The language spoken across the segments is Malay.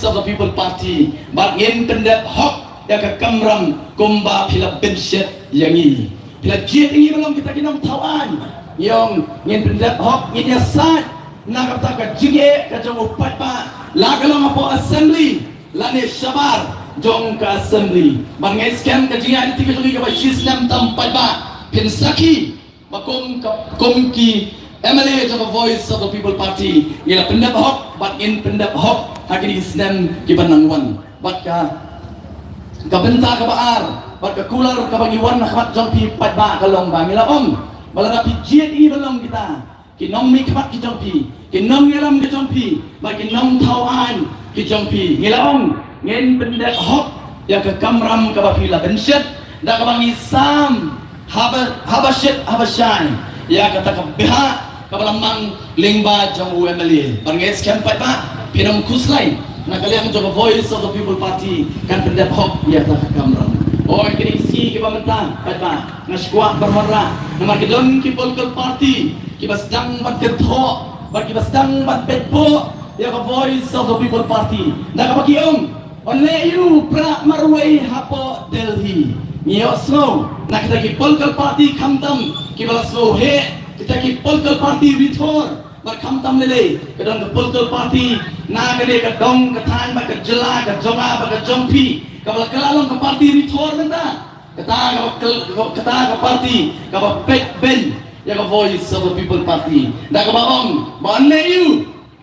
of the People Party but ngin pendep hok ya ke kamram kumba pila benset yang ini pila jet ini belum kita kinam tawan yang ngin pendep hok ngin ya sat nak kata ke jige ke jong upat pa la kalau ngapo assembly la ne shabar jong ke assembly bang scam ke jinga ini tiga jong ke system tempat ba pensaki bakum ki MLA of the Voice of the People Party ngila pendep hok but ngin pendep hok hakini Islam kibanangwan bat ka benta ka baar bat ka kular ka bangiwan na khamat jong pi pat ba kalong ba ngila balana pi jet i balong kita kinong mi khamat ki jong pi kinong yalam ki jong pi ba kinong thawan ki jong pi ngila ngen benda hok ya ka kamram ka ba pila benset da ka bangi sam habashet habashan ya ka ta ka biha ka balamang lingba jong UMLA banges kan pat ba pinam kuslay na kalian mencoba Voice of the People Party kan pendap hok ya tak kamram kini si ke pamenta patba ngaskuak bermarah nama kedon ki political party ki basdang bat ketho bat ki basdang bat betpo ya ka Voice of the People Party na ka pakiong onle you pra marway hapo Delhi niyo snow na kita ki political party kamtam ki balasno he kita ki political party rithor berkam tam lele kedon ke political party na kade ke dong ke than ba ke jela ke jonga ba ke jompi ke bala kelalong ke party rithor benda kata ke party ke ba pek ben ya ke Voice of the People Party da ke baong ba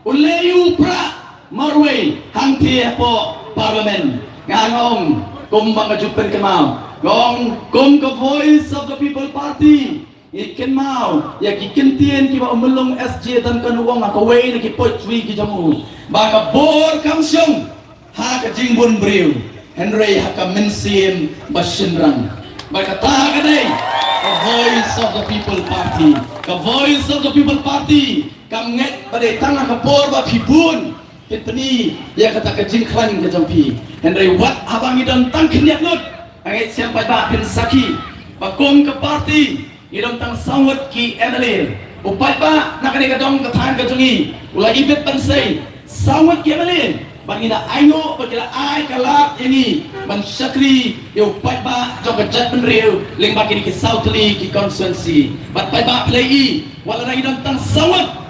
ulle you pra marway hangti po parlimen ngangong kumbang ke jupen ke mau gong kum ke Voice of the People Party ikan mau ya kikin tien ki ba umulong SJ dan kanuwang akaway na ki poetry ki jamu baka bor kamsyong ha ka jingbon brew Henry ha ka mensim basinrang baka ta ka day the Voice of the People Party the Voice of the People Party kam nget pada tanga ka bor ba pibun pitni ya kata ka jingklan ka jampi Henry wat abang idan tang knyat lut anget siapa ba pin saki bakom ka party idong tang sawat ki MLA upat ba nakani kadong kathan ka jungi ula ibet pansay sawat ki MLA bangina ayo bagila ay kalak ini man syakri upat ba jong kajat penriu ling bakini ki Southly ki constituency bat ba play wala na idong tang sawat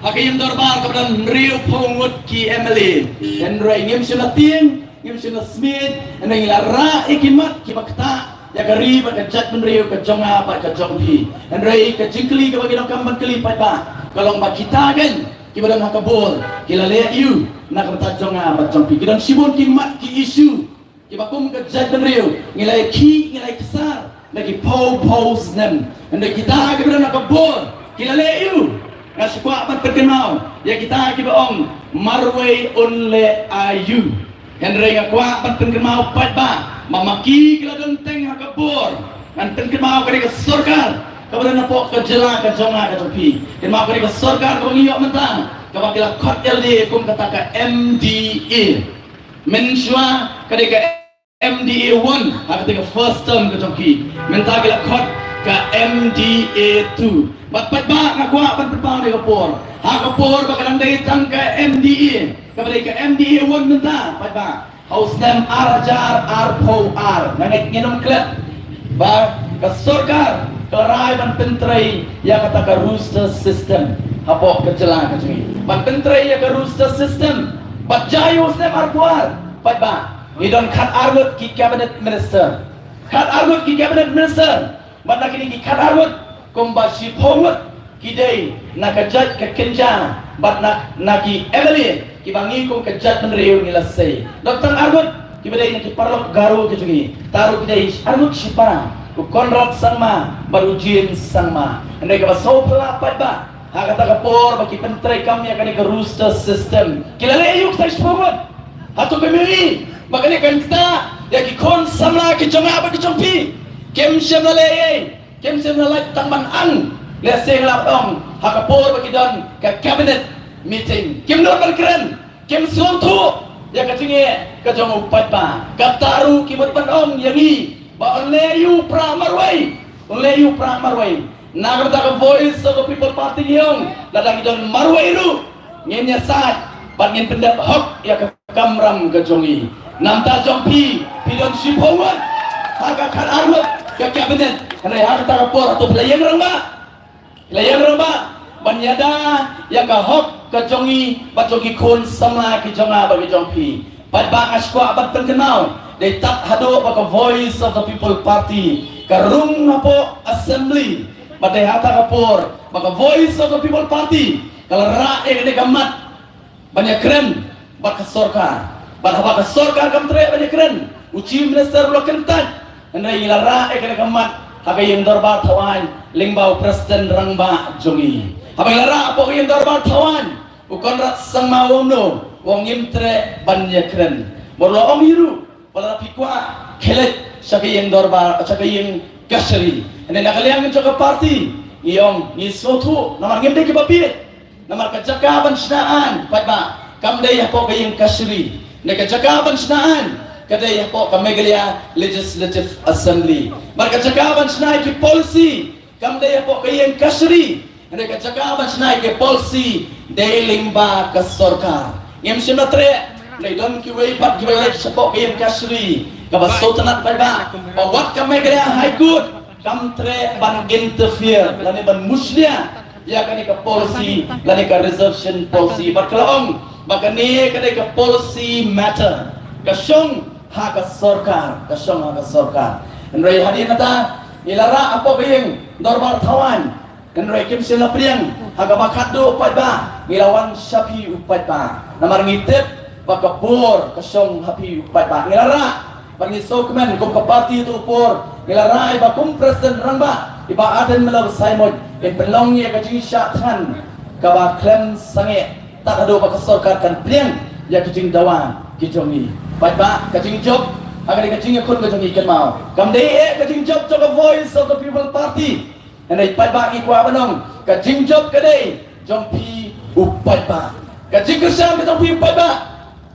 hakayim dorbar kepada riu pungut ki MLA dan rai ngim syalatin ngim syalasmith and ngilara ikimat ki bakta ya kari ba ka jat menriu ka jonga ba ka jongpi and rai ka jingkli ka bagi kam kli pa ba kalong ba kita kan ki badan hakabol kila le you nak ta jonga ba jongpi kidang sibon ki mat ki isu ki bakum ka jat menriu ngilai kesar lagi pose nem and kita ki badan hakabol kila le you ngasukwa ba terkenal ya kita ki baong marway onle ayu Henry ngakwa ba terkenal pa ba mamaki kila denteng hakabor nanten kemau kari ke surga kepada napok ke jela ke jonga ke topi kemau kari ke surga ke ngiyok mentang kepada kila kot LD kum kata ke MDA mensua kari ke MDA 1 hak ke first term ke topi mentang kila kot ke MDA 2 bat ba ngakwa ban perpang de kapor hakapor bakalang dai tang ke MDA kepada ke MDA 1 mentang ba Haus nem arajar arpo ar nangit nginom klet ba ka surga kerai ban pentrai ya kata ka rooster system hapo ke jela ka cumi ban pentrai ya ka rooster system bat jayo sem arpuar ba idon khat argut ki cabinet minister bat nak ni ki khat argut komba shipongut ki dei nakajat ka kenja bat nak ki MLA ki bangi ko kajat menriu nilasay doktang argut ki badai ki parlok garu ki jungi taru ki dai argut sipara ku Konrad sangma baru jin sangma andai ka baso pala ba hakata ka por baki pentrai kami akan ke rooster system kilale yuk sa spomot hato kami makanya kan kita ya ki kon samla ki jonga ba ki jompi kem semnale tangman ang leseng lapong hakapor baki don ka cabinet meeting kim nur berkeren kim suntu ya kacinge kajong upat pa kataru kimot panom yangi ba onleyu pramarway nagata ka Voice of the People Party yung lalaki don marway ru ngenya sat Bangin pendap hok ya ke kamram ke jongi. Nam ta jompi pidon sipongan. Harga kan armut ke kabinet. Karena harta rapor atau pelayan ramba. Pelayan ramba. Banyada ya ke hok ke jongi. Bat jongi kun sama ke jonga bagi jompi. Bat bang askwa bat penkenal. They tak hado baka voice of the people party. Karung apo assembly. Bat they hata rapor baka voice of the people party. Kalau rakyat ini gamat. Banyak keren, bak kesorkar, bak kesorkar kam tere banyak keren. Uci minister lo kentan, anda ilara ekene kamat, hakai yang dorbar tawan, lingbau presiden rangba jongi. Hakai ilara apa yang dorbar tawan, bukan rat sang mawom no, wong im tere banyak keren. Borlo om hiru, pada pikwa kelet, sakai yang dorbar, sakai yang kasari. Anda nak kalian mencoba parti, iong ngisotu, nama ngim dek kebapit. Namar kejakaban senaan, patba, kamdai apa kayang kasri, ne kejakaban senaan, kadai apa kamegalia legislative assembly, mar kejakaban senai ki policy, kamdai apa kayang kasri, ne kejakaban senai ki policy, dealing ba ke sorkar, yang simatre, ne don ki wei pat ki wei apa kayang kasri, kabasotanat patba, bawat kamegalia high court, kamtre ban interfere, lani ban muslia. Ya kan ke policy lani ke reservation policy berkelong bahkan ni kan ke policy matter kasong ha ke sorkar kasong ha ke sorkar nrai hadir kata ilara apa yang dorbar tawan nrai kim sila priang ha ke bakat do upat ba ilawan sapi upat ba namar ngitip bakapur kasong hapi upat ba ilara bagi sokmen kum ke parti tu pur ilara iba kum presiden rangba iba aden melau saimon pelongnya kecing syatan kawa klem sange tak ada apa kesorkarkan pliang ya kecing dawan kijongi baik ba kecing job agar kecing ikut kecing ikan mau kamdei kecing job to the voice of the people party andai baik ba ikwa banong kecing job kadai jompi upai ba kecing kesam jompi upai ba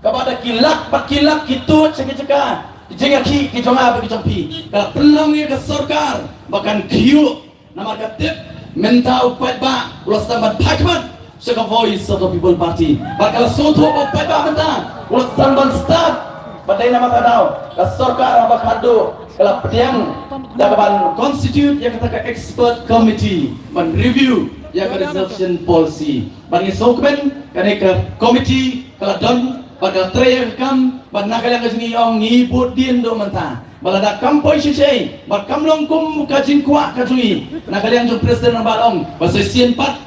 kepada kilak pakilak kitut cekak jengak ki kijonga bagi jompi kalau pelongnya kesorkar bahkan kiu nama katip minta upat ba ulas tambat pakman seka voice of the people party bakal soto upat ba minta ulas tambat start badai nama kadau kasorkar abakado kalau pediang dakaban constitute yang kata expert committee men review yang ke reservation policy bagi sokmen kane ke committee kalau don pada trayer kam pada kalian kesini ong ngibut din do mentah balada kampoi sisei bak kamlong kum kajin kwa kajui nak kalian jom presiden balong bahasa sien pat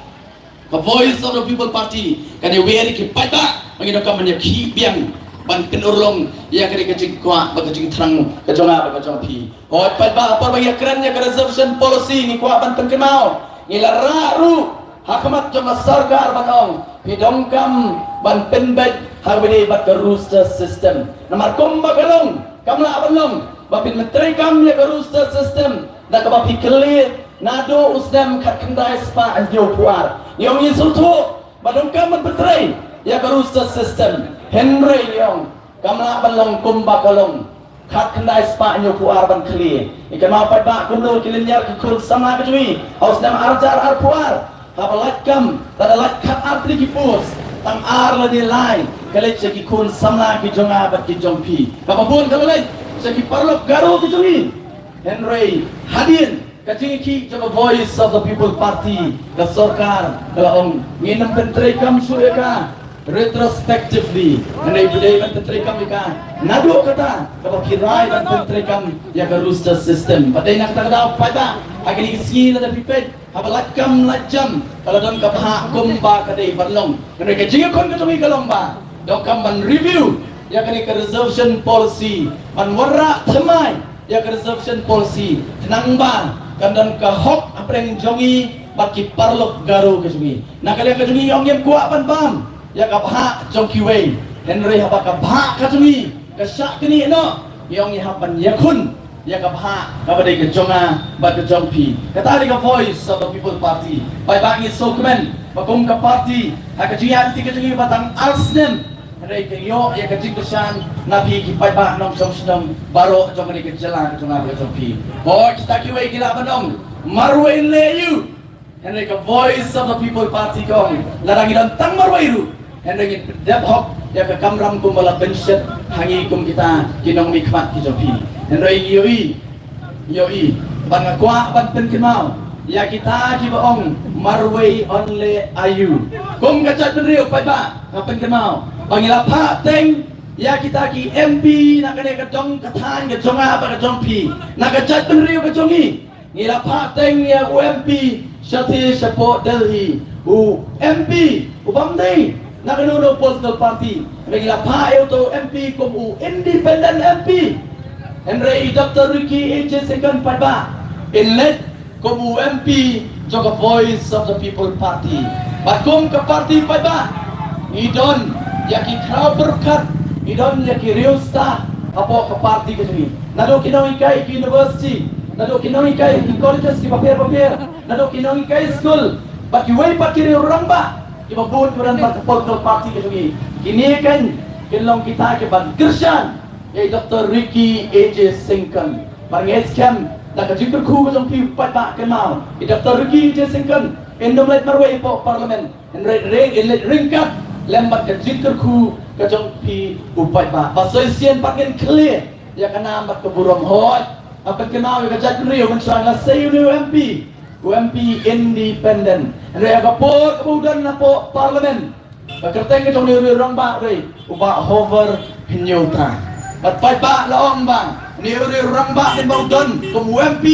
the voice of the people party kane weri ki pada mengido kam nya ki biang ban penurlong ya kane kajin kwa bak kajin terang kajonga bak kajong pi oh pada apa bagi kerennya ke reservation policy ni kwa ban penkemau ilara ru hakamat jom sarkar bakong hidong kam ban penbet harbini bat ke rooster system namar kum bakalong kamla abalong bapin menteri kam ya ke rooster system dak bapi kelir nado usdam kat kendai spa anjo puar yong yisutu badong kam menteri ya ke rooster system henry yong kamla abalong kum bakalong kat kendai spa anjo puar ban kelir ikan mau pada kumno kilinyar ke kul sama kejui usdam arjar ar puar habalat kam tadalat kat artri kipus tang ar la di lain kalet seki kun samla ki jonga bat ki jompi kapapun kalet seki parlok garo ki jongi henry hadin kacing ki jama voice of the people party ka sorkar kala ong nginem pentri kam sureka retrospectively henry budai ban pentri kam ka nado kata kapakirai ban pentri kam ya ka rooster system padai nak kata kada pada agni isi la pipet habalat kam lajam kalau don kapha kumba kadai barlong kene ke jinga kon katumi kalong ba dok kam ban review ya kene ke reservation policy ban warra thamai ya ke reservation policy tenang ba kan don ka hok apreng jongi baki parlok garu ke jongi nak kalian ke jongi yong yem kuat ban bam ya kapha jong kiwei henry haba kapha ka jongi ka syak kini no yong haban yakun ya kapha kabadai ke jonga bat ke jongpi kata ka voice of the people party pai bangi sokmen bakum ka party ha ka jian ti ke jingi batang arsnem rai ke yo ya ka jing kesan nabi ki pai ba nong song sedom baro jong ni ke jalan ke jonga ke jongpi boy kita ki wei gila bandong marwei leyu rai ka voice of the people party kong larangi dan tang marwei ru Henry Dep Hok ya ke kamram kum bala benset hangi kum kita kinong mikmat kijopi. Henry yoi ban ngakwa ban pen kemau ya kita ki baong marway only ayu. Kum kacat penriu pai ba ngapen kemau. Bangila pa teng ya kita ki MP nak kene kadong katan kadong apa kadong pi. Nak kacat penriu kadongi. Ngila pa teng ya UMP Shati support Delhi. MP ubamdei nak nuno political party regila pa to MP kum independent MP Henry Dr. Ricky H. Second Padba inlet kum MP joka voice of the people party bakum ke party Padba idon yaki crowd berkat idon yaki riusta apa ke party ke sini nado kinong ikai ke university nado kinong ikai ke colleges ke papier nado kinong ikai school baki way pakiri orang ba ibabun kuran political party ke sini kini kan kilong kita ke ban Krishan ya Dr. Ricky AJ Singkan barnges kam nak jikur khu ke jong pi pat ba ke mau Dr. Ricky AJ Singkan endom let marway po parliament and ringkat lembat ke jikur khu ke jong pi upat ba basosian pakin clear ya kana mat ke burom hot apa ke mau ke jat rio mensalah say UMP independent. Rea kapor kemudian napo parlimen. Kerteng ke tong orang ba re. Uba hover hinyuta. Bat pai ba laong ba. Ni orang ba din baudon kum UMP.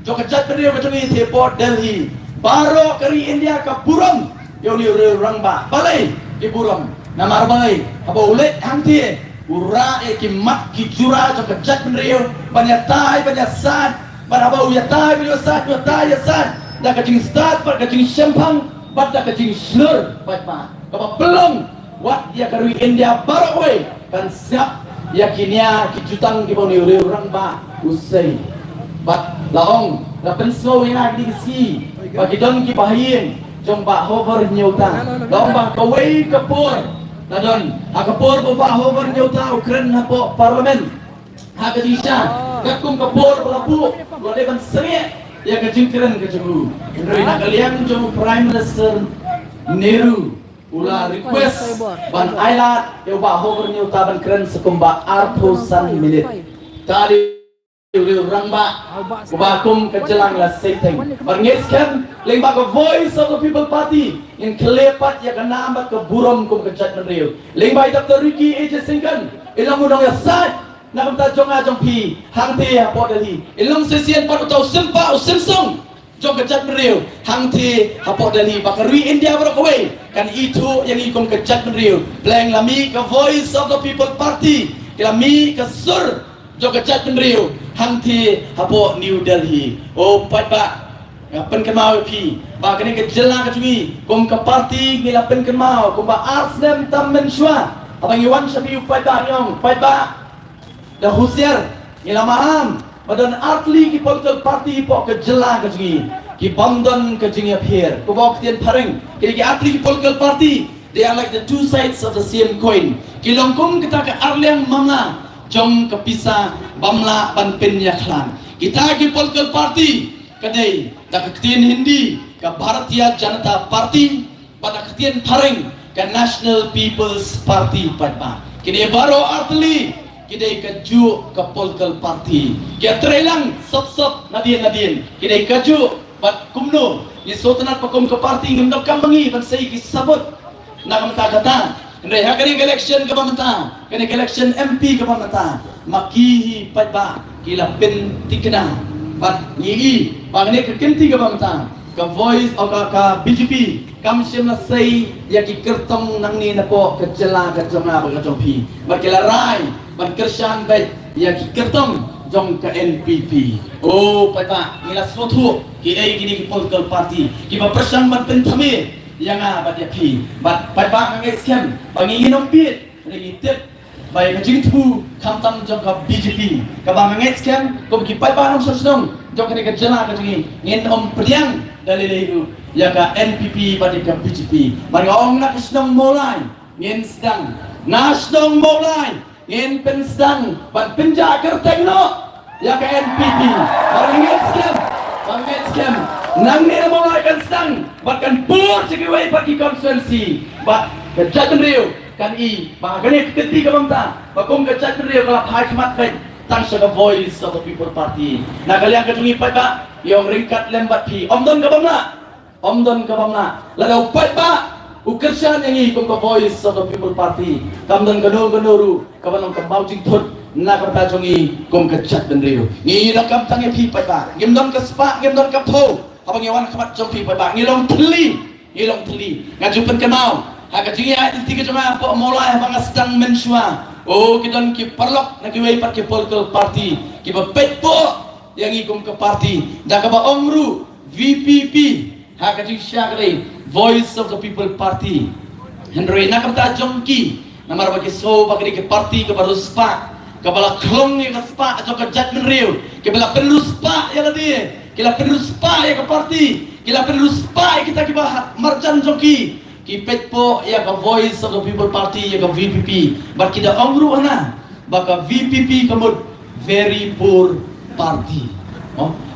Jo kejat rio ke tong Port Delhi. Baro kari India ka buram. Yo ni orang ba. Balai di buram. Namar bai. Apa ulet hangti. Ura kimat ki jura jo kejat rio. Banyatai banyasat Baraba uyatai biosat uyatai yasat dah kacing start par kacing sempang bat dah kacing slur bat ma kapa belum wat ya karui India baraway kan siap yakinya kijutang ki boni orang ba usai bat laong la penso yang di si bagi don ki pahin jomba hover nyuta laong ba kawai kapur nadon akapur ba hover nyuta ukren hapo parlimen hakadisha kakum kapur pelapu boleh ban seriak ya kejingkiran kejemu Henry nak kalian jom Prime Minister Nehru ulah request ban ailat ya ba hover ni utaban keren sekumba artusan minit tadi orang ba ubakum kejelang la setting banggeskan lembaga voice of the people party yang kelepat ya kena ambat ke burom kum kejat menriu lembaga Dr. Ricky AJ Singkan ilang undang ya sat nak minta jong pi hang te Port Delhi ilong sesian pat utau sempa usimsong jong kejat meriu hang te Port Delhi bakarui India berokwe kan itu yang ikom kejat meriu pleng lami ke voice of the people party lami ke sur jong kejat meriu hang te Port New Delhi oh pat ba ngapen kemau pi ba kene kejela kecui kom ke party ngilapen kemau kom ba arts nem tam menshwa abang iwan sabi pat ba nyong pat ba dah husiar ngila maham badan artli ki political party po ke jela ke jingi ki bandon ke jingi appear ko bok tian pareng ki artli ki political party they are like the two sides of the same coin ki longkung kita ke arliang mamla jong ke pisa bamla ban pen yakhlan kita ki political party kadai dak ketien hindi ke Bharatiya Janata Party pada ketien pareng ke National People's Party padma kini baru artli kidai kaju ke political party kia trelang sop nadien kidai kaju bat kumno ni sotanat pakom ke party ngam kambangi ban sei ki sabut nak kata ndai hakari election ke pamata kene election MP ke pamata makihi padba kila pen tikna bat ngi bangne ke kenti ke pamata ke voice of ke BJP kam sim sei ya ki kertong nang ni napo ke jela ke jonga ba ke jompi bakila rai ban Krishan baik ya ki kertong jong ke NPP oh pada ngila sotu ki ai gini ki political party ki ba persang ban pentame yang apa dia pi bat pada ngai scam bangi inom pit lagi tip bai kajing tu kamtam jong ke BJP ka ba ngai scam ko ki pada nong sosong jong ke jela ke jingi ngin om pediang dalile itu ya ka NPP pada ke BJP mari ong nak senang mulai ngin sedang nasdong mulai ngin pensang ban penjaga tekno ya ke NPP bangit scam nang ni mulai kan sedang bahkan pur cegiwai bagi konstituensi bat kejat beriu kan i bahagani ketiga bangta bakum kejat beriu kalau hai kemat kai tang sa voice of the people party na kalian kejungi pai ba yang ringkat lembat pi omdon ka bamna lalau pai ba ukersan yang i kum ka voice of the people party kamdon ganu kabanong kambau jing thut na kata jongi kum kejat beriu ni nakam tang pi pai ba gimdon ka spa gimdon ka pho abang yawan kemat jong pi pai ba ngilong teli ngajupan kenau haka jingi ay tiga cuma po mulai mga sedang mensua kita ki perlok nagiway pat ki political party ki bapet po yang ikum ke party da ka ba omru VPP haka jingi siya kare voice of the people party henry nakamta jongki namar bagi so bagi ke party ke baru spa ke bala klong ni ke spa atau ke judgment real ke bala perlu spa ya tadi kila perlu spa ya ke party kila perlu spa kita ki bah marjan jongki kipet po ya ka voice of the people party ya ka VPP but kita omru ana baka VPP kamud very poor party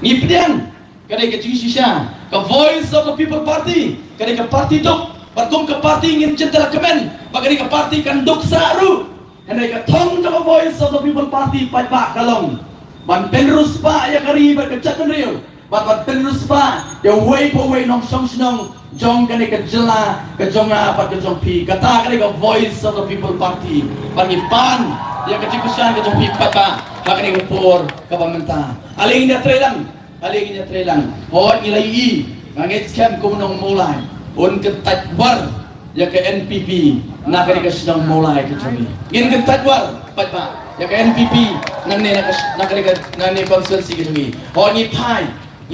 ni pedian kadai ka jingi sisya ka voice of the people party kadai ka party dok batum ka party ngin centela kemen bagari ka party kan dok saru kadai ka thong ka voice of the people party pai ba kalong ban penrus pa ya kari ba ka chatan riu ban penrus pa ya way po way nong song snong jong kani ka jela ka jong apa ka jong pi kata kani ka voice of the people party bagi pan ya ka cikusan ka jong pi papa kani ka por ka pamenta aling ina trelang hot nilai i ngangit scam ko nong mulai un ka tatbar ya ka NPP na kani ka sedang mulai ka jong ngin ka tatbar papa ya ka NPP nang ne na kani ka nang ne constituency ka jong hot ni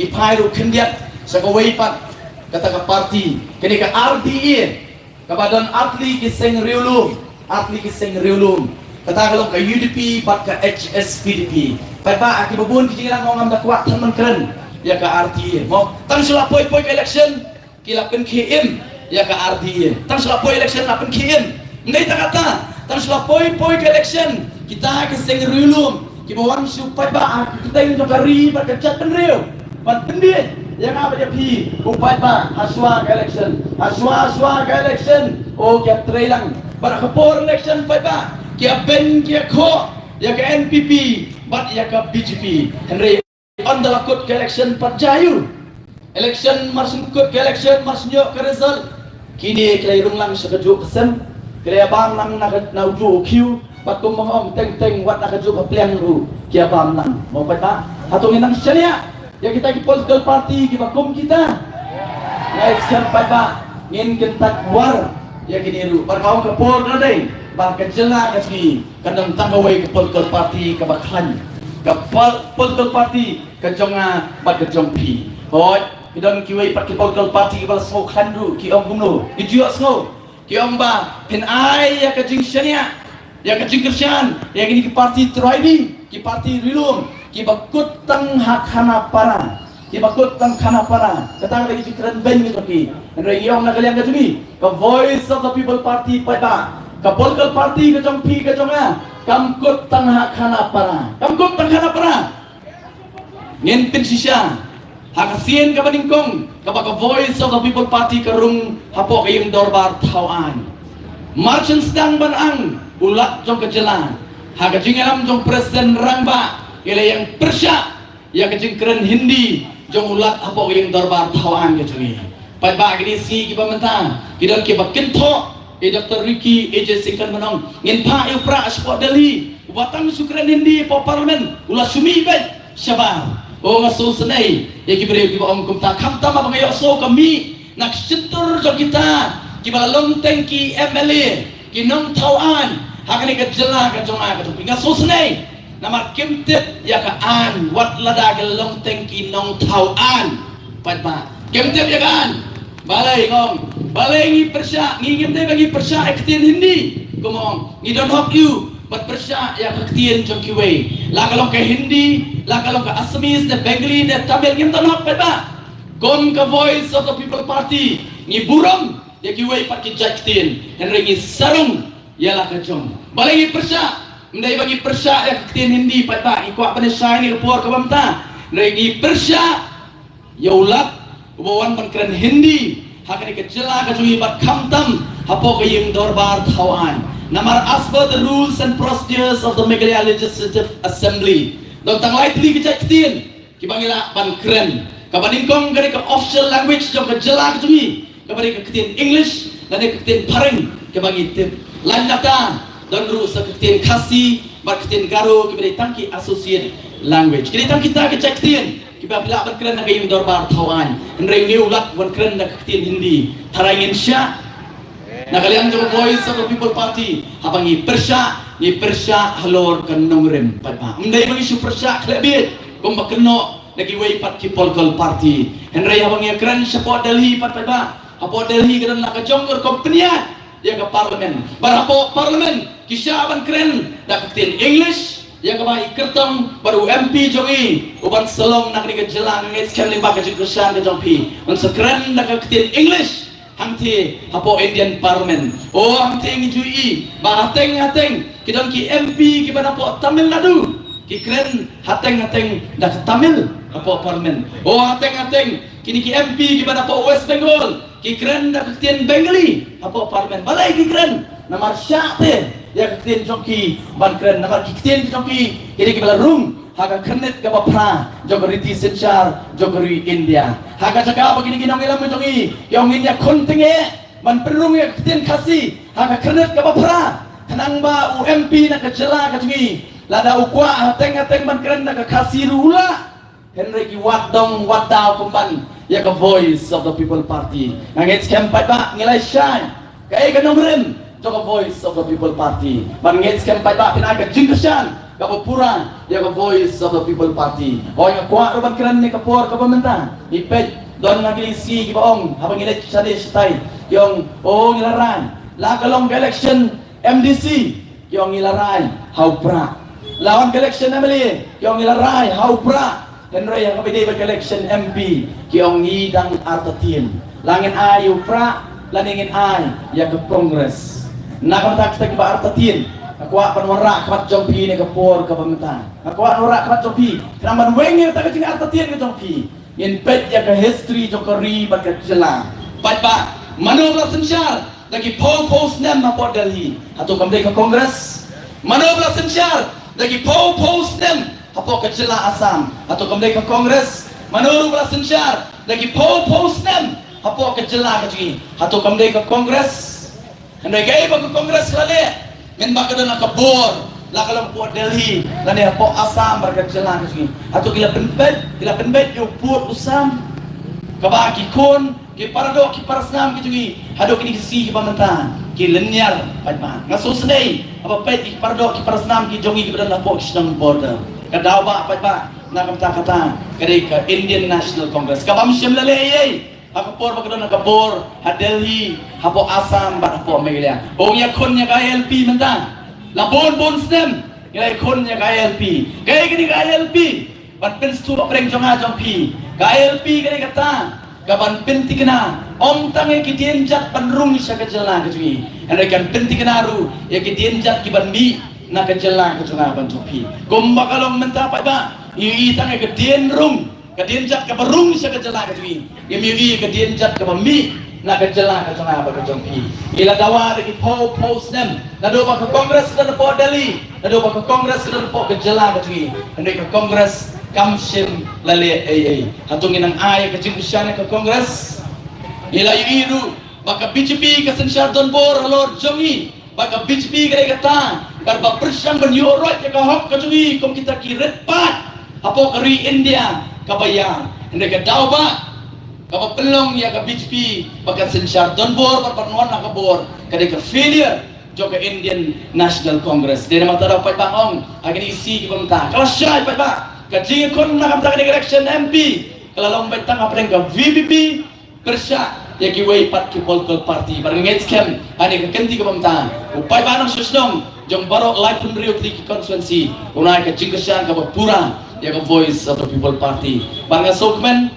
pai ru kendiat sa ka way pat kata ka party kini ka RDE kabadan atli kiseng riulum kata kalau ka UDP pat ka HSPDP pat ba aki babun kijingan ngam dakwa taman keren ya ka RDE mo tang sila poy ka election kila pen KM ya ka RDE tang sila poy election na pen KM ndai ta kata tang sila poy ka election kita kiseng riulum kibawan supaya ba kita ini ka ri pat ka chat pen riu pat pendit yang apa dia pi upai ba haswa election o kya trelang bar khapor election pai ba kya ben kya kho ya ka NPP bat ya ka BJP henry on the lakut ke election pat jayu election marsin kut ke election marsnyo ke result kini klai rung lang sa kaju kesen klai bam lang na uju q patum mong teng wat na kaju ka plan ru kya bam lang mo pai ba hatungin nang syania ya kita di political party di bakum kita ya sekarang pada ngin kentak war ya kini lu berkau ke por nadai bang kejela kasih kadang tanggawai ke political party ke bakhan ke political party ke jonga bak ke jongpi hoi kidon kiwai pak ke political party ke bal semua khandru ki om gumno ki juak semua ki om ba pin ai ya ke jingshania ya ke jingkersian ya kini ke party troidi ki party rilum kibakut tang hakana para katang lagi fikiran ben gitu ki andre yong na kalian kajumi ka voice of the people party pada ka political party ka jong pi ka jonga kamkut tang hakana para ngin pin sisya hakasien ka baningkong ka voice of the people party ka rung hapo kayong dorbar tawan marchen sedang banang ulat jong kejelan hakajingalam jong presiden rangba ila yang persya yang kecing keren Hindi jong ulat apa yang darbar tawan ke jungi pai ba gini si ki pamenta kidon ki bakento Dr. Ricky AJ Singkan menong ngin pa yu pra sport Delhi watang sukren Hindi po parlimen ulat sumi bet syabab ngaso senai ya ki beri ki om kumta kamta ma bangayo so kami nak setur jong kita ki balong tengki MLA ki nong tawan hakani ka jela ka jonga ka ngaso senai nama kimtip ya ka an wat lada ke long tengki nong tau an pat ba kimtip ya kan balai ngong balai ngi persya ngi kimtip bagi persya ektin Hindi gomong ngi don't help you but persya ya kektien jong kiwe la kalong ke Hindi la kalong ke Assamese ne Bengali ne Tamil ngim don't help pat ba gon ka voice of the people party ngi burong ya kiwe pat ki jaktin henry ngi sarung ya la ka jong balai ngi persya mendai bagi persya ya ketin Hindi pai ba ikwa pada sai ni por ka bamta lagi persya ya ulat ubawan ban keren Hindi hakani ke jela ka jui bat khamtam hapo kayong dorbar tawan. Namar as per the rules and procedures of the Meghalaya Legislative Assembly. Dong tanglay tili kecaktin kibangila ban keren. Kabaningkong kani ka official language jong kejela kejungi. Kabani ka ketin English dan ka ketin pareng kibangi tip. Lain data dan ru sa ketin Khasi bar ketin Garo kibani tangki associate language. Kini tang kita kecaktin kibabila ban keren na kayong dorbar tawan. Henry new lat ban keren na ketin Hindi. Tarangin siya na kalian jo voice of the people party habang i persya halor kan nongrim pa mday mang isu persya klebit kung bakno nagiway pat ki political party Henry habang i kran sa po Delhi pat pa apo Delhi kan nakajongor kompanya dia ke parlimen barapo parlimen kisya ban kren daketin English yang kebai kertong baru MP jongi uban selong nak ni kejelang ngit sekali limba ke jengkesan ke jongpi on sekren daketin English hangti hapo Indian Parliament oh hangti ngijui ba hateng kidong ki MP ki bana po Tamil Nadu ki kren hateng dak Tamil hapo Parliament oh hateng kini ki MP ki bana po West Bengal ki kren dak tien Bengali hapo Parliament balai ki kren namar syate ya ki jongki ban kren namar ki tien jongki kini ki bala room haga kernet ke bapra jogori senchar jogori India haga jaga begini ginong ilam jongi yang India kontenge man perung ya ketien Khasi haga kernet ke bapra kanang ba UMP na kejela kajongi lada ukwa hateng man keren na Khasi rula Henry ki wadong wadaw kumban ya ke voice of the people party ngait skempat ba ngilai shine kay ganong rin jogo voice of the people party man ngait skempat ba pinaga jingkesan kapupura ya ke voice of the people party oh yang kuat ruban keren ni kapur ke pemerintah ipet don lagi isi ki baong habang ile chade stay yung oh ngilaran la kalong election MDC yung ngilaran haupra lawan election MLA yung ngilaran haupra Henry yang kabide ba election MP yung ngidang artatin langin ayu pra laningin ay ya ke Congress nakamtak kita ba artatin Akuak panwara kapat jompi ni kapor ke pemerintah. Akuak panwara kapat jompi. Kenapa wengir tak kecing artatian ke jompi. In pet ya ke history jokori bakat jela. Baik mano belas sensyar lagi post nem apa Delhi atau kembali ke Kongres. Mano belas sensyar lagi post nem apa ke jela Assam atau kembali ke Kongres. Mano belas sensyar lagi post nem apa ke jela kecing atau kembali ke Kongres. Hendak gay ke Kongres lale. Min baka doon nakabor lakalang po Delhi lani po Assam barkat jalan kasi ato kila penbet yung put usam kabaki kon ki parado ki parasnam ki jungi hado kini si ki pamanta ki lenyar padma ngasusnay apa pet ki parado ki parasnam ki jungi ki badala po kisnang border kadaw ba padma nakamta kata kadai ka Indian National Congress kabam siyam lalay Hakapor bagdo nakabor ha Delhi hapo Assam bat hapo Meghalaya o ya kon ya ka LP menta labon stem ya kon ya ka LP kay kini ka LP ban pen stu preng jonga jongpi ka LP kini kata kaban penti kena om tange kidien jat panrung sa kajala kajui ande kan penti kena ru ya kidien jat kiban mi na kajala kajunga ban jongpi gomba kalong menta pa ba i tange kidien rung kadien jat ka barung sa kajala kajui yemi kadien jat ka mi na kajala kajunga ba kajongpi ila dawa de post nem na do ba ka Congress na po Delhi na do ba ka Congress na po kajala kajui ande ka Congress kamsim lale ay hatungin ang ay kajingkusyan ka Congress ila iru baka BJP ka sensyar don bor lord jongi baka BJP ka kata karba persyang benyurot ka hok kajungi kung kita kiret pat apo kari India kabayang hindi ka daw ba kapapelong ya ka BJP baka sensyar don bor parpanuan na kabor kada ka failure joka Indian National Congress di naman tadaw pa bangong agin isi ki pamta kalau siya pa ba kajing kon nakamta ka election MP kalalong betang apreng ka VPP persya ya ki way pat ki political party barang ngets kem ani ka kenti ka pamta upay ba nang susnong jong baro live from Rio ki constituency unay ka jingkasyan ka pura ya ka voice of the people party barang sokmen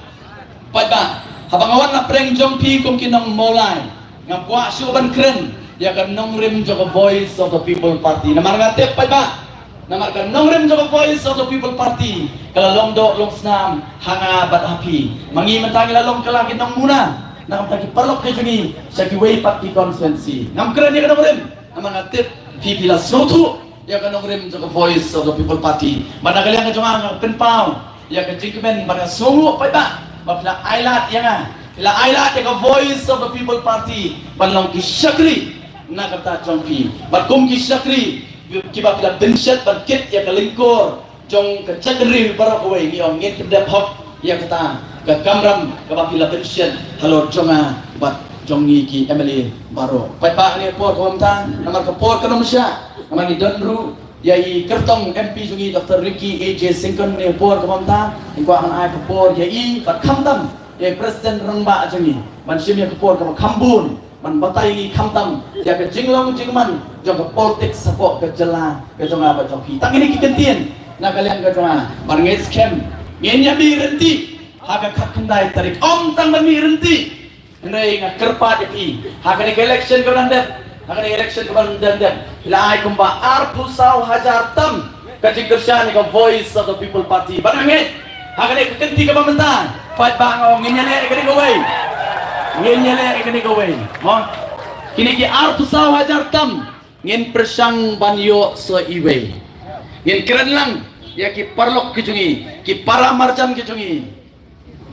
pay ba habang awan na preng jong pi kung kinang molay ngam kwa syuban kren ya ka nongrim jong voice of the people party namar ngatep pay ba namarkan nongrim jong voice of the people party kalalong do long snam hanga bat api mangi mentang lalong kalaki nong muna Nakam taki perlok ke jungi saki way pak ki konstituensi. Ngam keren ya kadang amang atit pipila sotu ya kadang joko voice of the people party. Mana kalian ke junga penpau ya ke jingkemen pada sungu pai ba. Bapla ailat ya nga. Ila ailat ya ke voice of the people party. Balong ki syakri na kata jongpi. Bakum ki syakri kiba pila bensyat berkit ya ke lingkur jong ke cakri para kowe ni ong ngit kedap hok ya kata ke kamram ke pila bensyat halo jonga bat jongi ki MLA baro pai pa ni por ko amta namar ke por ke nomsya namar ni donru yai kertong MP jungi Dr. Ricky AJ Singkon ni por ko amta ko an ai ke por yai bat khamdam yai president rangba jungi man sim ya ke por ke khambun man batai khamtam ya ke jinglong jingman jong ke politik sapok ke jela ke jonga ba joki tang ini ki kentien na kalian ke jonga bar ngai scam ngenya bi renti haga khakandai tarik om tang mi renti ngai nga kerpa deki haga ni election ke nandet haga ni election ke nandet lai kumba arpu sau hajar tam ke jingkershan ke voice of the people party bar ngai haga ni kenti ke pemerintahan fight bang ngenya ne ke ni gowai ngenya ne ke ni gowai mo kini ki arpu sau hajar tam ngin persang banyo so iwe ngin keren lang ya ki parlok kijungi ki para marjan kijungi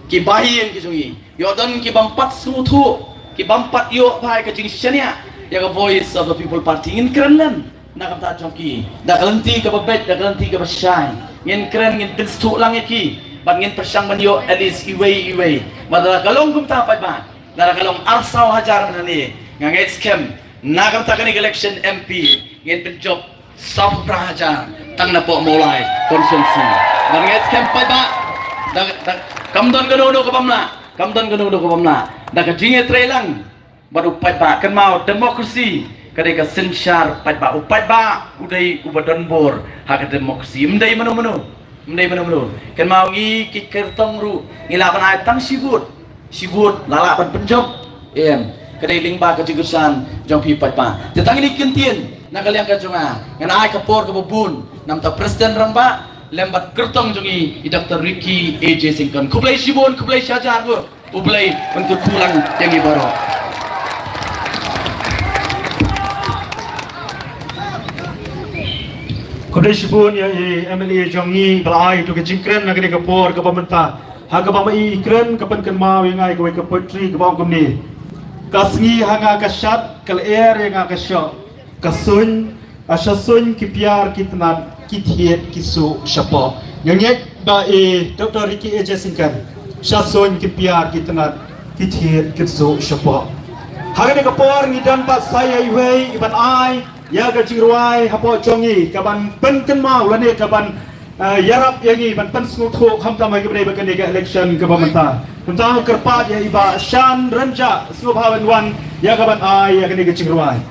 ki bahiyen kijungi yodon ki bampat sutu ki bampat yo pai kijing syania ya ka voice of the people party ngin keren lan na kata chongki da kalenti ka babet da kalenti ka basyai ngin keren ngin pinstu lang ki bat ngin persang banyo at least iwe madala kalong kum tapat ba dara kalong arsau hajar nani ngangai scam nakam takkan election MP ngin penjob sab praja tang na po mulai konsumsi ngangai scam pa ba kamdon ganono ko pamla da ka jinge trelang baru pa ba kan mau demokrasi kadai ka sensyar pa ba upai ba udai ubadon bor hak demokrasi mendai mano kan mau ngi ki kertong ru ngilapan ai tang sibut lala pan penjob kadai lingba ke jugusan jong pi pat pa tetang ini kentien na kalian ka jonga ngana ai kapor ke bubun nam ta presiden ramba lembat kertong jongi Dr. Ricky AJ Singkon kublai sibun kublai syajar go ublai untuk pulang yang ibaro kublai sibun ya MLA jongi balai tu ke jingkren na ke kapor ke pemerintah ha ke bamai ikren kapan kan mau yang ai ke poetry ke bang kumni kasngi hanga kasyat kal air yang kasyo kasun asasun kipiar kitnan kithiet kisu syapo nyek ba Dr. Ricky AJ Singkon sasun kipiar kitnan kithiet kisu syapo hanga ni kapor ngidan pas saya iwei iban ai ya ga jingruai hapo jongi kaban penken mau lane kaban yarap yangi ban pensngu tho khamta mai gbre bakan ga election ke pemerintahan tentang kerpat ya iba shan renja subhawan wan ya kaban ai ya kini ke cingruai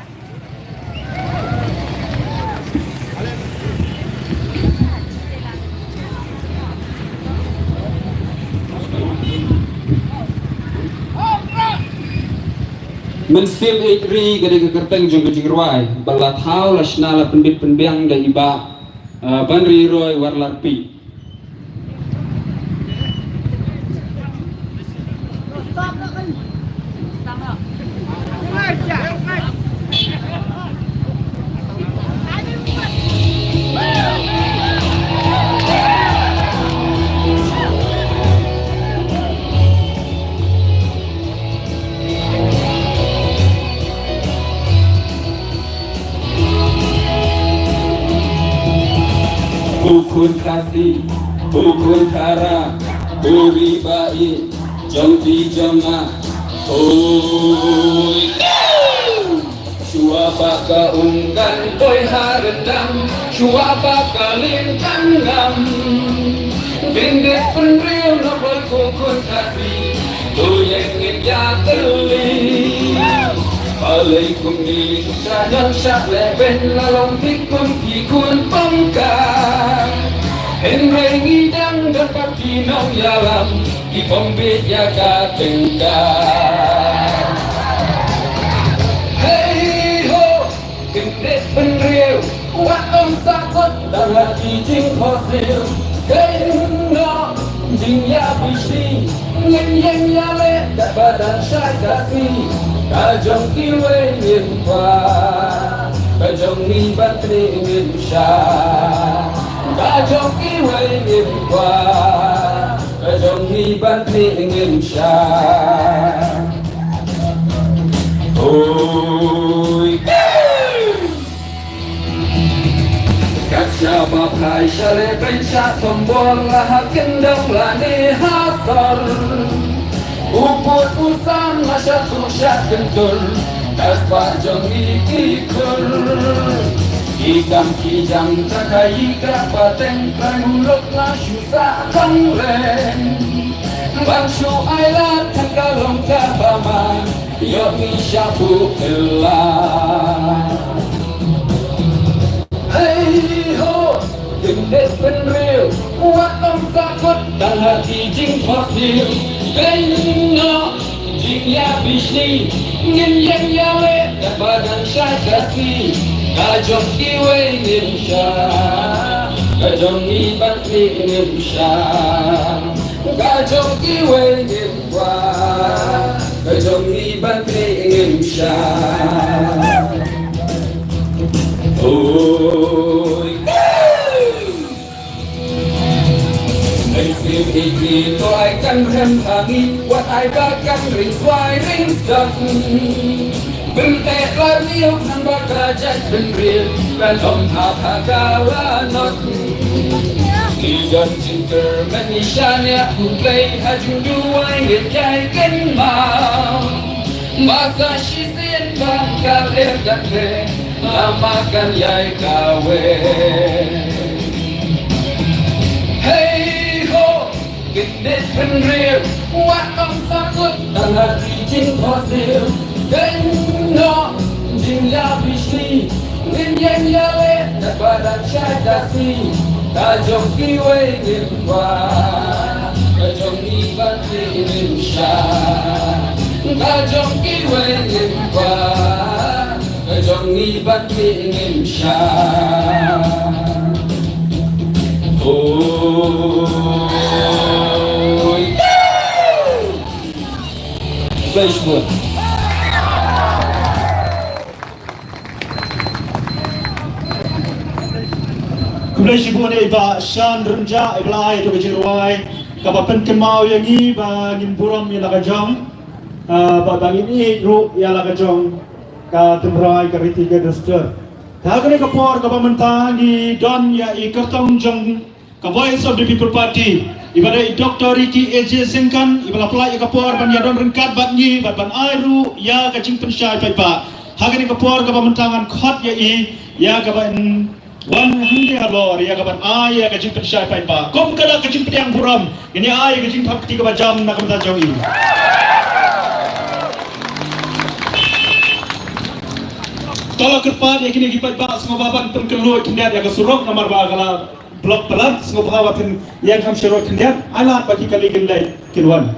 mensim ikri gede ke kerteng jong ke jingruai bala thau lasna la pendit penbiang da iba banri roy warlarpi Bukun kasih, bukun kara, buri baik, jom di jama, oi. Shua baka unggan boy harendam, shua baka lintang ngam. Bindit penriu nopol bukun kasih, tu yang ngejak terli. Alaikum ni sajan syakle ben lalong tikun kikun pangkang Henry ngidang dapat kinong yalam di pombit yaga tenggang Hey ho, gendit penriu, wat om sakot dan lagi jing fosil Hey no, jing ya bisi ngin yang ya le kat badan syai kasih kajong kiwe ngin kwa kajong ni batri ngin syai kajong kiwe ngin kwa kajong ni batri ngin syai oi Kasya bapai syare penca tombol lah kendang lani hasar Uput usang masya tusyak kentul Kaspa jong ikikur Ikam kijang takai grapa tengkang ulok lah syusa kangren Bangsu ailat tangkalong kapama Yok ni syabu kelah Hey ho, gendut penril, muat om takut dan hati jing fosil. Kena jing ya bisni, ngin yang yale dan badan syai kasih. Kajong kiwe ngin syah, kajong ibat ngin syah. Kajong kiwe ngin wah, kajong ibat ngin syah. Ôi Mình xin ý kỳ tôi ai căng thêm thả nghi Quạt ai ba căng rình xoay rình sập Bình tệ là yêu thằng bác ra chạy bình riêng Và lòng thả thả ca la nốt Đi gần trình cờ mẹ nhì xa nẹ hùng lây Hà chung đu ai nghiệt chạy kênh màu Mà xa xí xin vang ca lếp đặt về Makan yai kawe Hey ho Gendit penril Muat om sakut Dan hati jing fosil Kena jing ya bisni Ngin yang yale Dan badan syai kasih Kajong kiwe ngin wah Kajong ibat ngin syah Kajong kiwe ngin wah Kajong ibat ngin syah Oi Facebook Kumulai sibuan iba syan renja ibalai to kejirwai kapapen kemau yang i ba ngin buram yang lakajong ba bangin i ru yang lakajong ka temrai ka ritiga duster thagre ka por ka pamantang di don ya I kartong jong ka Voice of the People Party ibada I Dr. Ricky AJ Sengkan ibala pelai ka por ban ya don rengkat bat ni bat ban airu ya ka jing pensyai pai pa hagre ka por ka pamantangan khot ya I ya ka ban wan handi halor ya ka ban ai ya ka jing pensyai pai pa kom kada ka jing piang buram ini ai ka jing thap tiga jam na ka mata jawi Kalau kerpat yang kini gipat ba semua baban pengkeluar kendiat yang kesurok nomor ba kala blok pelat semua bahawatin yang ham syarok kendiat alat bagi kali gendai kiluan.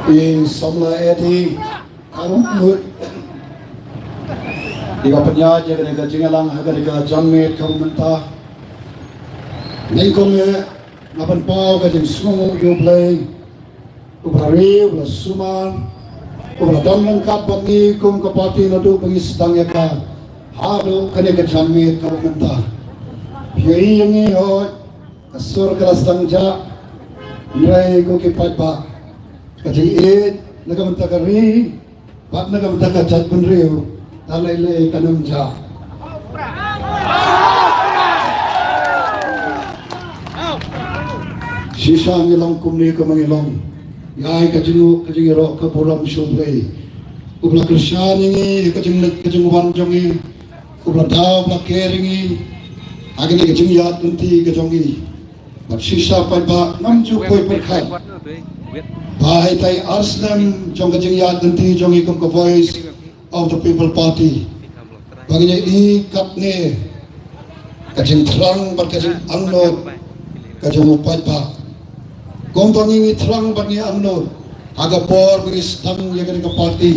Di somla eti kamu mut di kapanya jadi negara jingalang agar negara jammet kamu mentah nengkongnya ngapan pau kajeng semua jublay Ubrari, ubra suman, ubra don lengkap bagi kum kapati nadu bagi sedang yaka, hadu kene kejamit kau mentah. Piai yang ini hot, kasur kelas sedang ja, nilai ku kipat ba, kajiit, naga mentah kari, bat naga mentah kacat penriu, talai kanam ja. Sisa ngilong kumni kumangilong. Yai kajingu rok ke puram syublai ubla kersan ini kajing wan jongi ubla daw ubla keringi agni kajing yat unti kajongi bat sisa pai ba namju koi perkhat bahai tai arslam jong kajing yat unti jongi kum Voice of the People Party baginya I kapne kajing terang bat kajing angnot kajing upai ba Kompang ini terang bagi angno, agak por bagi stang yang ada ke parti.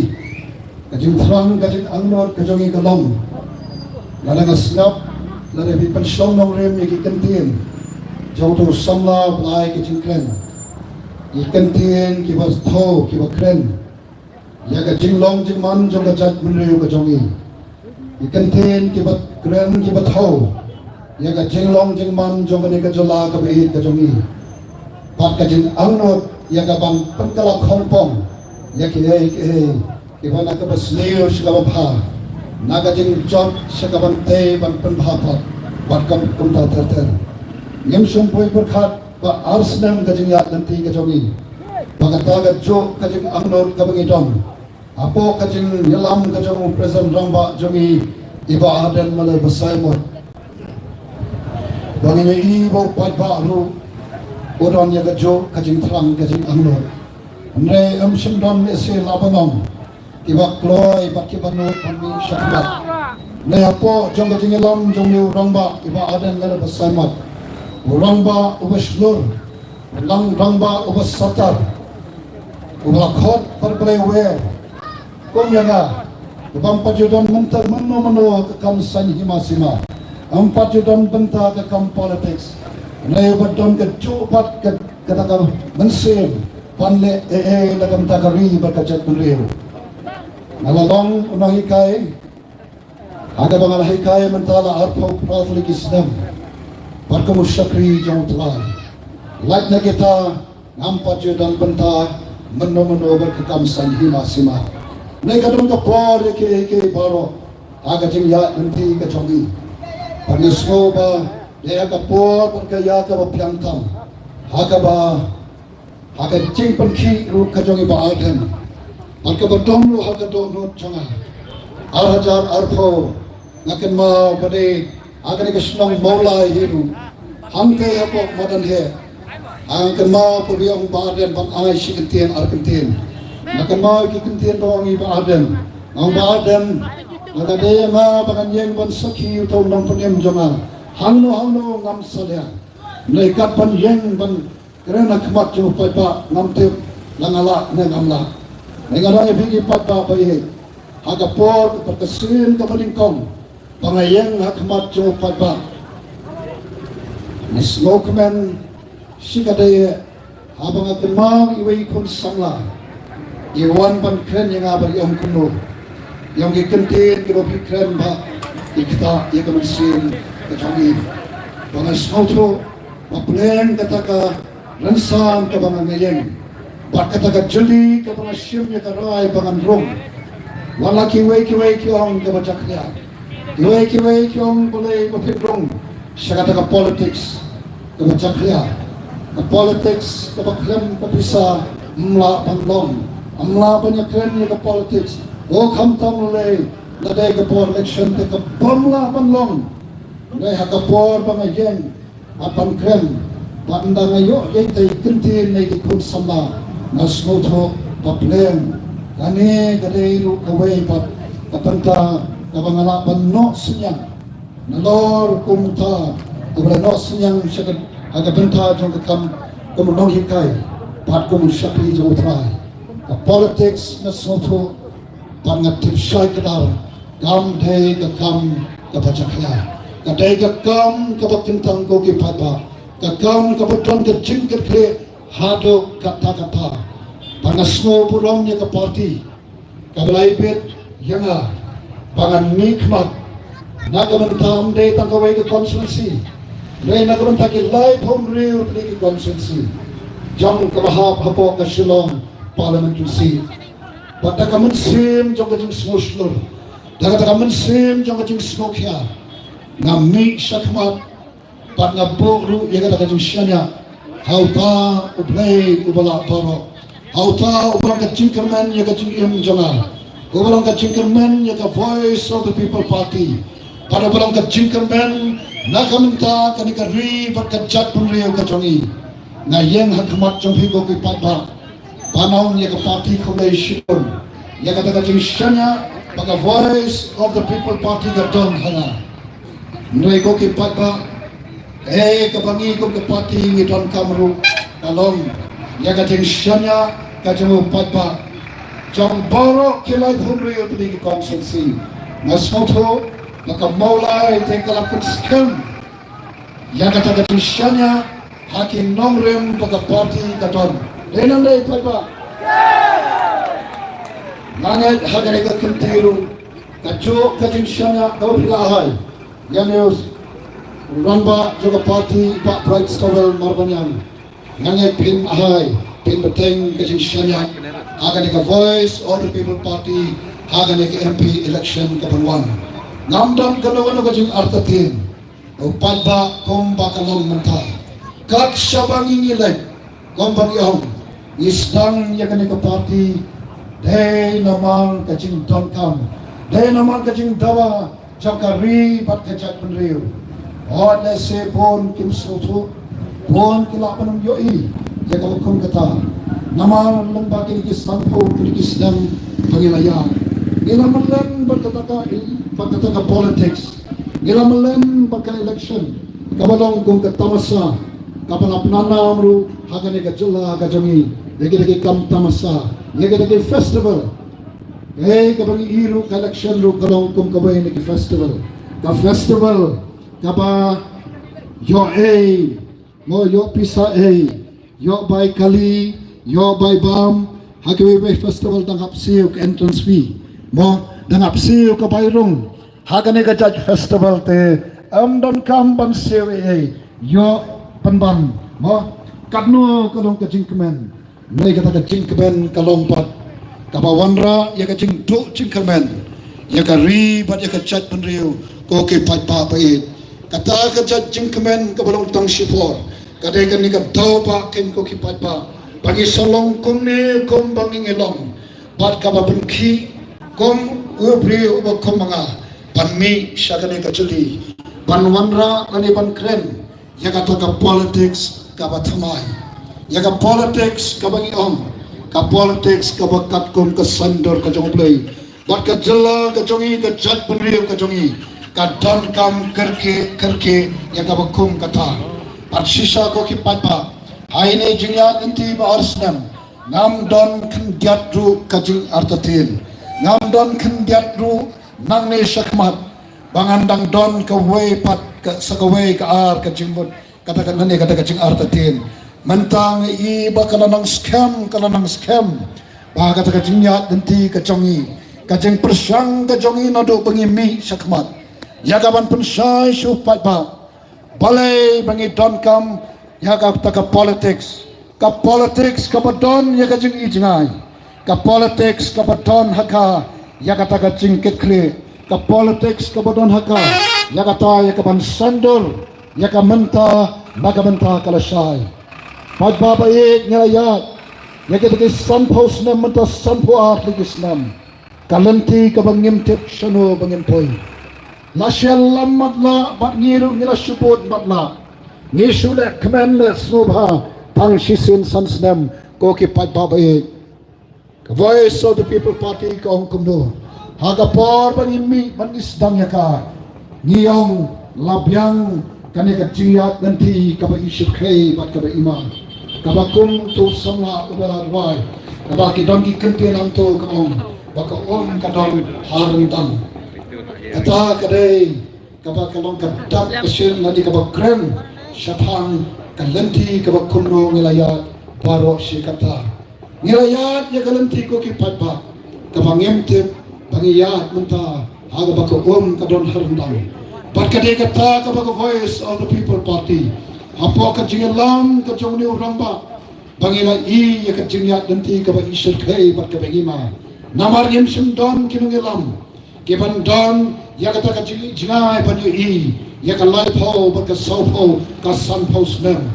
Kajing terang kajing angno kajongi kalom, lalang asnap lare bi pan song nong rem ye ki kantin jong tu samla blai ki jingkren ye kantin ki bas tho ki ba kren ya ka jinglong jingman jong ka jat mun re ka jongi ye kantin ki ba kren ki ba tho ya ka jinglong jingman jong ka ne ka jola ka be ka jongi pat ka jing angnot ya ka bang pankala khongpong ya ki ki ba na ka bas leo shika ba pha naga jing job sekaban te ban penbhapat bat kam kunta terter yam sumpoi berkhat ba arsnam gajing ya nanti gajongi bagata ga jo gajing angnor gabangi dom apo gajing yalam gajong present ramba jongi iba aden mala basaimot bangi i bo pat ba ru odon ya gajo gajing thrang gajing angnor andre am sumdon ese labangom Ibak kloy ibak kibanut kami syakmat. Neapo jong katingelam jong liu rangba ibak aden lele besamat. Rangba ubas lur, rangba ubas satar. Ubak khot perplay wer. Kong yanga. Ubang pajudan mentar mano kekam sani himasima. Pajudan benta kekam politics. Neapadon kecupat ketakam mensim. Panle lagam takari berkacet menriu. Nalalong unang hikay, aga mga hikay mentala arpaw Catholic Islam, parkamu syakri jong tulay. Like na kita, ngampat dan benta, meno berkekamsan himasima. Nekadong kapor ike baro, aga jing ya nanti kacongi. Pangismo ba, ya kapor berkaya ka ba piangtam, aga jing penki ru kacongi ba aden. Maka berdom lu harga donut jangan. Arhajar arpo ngaken mau pada agar kesnong maulai hiru. Hangke apa madan he. Ngaken mau puriang badan ban angai sikentian arkentian. Ngaken mau kikentian doangi badan. Ngau badan ngade ma bagan yang ban sakhi utau nong punyam jangan. Hangno ngam salia. Nekat ban yang ban kerana kemat jumpa pa ngam tip langala ngamla. Nengarang ibigi patba bayi, hagapor perkesin kemeningkong, pangayang hakmat jo patba. Nismokemen sikadaya, habang atemang iway kun sangla, iwan pan kren yang abar yang kuno, yang ikentin kiropi kren ba, ikita ikamensin kecanggih. Bangan smoto, maplen kataka ransan kebangan ngayeng. Bakata ka jeli ka mga siyemnya ka rai bangan rong. Wala kiway kiong ka bachakya. Kiway kiong boleh mapit rong. Siya kata ka politics ka bachakya. Ka politics ka baklam papisa mla panglong. Amla banyakren niya ka politics. O kamtang ulay naday ka po election ka pamla panglong. Nay hakapor bangayen apan kren. Panda ngayo yay tay kintin na ikikun sama. Nasmoto paplem kani kadairu kawai pat kapanta kabangalapan no senyang nalor kumta kabla no senyang syakat agabenta jong kakam kumunong hikay pat kumun syakri jong utray politics nasmoto pangatip syay kadar kam day kakam kapachakya kaday kakam kapakintang koki patba kakam kapatran kajingkat kre hado kata-kata pangasno burongnya ke parti kabelaibet yanga pangan nikmat nagamantam de tangkawai ke konstitusi re nagamantam ke live home real ke konstitusi jang kabahap hapo ke Shillong parliamentary seat pada kamen sim jong kajing smoslur daga kamen sim jong kajing smokya ngamik syakmat pat ngaburu yaga kajing syanya hauta ublay ubala paro hauta ubang kacingkerman ya kacingim jonga ubang kacingkerman ya ka voice of the people party pada ubang kacingkerman nakaminta kanika ri berkajat punriyo kacongi ngayeng hakmat jompigo ki patba panaon ya ka party coalition ya kata kacing syanya baka voice of the people party gadon hana nuego ki patba kabangi ko kapati ngidon kamru kalong ya kating syanya kajemu patba jong boro kilai humri utli konsensi nasmoto maka mulai tengkalapun scam yang kata Kristiannya hakim nongrem pada parti katon lenan dai pak nangat hagane ka kentiru kacu Kristiannya kau hilahai yang news Ranba juga parti Pak Bright Stowell Marbanyang nangat pin ahai pin beteng Kristiannya hagane ka voice of the people party hagane ka MP election kapanwan Namdam kanawan kajing artatin upadba komba kalong menta kat sabangi ngilek komba ngihong isdang yakane ka party day naman kajing donkam day naman kajing dawa jakari bat kajak penriu ole se bon kim sotu bon kilapan ng yoi yakawakum kata naman lembagi ni sampo kini isdang pangilayan Gilamelan berkata politics, gilamelan berkata election, kabalong kung katamasa, kapalapnana amru, hagane kajula kajangi, lagi kam tamasa, lagi festival, kabangi iru ka election ru kalong kung kabay nagi festival, ka festival, kaba yo mo yo pisa yo by kali, yo by bam, hagwe festival tangkap siu entrance fee. Mo dangap siu ka bayrong hagane ka judge festival te amdan kamban siu yo panban mo kadno kalong ka jingkmen nay kata ka jingkmen kalong pat kabawanra ya ka jing do jingkmen ya ka ri bat ya ka judge penriu ko ke pat pa pait kata ka judge jingkmen ka balong tang sipor kadai ka ni ka daw pa ken ko ki pat pa pagi solong kumne kom banging elong bat ka ba ki kom ubri uba kom mga panmi syakane kaculi panwanra ani pan kren ya kata ka politics ka batamay ya ka politics ka bangi ka politics ka bakat kom ka sandor ka jongplay bat ka jela ka jongi ka jat penriu ka jongi ka don kam kerke ya ka bakum kata at sisa ko ki patpa haine jingya inti ba arsnam nam don kendiat ru kajing artatin ngam don kendiat ru nang ne sakmat bangandang don ka way pat ka sakaway ka ar ka jimbot katakan nani kata kajing artatin mentang i bakala nang scam ba kata kajing yat denti ka jongi kajing persang ka jongi nado pengimi sakmat yagaban pensai supat ba balai bangi don kam yaga ka politics ka padon yaga jing ijngai ka politics ka badon haka ya kata ka jingkit kre ka politics ka badon haka ya kata ya ka ban sandor ya ka menta kalasay pagbabayik ngayat ya kita ke sanpos na menta sanpo atlik islam kalanti ka bangimtip syano bangimpoy lasyal lamat la bat ngiru ngila syupot bat la ngisule kemenle snubha tang shisin sansnem koki pagbabayik Voice of the People Party kaong kumdo hagapor pangimi manisdang yaka ngiyong labyang kani kajiyat nanti kaba isyuk kay bat kaba iman kabakum to sama ubalarway kabaki don ki kenti nang to kaong baka kadon harundang kata kadai kabakalong kadak kesil nanti kabakren syapang kalenti kabakumno ngilayat baro syikata Ngirayat ya kalanti ko ki patpa kapangimtip pangiyat menta haga baka kadon harundang pat kadai kata ka baka voice of the people party apo ka jingalam ka jongni uramba pangila i ya ka jingyat nanti ka ba isir kai pat ka bangima namar yem simdon kinungilam kiban don ya kata ka jingai panyu i ya ka life ho baka sopo ka sun post mem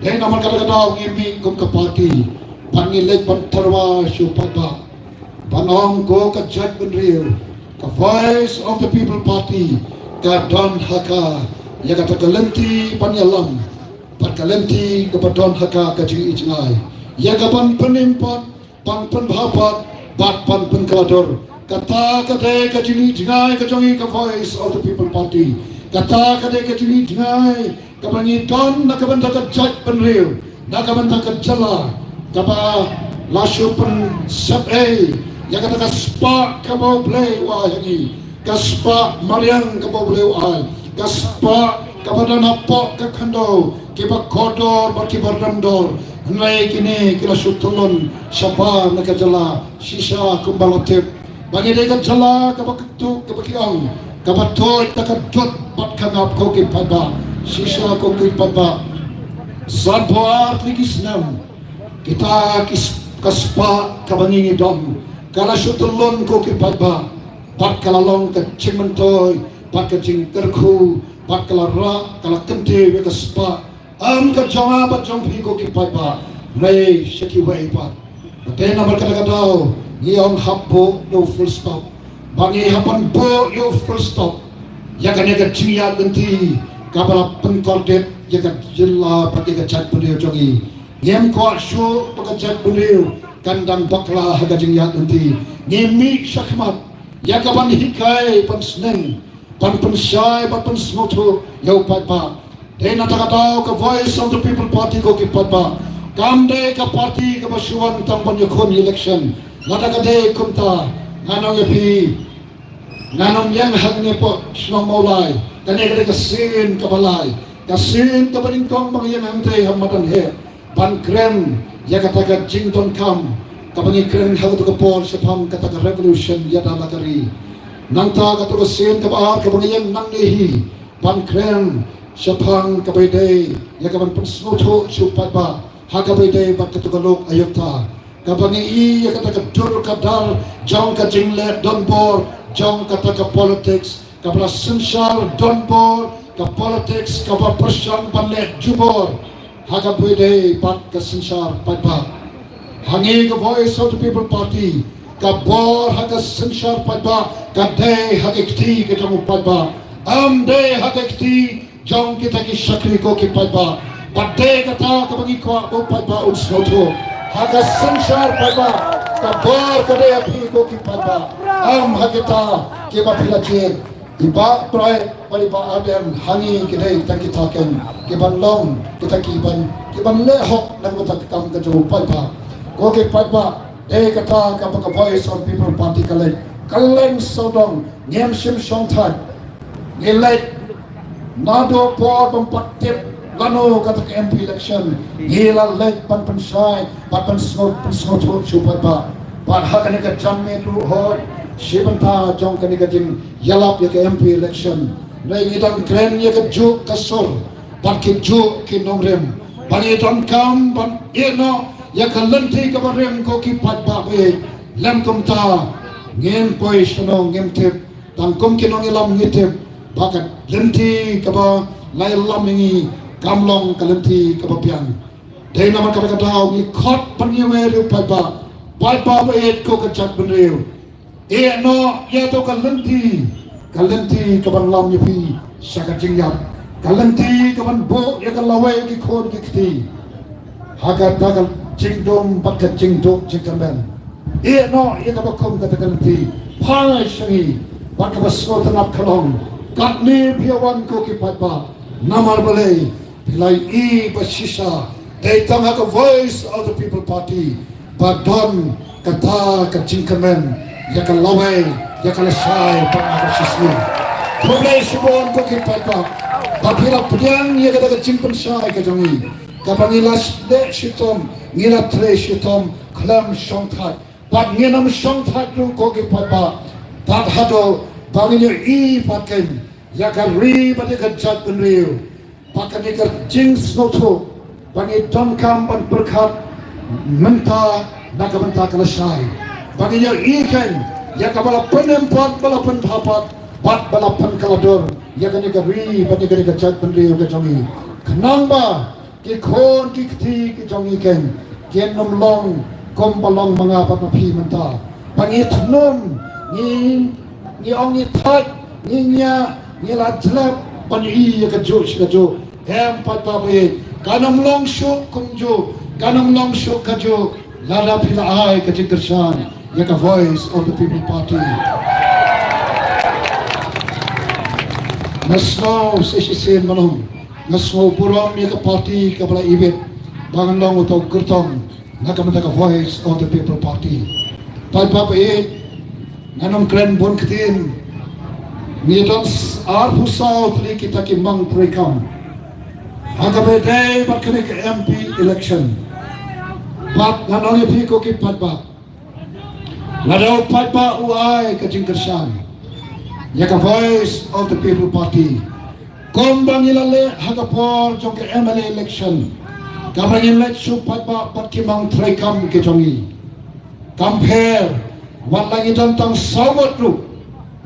dai namar ka daw ngimi kum ka party pangilek pantarwa syupata panong ko ka jat benriu ka voice of the people party ka don haka ya kata kalenti panyalam pat kalenti ka don haka ka jing ijngai ya ka pan penimpat pan penbhapat bat pan penkador kata kadai ka jing ijngai ka jongi ka voice of the people party kata kadai ka jing ijngai ka bangi don na ka banta ka jat benriu na ka banta ka jala kapa lasyo pen sab ya kata ka spark ka mau play wah yangi kaspa mariang kapableu ai kaspa kepada napok ke kando kiba kodor berkibar ramdor nai kini kila sutulun syaba nak jala sisa kumbalotip bagi dia jala kabaktu kabakiang kabatoi takadot bat kangap ko kipada sisa ko kipada sanpoar ligisnam kita kaspa kabangingi dom kala sutulun ko kipada bat kalalong ke cimentoi bat ke jingkerku pat kala ra kala kente we ka spa am ka jonga pat jong phi ko ki pai pa nei shaki wei pa te na bar kata dau ni on happo no full stop bangi hapan bo yo full stop ya kan ya chia genti ka bala pen kordet ya ka jilla pat ka chat pun jongi ngem ko shu pa ka chat pun kandang bakla haga jing ya genti ngemi shakmat ya ka ban hikai pan sneng pan pensai pan pensmoto yau patpa dena takatau ke voice of the people party ko ki patpa kamde ka party ka basuan tang banyakon election nada ka de kumta nganong yapi nganong yang hagne po snong maulai kane ka sin ka balai ka sin ka baningkong mga yang hante hamatan he pan krem ya ka taga jington kam ka bangi krem hago ka por sa pam ka taga revolution ya dalakari nangta katu kesin kebaar kebangian nang nehi pan kren syapang kabaidai ya kaban pensmoto supatba ha kabaidai bat katu kalok ayokta kabangi I ya kata kadur kadar jong ka jingle donbor jong kata ka politics kabla sensar donbor ka politics kabla persyang panle jubor ha kabaidai bat ka sensar patba hangi ka voice of the people party kabor haga sensar padba kadai hagekti ke jamu padba amde hagekti jong kita ki shakri ko ki padba padde kata kabagi ko padba unsnoto haga sensar padba kabor kadai api ko ki padba am hagita ke ba philache iba prai pariba aden hangi kedai takita ken ke banlong kita ki ban le hok nang tak kam ke jamu padba ko ki padba kata kapag voice of people party kaleng sodong ngem sim song thai ngilai nado por pampatip lano kata ke MP election ngila lek pan pensai pan snot super ba pan hakane ka jamme tu hot shibanta jong kani ka jing yalap ya ke MP election nei ngidang kren ya ka ju kasor pan ki ju ki nomrem pan idon kam pan eno ya kalenti ka barem ko ki patba be lam kum ta ngem poi shno ngem tip tang kum ki nong ilam ngitip bakat lenti ka ba lai lam ngi kamlong kalenti ka ba pian dei naman ka ka daw ni khot pan ye we ru patba be ko ka chat ben reu e no ya to kalenti ka ban lam ni pi saka jingyam kalenti ka ban bo ya ka lawe ki khod ki kti haga dagal cingdom bakat cingdok cingkamen no ia kabakom kata kalenti pangai shangi baka basmo tanap kalong katni piawan ko ki patba namar balai pilai I basisa they tang ha voice of the people party badon kata ka cingkamen ya ka lawe ya ka lasai pangai sisni problai sibon ko ki patba bapila pudyang ya kata cingpen sai ka jongi kapangilas de shitom ngila tre shitom klam shongthat pat nginam shongthat ru ko ki papa pat hado banginyo I paken yakari bade ka chat penriu pakani ka jing snoto bangi don kam ban berkat menta nakamenta kalasai banginyo I ken yakabala penempat bala penpapat pat bala penkalador yakani ka ri bade ka chat penriu ka jongi kenamba ki khon ki kthi ki jongi ken ken nom long kom balong mga papapi menta pangit nom ni ong ni thai ni nya ni la jlap pan I ka jo em pat pa be kanam long sho kum jo kanam long sho ka jo la la phila ai ka jingkersan ya ka voice of the people party nasno sesisen manum nasmo puram ya ka party ka bala ibet bangan long utok gertong nakamata ka voice of the people party pat pa be nanam kren bon ktin Nidon Arhusau tuli kita ki mang trekam. Hagabe day bat kene ke MP election. Bat nganongi piko ki patba. Ngadau patba uai ke jingkersan. Yaka voice of the people party. Kombang ilale hagapor jong ke MLA election. Kamang election patba bat ki mang trekam ke jongi. Compare walangi tentang sawat ru.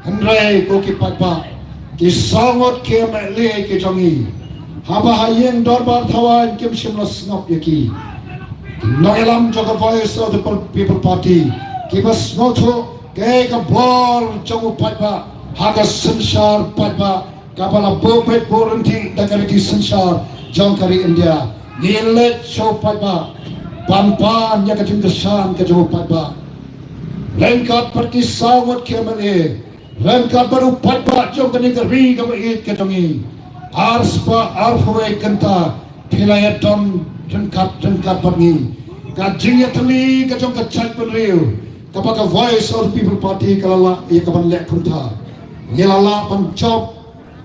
Hendrai ko ki patba ki sawat ke MLA ke jongi. Haba hayeng dorbar thawan kim shimlas ngop yaki. Nagelam joga voice of the people party. Kibas moto ke ka bor jongu patba haga sansar patba kapala bobet boranti dakariti sansar jongkari India. Nilet show patba pan ya ka jingkesan ka jongu patba. Lengkat pergi sawat ke MLA. Lengkat baru patba jongkani kari ka it ka jongi. Arspa arfwe kenta pilaya don jengkat pergi kajingnya teli kajong kacak penriu kapaka voice of the people party kalala ia kaban lek kunta ngilala panjob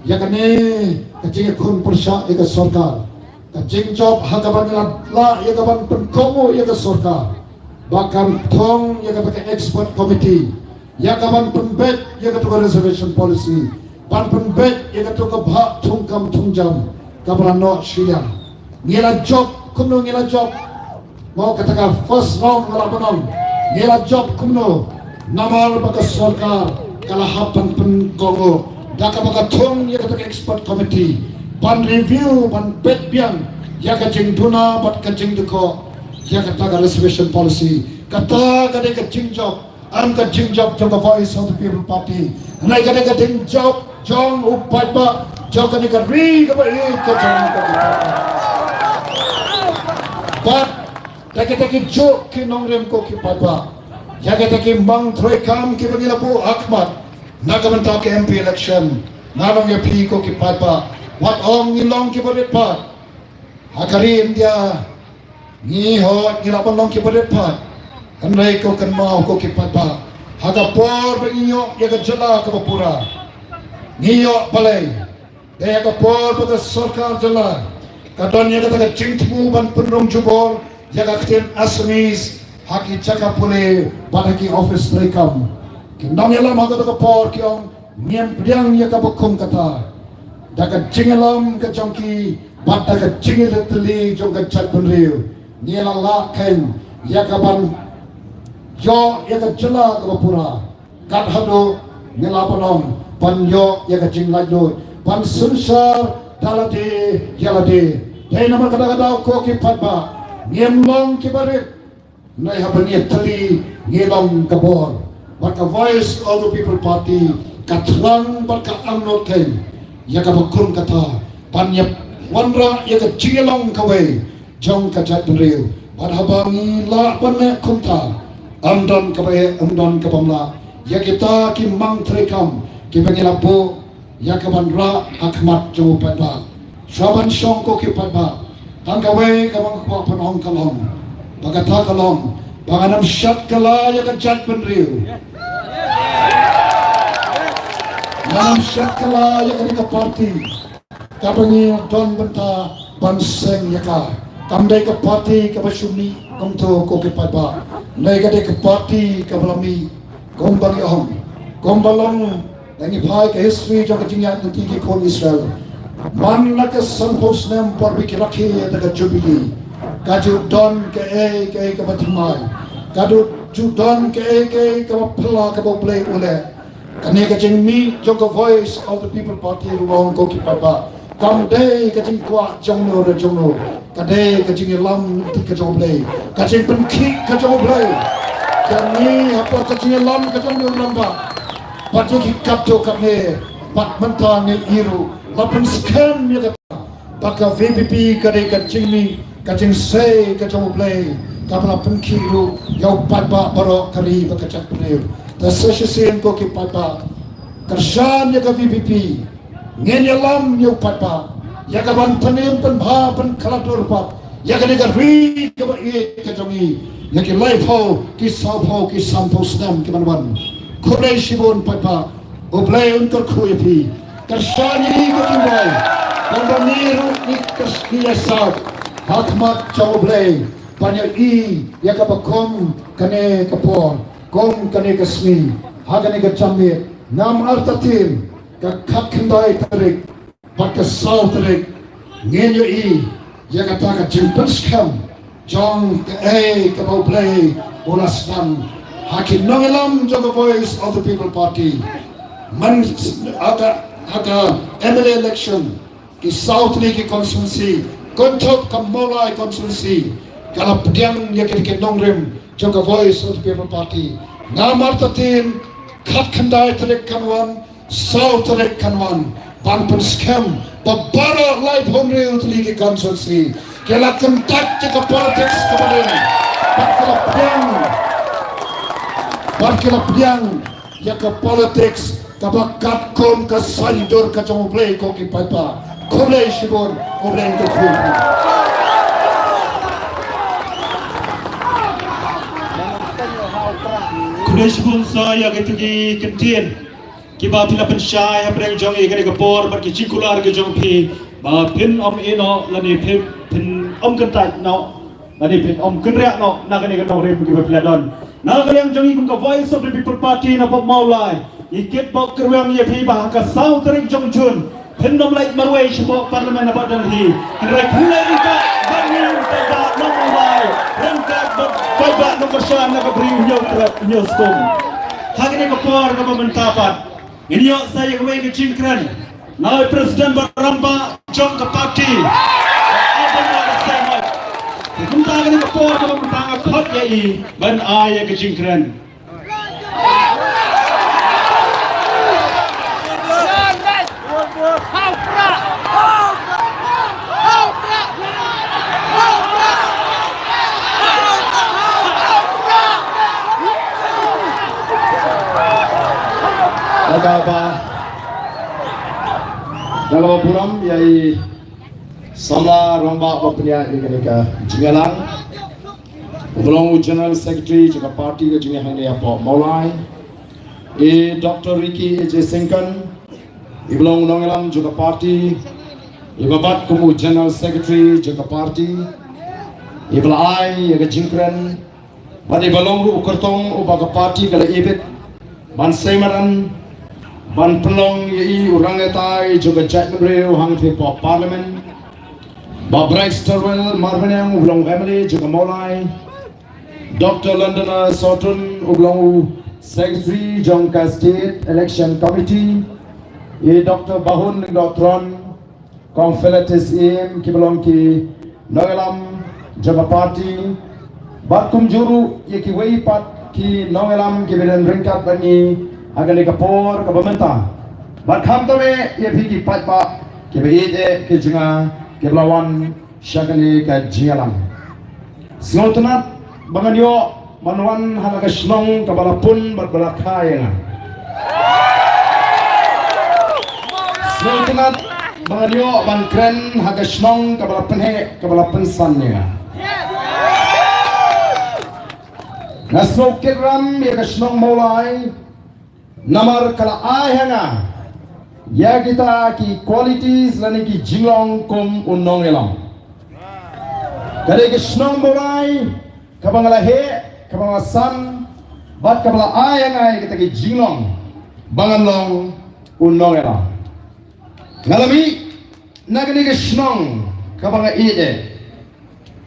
ya kane kajingnya kun persa ia sarkar kajing job hakaban la ia kaban penkomo ia sarkar bahkan thong ia kapaka expert committee ia kaban penbet ia kapaka reservation policy pan penbet ia kapaka bhak thungkam thungjam kabran no shriya ngila job kumno ngila job mau katakan first round ngalapanon ngila job kumno namar baka sarkar kalahapan pengongo daka baka thong ia kapaka expert committee pan review pan bet biang ia kajing duna bat kajing duko ia kapaka reservation policy kata kade kajing job am kajing job jong voice of the people party nai kade kajing job jong upat ba jong kade kari ka ba ka jong but taki jo ki nongrem ko ki papa yaga taki mang thoi kam ki bagila bu akmat nagamanta ke MP election nalong ya pi ko ki papa wat ong nilong ki bodet pa hakari India ni ho nilapon long ki bodet pa andai ko kan mau ko ki papa haga por benyo yaga jala ka pura niyo balai daya ka por baga sarkar jala kadon yaga taka jingtmu ban penrong jubor yaga kten asmis haki chaka pule badaki office rekam kindang yalam haga taka por kyong nyem priang yaga bokum kata daga jingalam ka jongki bat daga jingil teli jongka chat penriu niela la ken yaga ban yo yaga jala ka pura kat hado ngelapanom pan yo yaga jinglajo pan sunsar dalade yalade dai namar kada ko ki patba ngemlong ki barit nai habani tali ngelong kabor baka voice of the people party katlang baka amnoten yaga bakun kata pan yap wanra yaga jingelong kawe jong kachat riu padhabangi la panne kunta amdon kawe amdon kabamla ya kita ki mang trekam ki bangilapo ya kaban ra akmat jo patba Shaban Shongko ki patba tangkawe kamang kwa panong kalong bagata kalong panganam syat kala ya kajat penriu nanam syat kala ya kanika party kabangi don benta banseng yaka kamdai ka party kabashuni komto ko ki patba nai kade ka party kabalami gombang yahom gombalong nangi phai ka history jo ka jingya nanti ki kon Israel man laka sanpos nem por biki rakhi daga jubili kaju don ke ka batimai kadu ju don ke ka phala ka boble ule kane ka jing mi jo ka voice of the people party long ko ki papa kam day ka jing kwa jongno re jongno ka day ka jing lam ti ka joble ka jing pen ki ka joble kami apa ka jing lam ka jongno ramba patu ki kapto kame pat manta ne iru lapan scam ya kata baka VPP kade ka jingmi ka jing sei ka joble ka pala penkiru yau patba baro kari baka chat peneu ta session ko ki patba kershan ya ka VPP ngen yalam yau patba ya ka ban penem pen bha pen khalatur pat ya ka ka ri ka ba e ka jongi ya ki life ho ki sau ho ki sampo snam ki banwan khore shibon patba Ublay untuk kuipi. Kersani ko tinggal. Pangamiru ni Kaskia South. Hakmat Chow Ublay. Panya I yakabakom kane kapor. Kom kane kasmi. Hagane kacamit. Nam artatim. Kakakindai tarik. Pakai South tarik. Ngenyo I yakataka jimpenskam. Jong kabau Ublay. Ulasman. Hakim nongelam the voice of the People Party. Man aga MLA election ki South League constituency kontok Kamolai constituency kala pediang ya ke nongrem joka voice of the People Party namar tatin khat khandai trek kanwan South trek kanwan banpen scam babara live home League constituency kala kontak ke politics kemarin bakala pediang ya ke politics kabakat kom ka sandur ka jong play ko ki papa kole shibon obleng to khu Kudes pun saya ketuki kentien kiba pila pensyai habreng jong e kare kapor bar ki cikular ke jong pi ba pin om eno lani pin om kentat no lani pin om kenriak no na kane ka rem ki pila don na kare jong i ka voice of the People Party na pop maulai ikit bok kerwang ye pi bah ka sau terik jong chun hendom lait marwai shibok parlimen abad dan hi kare khulai ka bangin ka da no mai rengka bai ba no kashan na ka bri nyo skom hagene ka por ka mentapat inyo saya ka wei ka chingkran na president baramba jong ka party abang na sai kumta hagene ka por ka mentanga khot ye I ban ay ka chingkran Dalam puram yai sama romba bapnya ini ka jingalang belum General Secretary juga parti ke jinga hang apa Maulai Dr. Ricky J. Singkan belum nongelam juga parti ibabat kumu General Secretary juga parti ibalai ya ke jingkran pada belum ukurtong ubaga parti kalau ibet ban semaran ban pelong yai urang etai juga jat breu hang the parliament ba Brexterwell marbenang ublong family juga Maulai Dr. London Sotun ublong Secretary Jongka State Election Committee Dr. Bahun Dr. Confelatis Im kibalong ki Nongelam juga party bakum juru yaki wei pat ki Nongelam ki beden ringkat bani agane kapor ka bamenta bakham tome ye phiki patpa ke beide ke junga ke lawan shagale ka jialam snotnat banganyo manwan halaga shlong ka balapun barbalakaya snotnat banganyo bankren haga shlong ka balapen he ka balapen sannya nasno kiram ye ka shlong Maulai namar kala ayanga ya kita ki qualities lani ki jinglong kum unong elam kade ki snong Maulai kabangala he kabangala san bat kabala ayanga kita ki jinglong banganlong unong elam ngalami nagani ki snong kabanga ide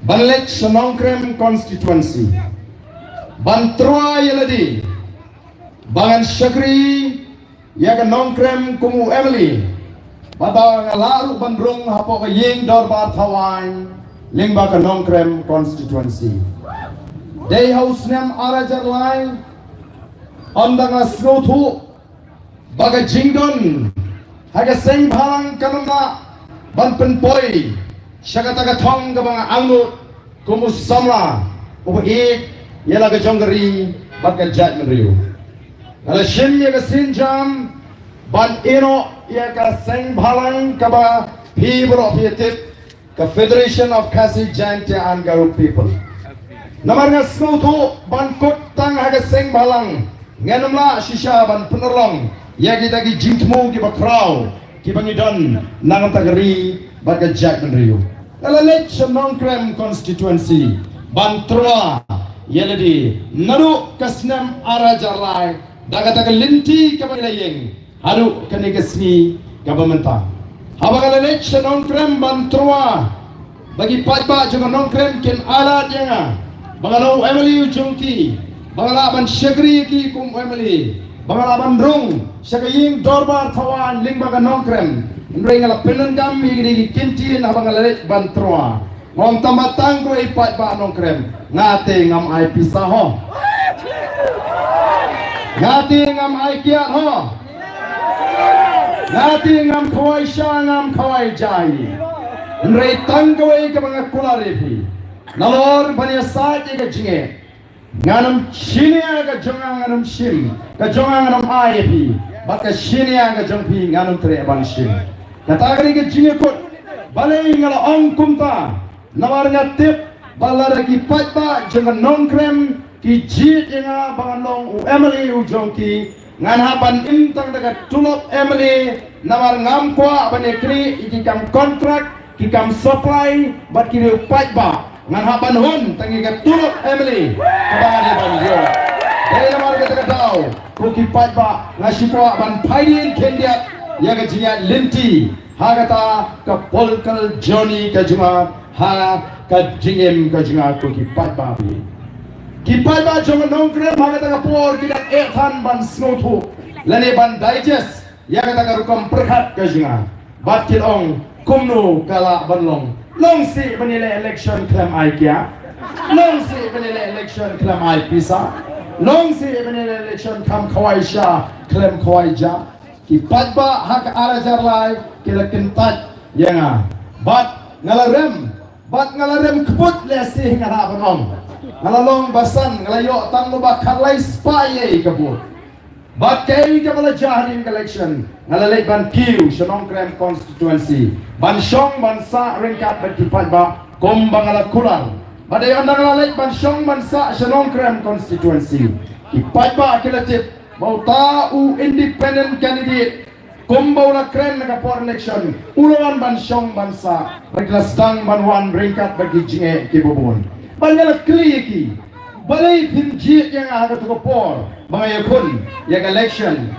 banlek snong krem constituency bantroa yeladi Bangan Syakri ya ka nongkrem kumu Emily bata ngalaru bandrung hapo ka ying dor bar thawain ling ba ka nongkrem constituency day house nem arajar line ondang asnothu baga jingdon haga seng bhalang kanama banpen poi syakata ka thong ka banga angut kumu samra upo ik yala ka jonggari baga jat menriu kalau shin ya ka sinjam ban ino ya ka seng bhalang kaba people of Yetip ka Federation of Khasi Jaintia and Garo people namar nga snutu ban kut tang haga seng bhalang ngenamla shisha ban penerlong ya kita ki jingtmo ki bakrau ki bangidon nang tagari baga Jack Benrio ngala election nongkrem constituency bantroa yeladi naru kasnam arajarlai daga taga linti kabalayeng haru kanikasmi kabamenta habang election nongkrem bantroa bagi pajba juga nongkrem ken alat yang bangalo Emily Ujungti bangalaban syagri ki kum Emily bangalaban rung syagaying dorbar tawan ling baga nongkrem ndre ngala penendam mi kinti na bangalalet bantroa ngom tamatang ko ipat ba nongkrem ngate ngam ai pisah ho ngate ngam ai kiat ho ngate ngam khawai sha ngam khawai jai ndre tangkawai ka mga kularepi nalor banya saje ka jinge nganam shinia ka jonga nganam shim ka jonga nganam ayepi baka shinia ka jongpi nganam tre ban shim katagri ka jinge kot balai ngala ong kumta nawar ngatip balar ki patba jonga nongkrem ki jit nga bangalong u Emily u jongki nganapan intang daga tulop Emily nawar ngam kwa banekri ikikam kontrak kikam supply bat kini patba ngan hapan hun tangi ka tulok Emily kabali ban yo dai namar ka taka daw ko ki patba ngasipwa ban paidin kendiat ya ka jinya linti hagata ka polkal journey ka juma ha ka jingem ka jinga ko ki patba jong nongkrem hagata ka por kidat ethan ban snotho lane ban digest ya ka taka rukam perkhat ka jinga bat kilong kumno kala banlong long si benile election klaim ai kya long si benile election klaim ai pisa long si benile election kam khawai sha klaim khawai ja ki patba hak arajar lai kila kentat yanga bat ngalarem kebut lesi ngara banong ngalalong basan ngalayo tang ba khalai spaye kebut bat kay ka bala jahrin election ngalalay ban kiu shanong krem constituency ban shong ban sa ringkat ban kipat ba kombang ala kulang badai anda ngalalay ban shong ban sa shanong krem constituency kipat ba kilatip mau tau independent candidate kombaw na krem nakapor election ulawan ban shong ban sa baglasdang ban wan ringkat bagi jinge kibubun ban ngala kliki balay pinjit yang aga tukapor mga yakun yang election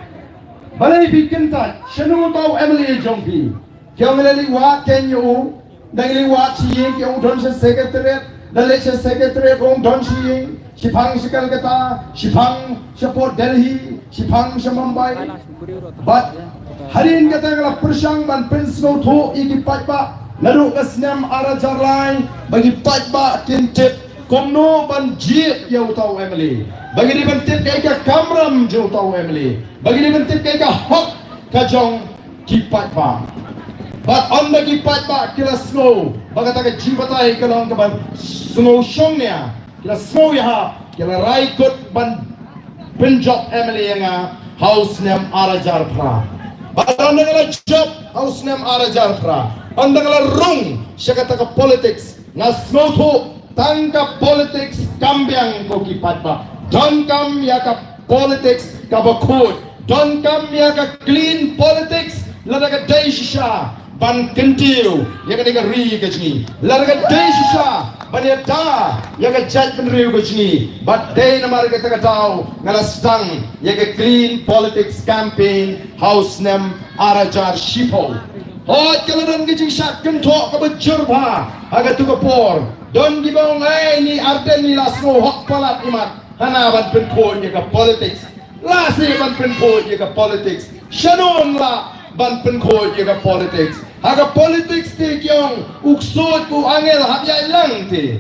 balay bikintat syanu tau Emily Jongpi kaya ngalaliwat kenyo ngalaliwat siyeng kaya don sa secretariat dalek sa secretariat don siyeng sipang sa Calcutta sipang sa Port Delhi sipang sa Mumbai but harin kata ngala persang ban pensno to ikipat ba naru kasnam arajarlay bagi patba kintip komno ban jit yau tau Emily bagi di bentit kay ka kamram jau tau Emily bagi di bentit kay ka hok kajong kipat ba but on the kipat ba kila snow baga taga jibatai kalong ka snow shong niya kila snow ya kila raikot ban penjob Emily nga house nem arajar pra baga ngala job house nem arajar pra on ngala rung siya ka politics na snow to tangka politics kambiang ko kipat ba don kam ya ka politics ka bakut don kam ya ka clean politics lada ka daisha ban kentiu ya ka diga ri ka chingi lada ka daisha ban ya da ya ka jat ban ri ka chingi but day na mar ka ta tao ngala stang ya ka clean politics campaign house nem arajar shipo hot kaladan ka ching shat kento ka bajur ba aga tu ka por don gibong ay ni Arden ni lasno hok palat imat hana ban penkod ya ka politics lasi ban penkod ya ka politics shanon la ban penkod ya ka politics haga politics ti kyong uksod ku angel habyay lang ti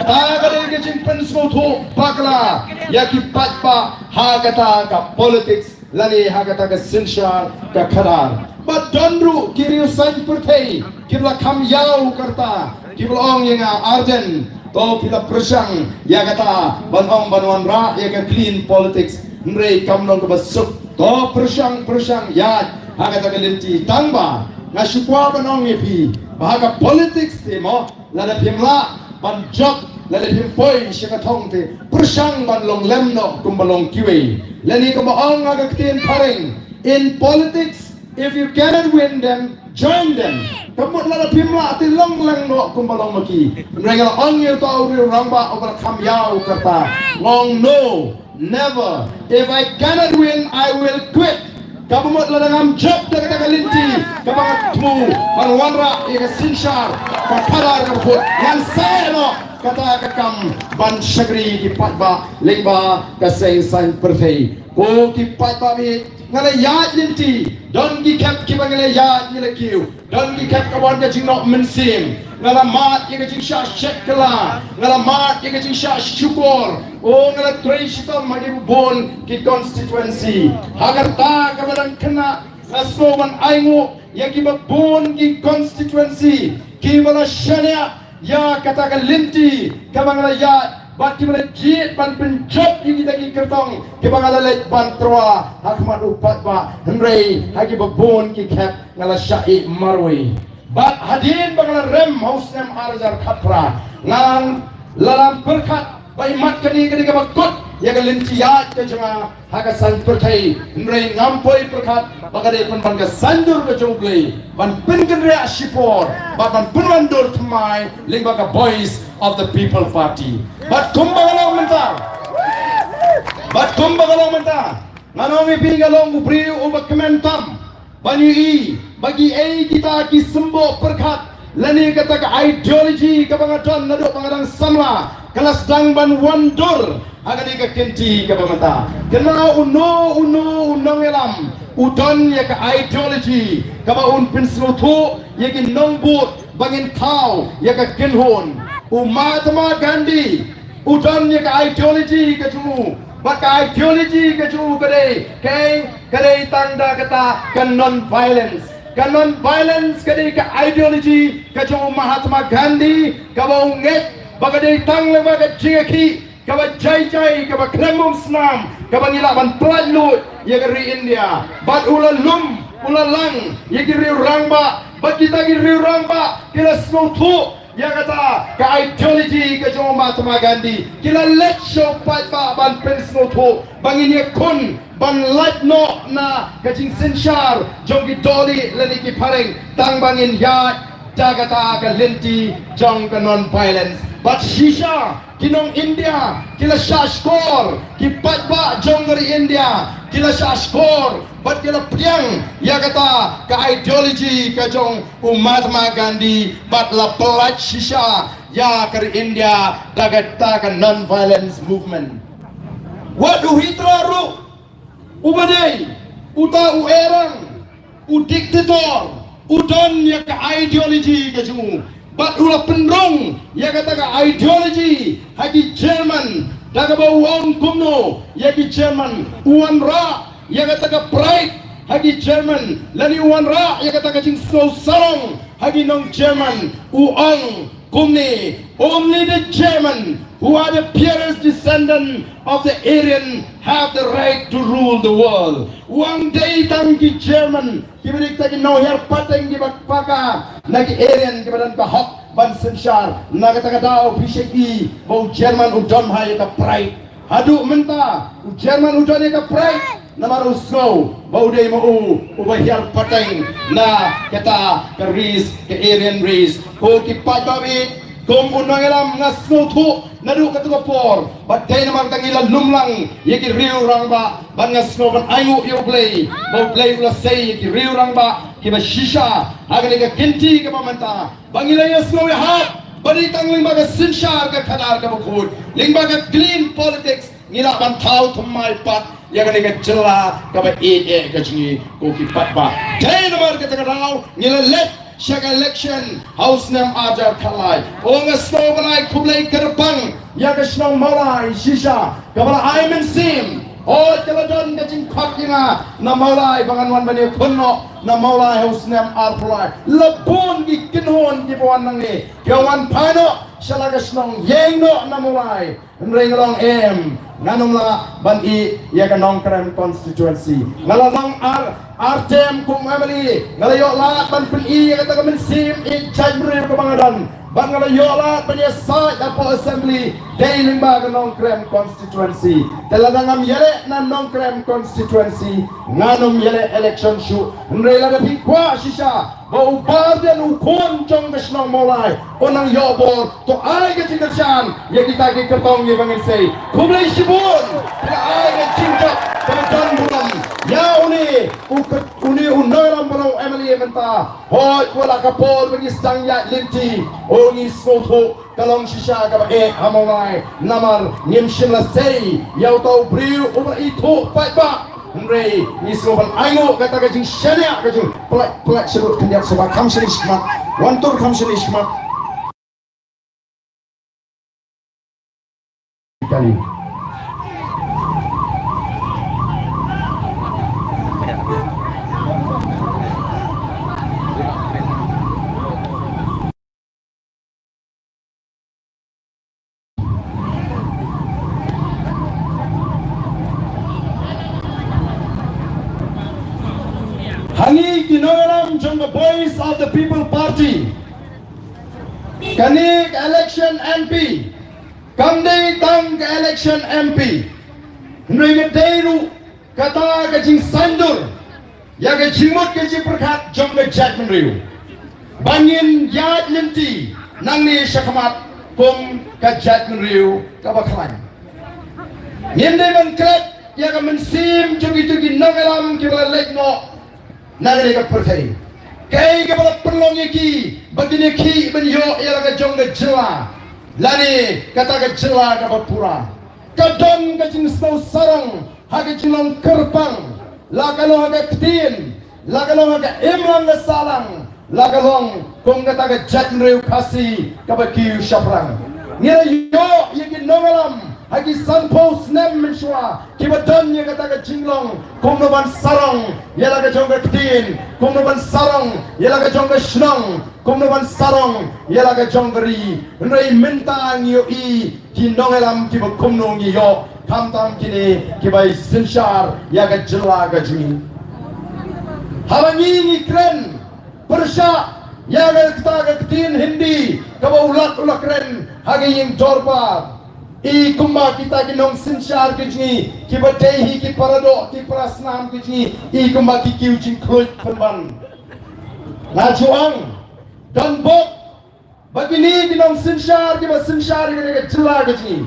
taga de ke jing pensmo to pakla ya ki patpa haga ta ka politics lani haga ta ka sinsha ka khadar but donru kiriu san purthei kibla kham yau karta kiblong yang Arden to pila persang ya kata banong banwan ra ya ka clean politics nrei kamnong ka basuk to persang ya hagata ka linti tangba nga shukwa banong yepi bahaga politics te mo lada pimla ban job lada pimpoi siya katong te persang ban long lemno kumbalong kiwi lani ka maong nga kaktin paring In politics, if you cannot win them, join them. Kamu lada pimla ati long lang no kumbalong maki. Mereka angin tau ri ramba over kamyau kata. Long no, never. If I cannot win, I will quit. Kamu mo lada ngam job daga daga linti. Kamu tu manwanra ika sinshar. Kakara kaput. Yang saya no kata kakam ban syagri ki patba lengba kaseng san perfei. Ko ki patba mi ngala yat linti. Don ki kap ki bangale yat ni lekiu. Don ki kap kawan ka jing no mensim. Ngala mat ki ka jing sha shekla. Ngala mat ki ka jing sha syukur. O ngala treshita magi bon ki constituency. Agar ta ka badang kena asmoman aingu yang ki bon ki constituency. Ki bala syania ya katakan linti kabangala ya bat ki bala jit ban penjob yang kita ki kertong ki bangala let ban troa hakmat upat ba hendrei hagi babon ki kap ngala syai marwi bat hadin bangala rem hausnem arjar khatra nang lalam berkat bai mat kani kani ka bakot ya ka linti ya ka janga haga san pertai hendrei ngampoi berkat bagade pun ban ka sandur ka jonglei ban pengen rea sipor ban penwandur tmai lingba ka voice of the people party bat kumbagalong menta nanomi pingalong ubri ubak kementam bani i bagi kita ki sembo perkat lani kata ka ideology ka bangadon nado bangadang samla kelas dang ban wandur agani ka kenti ka bamata kena uno ngelam udon ya ka ideology ka ba un pinslutu ya ki nongbut bangin tau ya ka kinhon Mahatma Gandhi udon ya ka ideology ka jumu maka ideology ka jumu kade tanda kata kan non violence kade ka ideology ka jumu Mahatma Gandhi ka ba unget bagade tang le baga jingaki ka ba jai ka ba kremum snam ka ba nilaban pladlut ya ka ri India bat ulalum ulalang ya ki ri rangba bat kita ki ri rangba kila smotu ya kata ka ideology ka jumu Mahatma Gandhi kila let show pat ba ban pensno tu bangin ye kun ban light no na ka jing sinshar jongi doli leni ki pareng tang bangin ya jagata ka lenti jong ka non violence but shisha kinong India kila shashkor ki patba jong dari India kila shashkor but kila priang ya kata ka ideology ka jong Mahatma Gandhi but la pelat shisha ya kari India dagata ka non violence movement wadu hitraru ubadai uta uerang diktator udon ya ka ideology ka jumu bat ula pendrong ya kata ka ideology hagi German daga ba uang kumno ya ki German uan ra ya kata ka pride hagi German lani uan ra ya kata ka jing snow sarong hagi nong German uang kumni only the German who are the purest descendant of the Aryan have the right to rule the world. Uang day tangki German kibirik tagi no her pateng di bakpaka nagi Aryan kibadan ka hok ban sensyar nagata daw PCI bau German udon hay ka pride hadu menta German udon ka pride namaru snow bau day mo ubay her pateng na kata ka race ka Aryan race ko kipat babi kum unang ilam nga snow tu nadu katuka por but day namang tangilan lumlang yaki riu rang ba ban nga snow ban ayu yu play bau play ula say yaki riu rang ba kiba shisha agani ka kinti ka pamanta bangilay nga snow ya hat balitang lingba ka sinshar ka kadar ka bukod lingba ka clean politics ngila ban tau tumay pat yagani ka jela ka ba ka jingi ko kipat ba day namang katuka raw ngila let Shaka election house nam ajar kalai onga snow banai kublai kerpang yaga snow malai shisha kabala aimen sim oh jaladon gajing khakina na malai bangan wan bani kunno na malai house nam arpulai labun gi kinhon gi bawan nang ni kawan pano shalaga snow yengno na malai nrengalong nganong la ban I yaga nongkrem constituency ngalalong Artem kum Emily ngalayo lahat ban pen I kata kamen sim I chajbri ko bangadan Bangala yola punya side apa assembly day lima ke Nongkrem constituency. Teladangam yele na Nongkrem constituency nganum yele election shoot. Nrela da pikwa shisha bau barden ukon jong kesnong mulai onang yobor to ay ke cinderchan ya kita ke ketong ye bangin say kumlay sibun ya ay ke cinta kebetulan bulan ya uni unoram bulan Emily menta hoy wala kapol bagi stang ya linti ongi smoto kalong shisha ka ba amongai namar nimshin la say yau tau briu uba itu pa Hore, ni sobat ayo kata kajing syariah kajing pelak sebut kenyak sebab kamsir ismat, wantur kamsir ismat. Kali. Hangi kinoram jong the voice of the people party. Kani election MP. Kamde tang ke election MP. Nrege deiru kata kajing sandur. Ya ke jimut ke jiperkat jong ke judgment riu. Bangin yad linti nang ni syakamat kum ke judgment riu kabaklan. Nyende man kret ya ke mensim jong itu kinoram kibala lekno. Nagari ka perthai kai ka bala perlong ki bagini ki ben yo ya ka jong ga jela lani kata ka jela ka pura ka don ka jing snow sarang ha ka jilong kerpang la ka lo ha ktin la ka lo ha imlang ga salang la ka long kong kata ka jatnreu khasi ka ba ki shaprang ngira yo ye ki nogalam hagi sanpo snem menshwa kibatan ye kata ka jinglong kumnoban sarong yela ka jong ka ktin kumnoban sarong yela ka jong ka shnong kumnoban sarong yela ka jong ri nrei mentang yo i kinongelam kiba kumno ngi yo tam kini kibai sinshar ya ka jilla ka jumi habangi ni kren persya ya ka kata ka ktin hindi kaba ulat kren hagi ying jorpa I kumba kita kinong sinshar kijni kibatehi ki parado ki prasnam kijni I kumba ki kiucing kluit penban najuang dan bok bagini kinong sinshar kiba sinshar ki jela kijni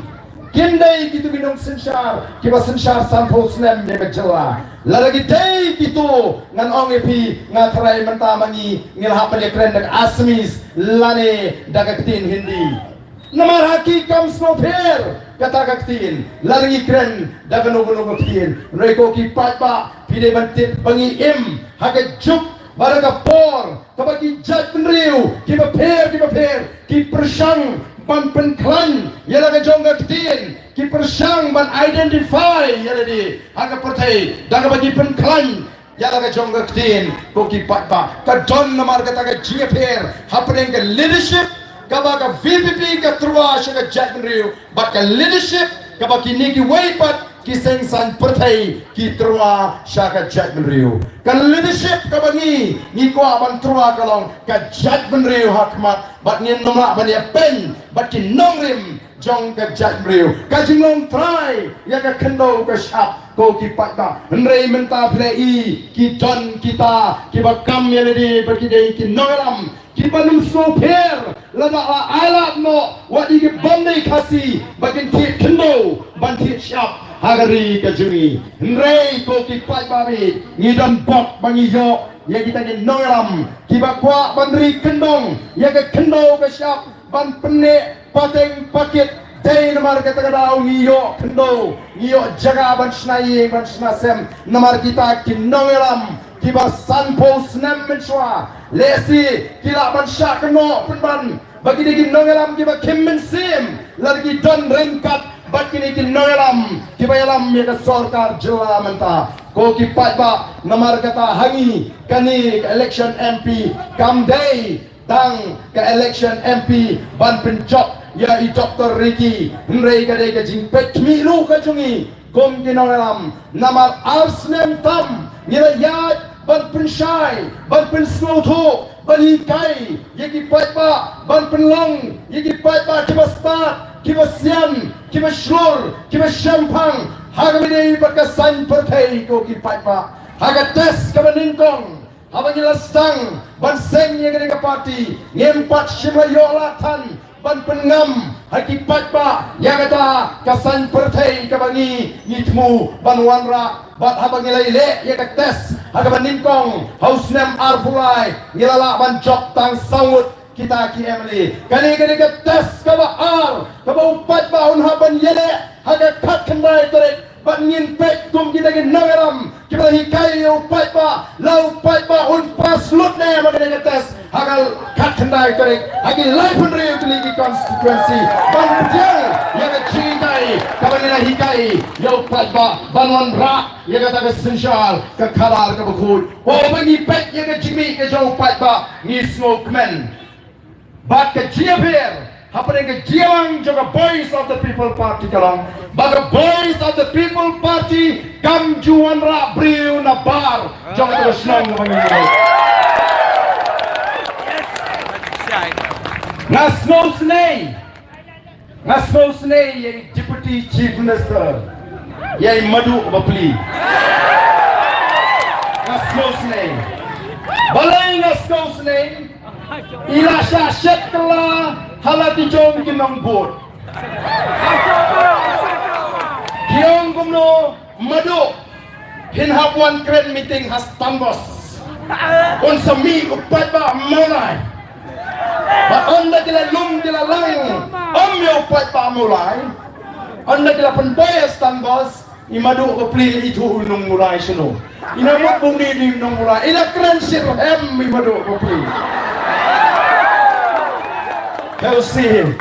kindai kitu kinong sinshar kiba sinshar sampo snem ne jela lalagi dei kitu ngan ong epi ngatrai mentamangi ngilhapan ye kren dak asmis lane dagatin hindi Namar haki kam snowper kata kaktin lari kren dagan ugo ktin reko ki patpa pide bantit bangi im haga juk baraga por kabaki jat penriu ki baper ki persang ban penklan yala ga jong kaktin ki persang ban identify yala di haga pertai daga bagi penklan yala ga jong kaktin ko ki patpa ka don namar kata ga jper happening ke leadership kaba ka VPP ka truwa siya ka Jack Riu but ka leadership kaba kini ki waypat ki sengsan pertai ki truwa siya ka Jack Riu ka leadership kaba ni ko aban truwa kalong ka Jack Riu hakmat but ni nomla ban ya pen but ki nongrim jong ka Jack Riu ka jinglong try ya ka kendo ka shap ko ki patba nrei menta play ki don kita ki bakam ya ledi bagi dei ki nongalam kipanum soper lada alat no wadi ke bande kasi bagian tiap kendo banti siap hagari kajungi nrei ko ki pai babi ngidam bok bangi yo ya kita ke nongalam kibakwa bandri kendong ya ke kendo ke siap ban pene pateng paket dei namar kata kadau ngiyo kendo ngiyo jaga ban snai ban snasem namar kita ki nongalam kiba sanpo snem menshwa lesi kila ban syak no penban bagi digi nongelam kiba kimmen sim lagi don rengkat bagi digi nongelam kiba yalam ya sorkar jela menta ko kipat ba namar kata hangi kani election MP kam day tang ke election MP ban penjok ya i Dr. Ricky nrei kadai ka jing petmi lu ka jungi kom kinongelam namar arsnem tam nila yad ban pensyai ban pensnoto ban hikai yaki pai pa ban penlong yaki pai pa kiba start kiba siam kiba shlur kiba shampang haga bini berkesan pertai ko ki pai pa haga tes kaba ningkong habang ilastang ban seng yang kena parti ngempat shimayo latan ban pengam hakipat pa yang kata kasan pertai kabangi ngitmu ban wanra bat habang ilaile yang tes haga ban ningkong hausnam arpulai ngilala ban jok tang sangut kita ki Emily kani ke tes kaba ar kaba upat ba un haban yele haga kat kendai tarik ban ngin pek kum kita ke nagaram kita hikai upat ba lau upat ba un pas lut ne magane ke tes haga kat kendai tarik hagi lai pun reu teligi constituency ban jel yang ke cintai kaba nila hikai ya upat ba ban wan ra yang kata ke sensyal ke kalar ke bekut oh bagi pek yang ke jimi ke jauh upat ba ngi smoke men but ke jiapir apa yang ke jiawang juga voice of the people party kalong but the voice of the people party kam juan ra briu na bar jangan terus nong mengingat ngasno snei yang deputy chief minister yang madu bapli ngasno snei balai ngasno snei ila syashat kala halati jom kinong bot kiong kumno madu hinhapuan kren meeting has tambos on sami upat ba mulai ba onda kila lum kila lang omyo upat ba mulai onda kila penbayas tambos imadu upli itu nung mulai sino inamot bumi di nung mulai ila kren sirhem imadu upli kau sih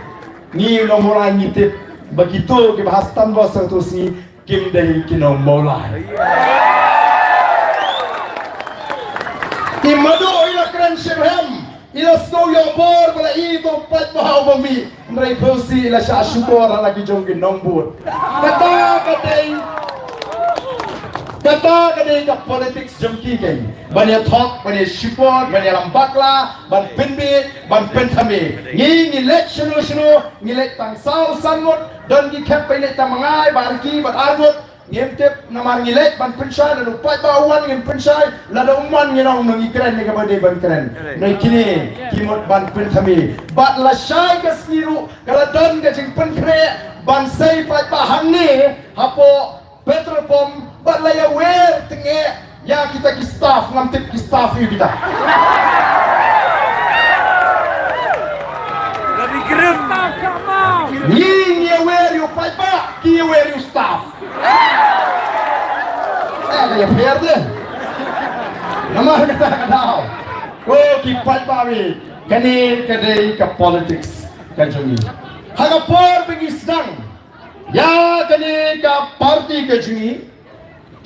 ni nung mulai ngitip begitu ke bahas tambos satu si kim dari kinong mulai imadu ila kren sirhem ila snow yang bor pada itu pat bahau bumi mereka si ila syukur lagi jong kinong bud kata kadai ka politics jemki kai banyak talk banyak support banyak lambakla ban penbit ban pentame ngi election ngilek tang sau sangot dan gi kep pelet tang mangai barki ban argut ngemtep namar ngilek ban pensai dan upai bawan ngem pensai lada umman nginong ngi keren ni ka bade ban keren nei kini kimot ban pentame bat la syai ka sniru kala don ka jing penkre ban sai pai bahang ni hapo petrol pom bat laya wer tenge ya kita ki staff ngamtip ki staff yu kita Lebih gerem tak mau. ni wer yu pai ba ki wer yu staff kaya fair deh nama kata kadau oh ki pai ba wi kani kadai ka politics kanjungi haga por bagi sedang ya kani ka parti kanjungi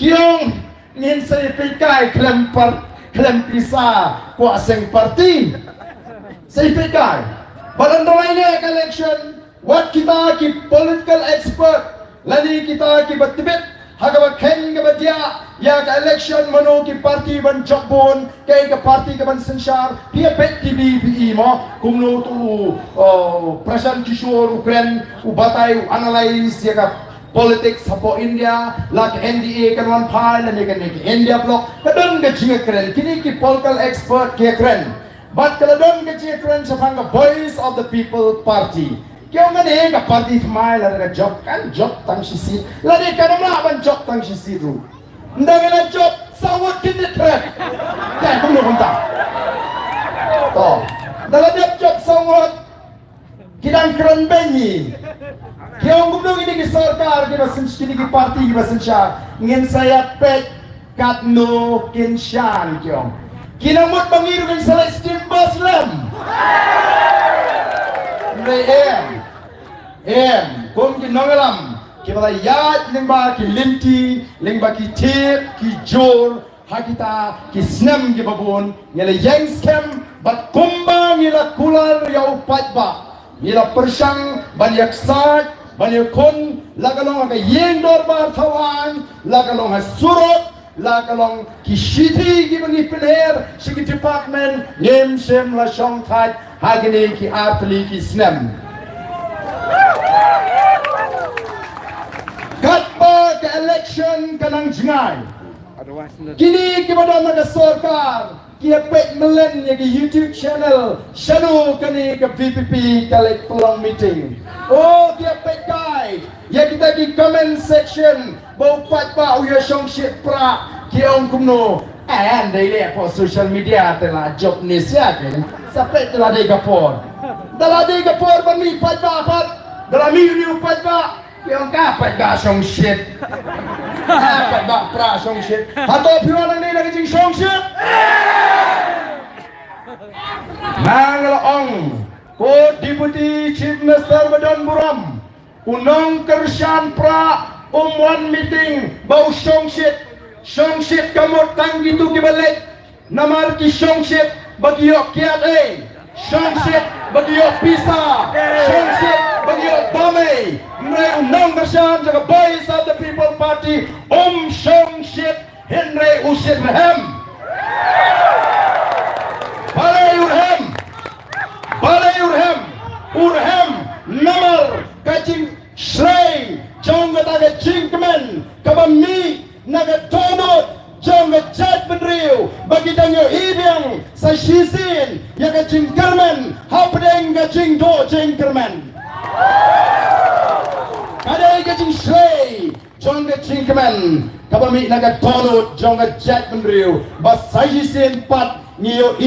kiong ngin saya pikai klem pisa kuaseng parti saya pikai badan lainnya election what kita ki political expert lagi kita ki batibet haga ken ke badia ya ka election mano ki parti ban jobon kai ka parti ka ban sensyar pia bet tv mo kumno tu prasan kishore ukren ubatai analyze ya ka politics hapo India lak NDA kan one pile dan kan India block kadang ke jinga keren kini ki political expert ke keren but kadang ke jinga keren sa pang voice of the people party kyo ngane ka party mai la ka job kan job tang sisi la de kan ma ban job tang sisi ru ndang na job sawat kini trek kan kum no konta to dalam job sawat kidang keren benyi kyo ngum ini ki sarkar ki basen kini ki parti ki basen sha ngin saya pek kat no kin shan kyo kinamot bangiru kan salah stim baslam kum ki nongalam ki bala yat lingba ki linti lingba ki tip ki jor hakita ki snam ki babon ngela yang scam bat kumba ngela kular ya upat ba ngela persang banyak sat banyak kon lagalong ka yeng dor bar thawan lagalong ha surot la kalong ki shiti ki bangi penher sigi department ngem sem la shong thai hagini ki apli ki snem katpa ke election kanang jingai kini ki badan na sarkar ki pek melen ya ki YouTube channel shadow kani ke VPP kali pulang meeting oh ki pek guide ya kita di comment section bau pat pa uya shong shit pra ki ong kumno and they le po social media telah job ni siaken sampai telah de gapor ban mi pat pa pat dalam mi pat pa ki ong ka pat ga shong shit pat ba pra shong shit hato phiwa nang ni lagi jing shong shit Mangal ong ko Deputy Chief Minister Badan Buram unong kersan pra one meeting bau shong shit kamot tang gitu kibalik namar ki shong shit bagi yok kiat shong shit bagi yok pisa shong shit bagi yok bame Henry unong kersan jaga Voice of the People Party shong shit Henry Ushid Rahem Urhem namar kacing Shrey jong kata jingkemen kabami naga tonot jong chat benriu bagi dangyo ibiang sa shisin ya kacing kermen hapdeng kacing do jingkermen kadai kacing Shrey jong jingkemen kabami naga tonot jong chat benriu bas sa shisin pat ngiyo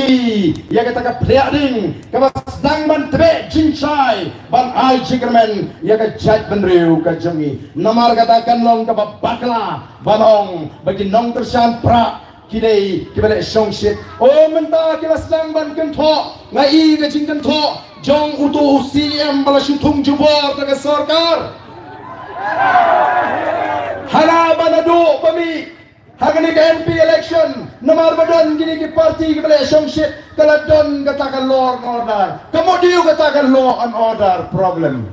ya kata ka pliading ka sedang ban tebe cincai ban ai cikermen ya ka jat benriu ka jongi namar katakan long ka bakla banong bagi nong tersan pra kidai kibale song shit oh menta kita sedang ban kentho ngai ka cing kentho jong utu CM bala syutung jubor ka sarkar hala banadu pami Hagani ka MP election namar badan gini ki party ki bala song shit kaladon katakan law and order kamu diu katakan law and order problem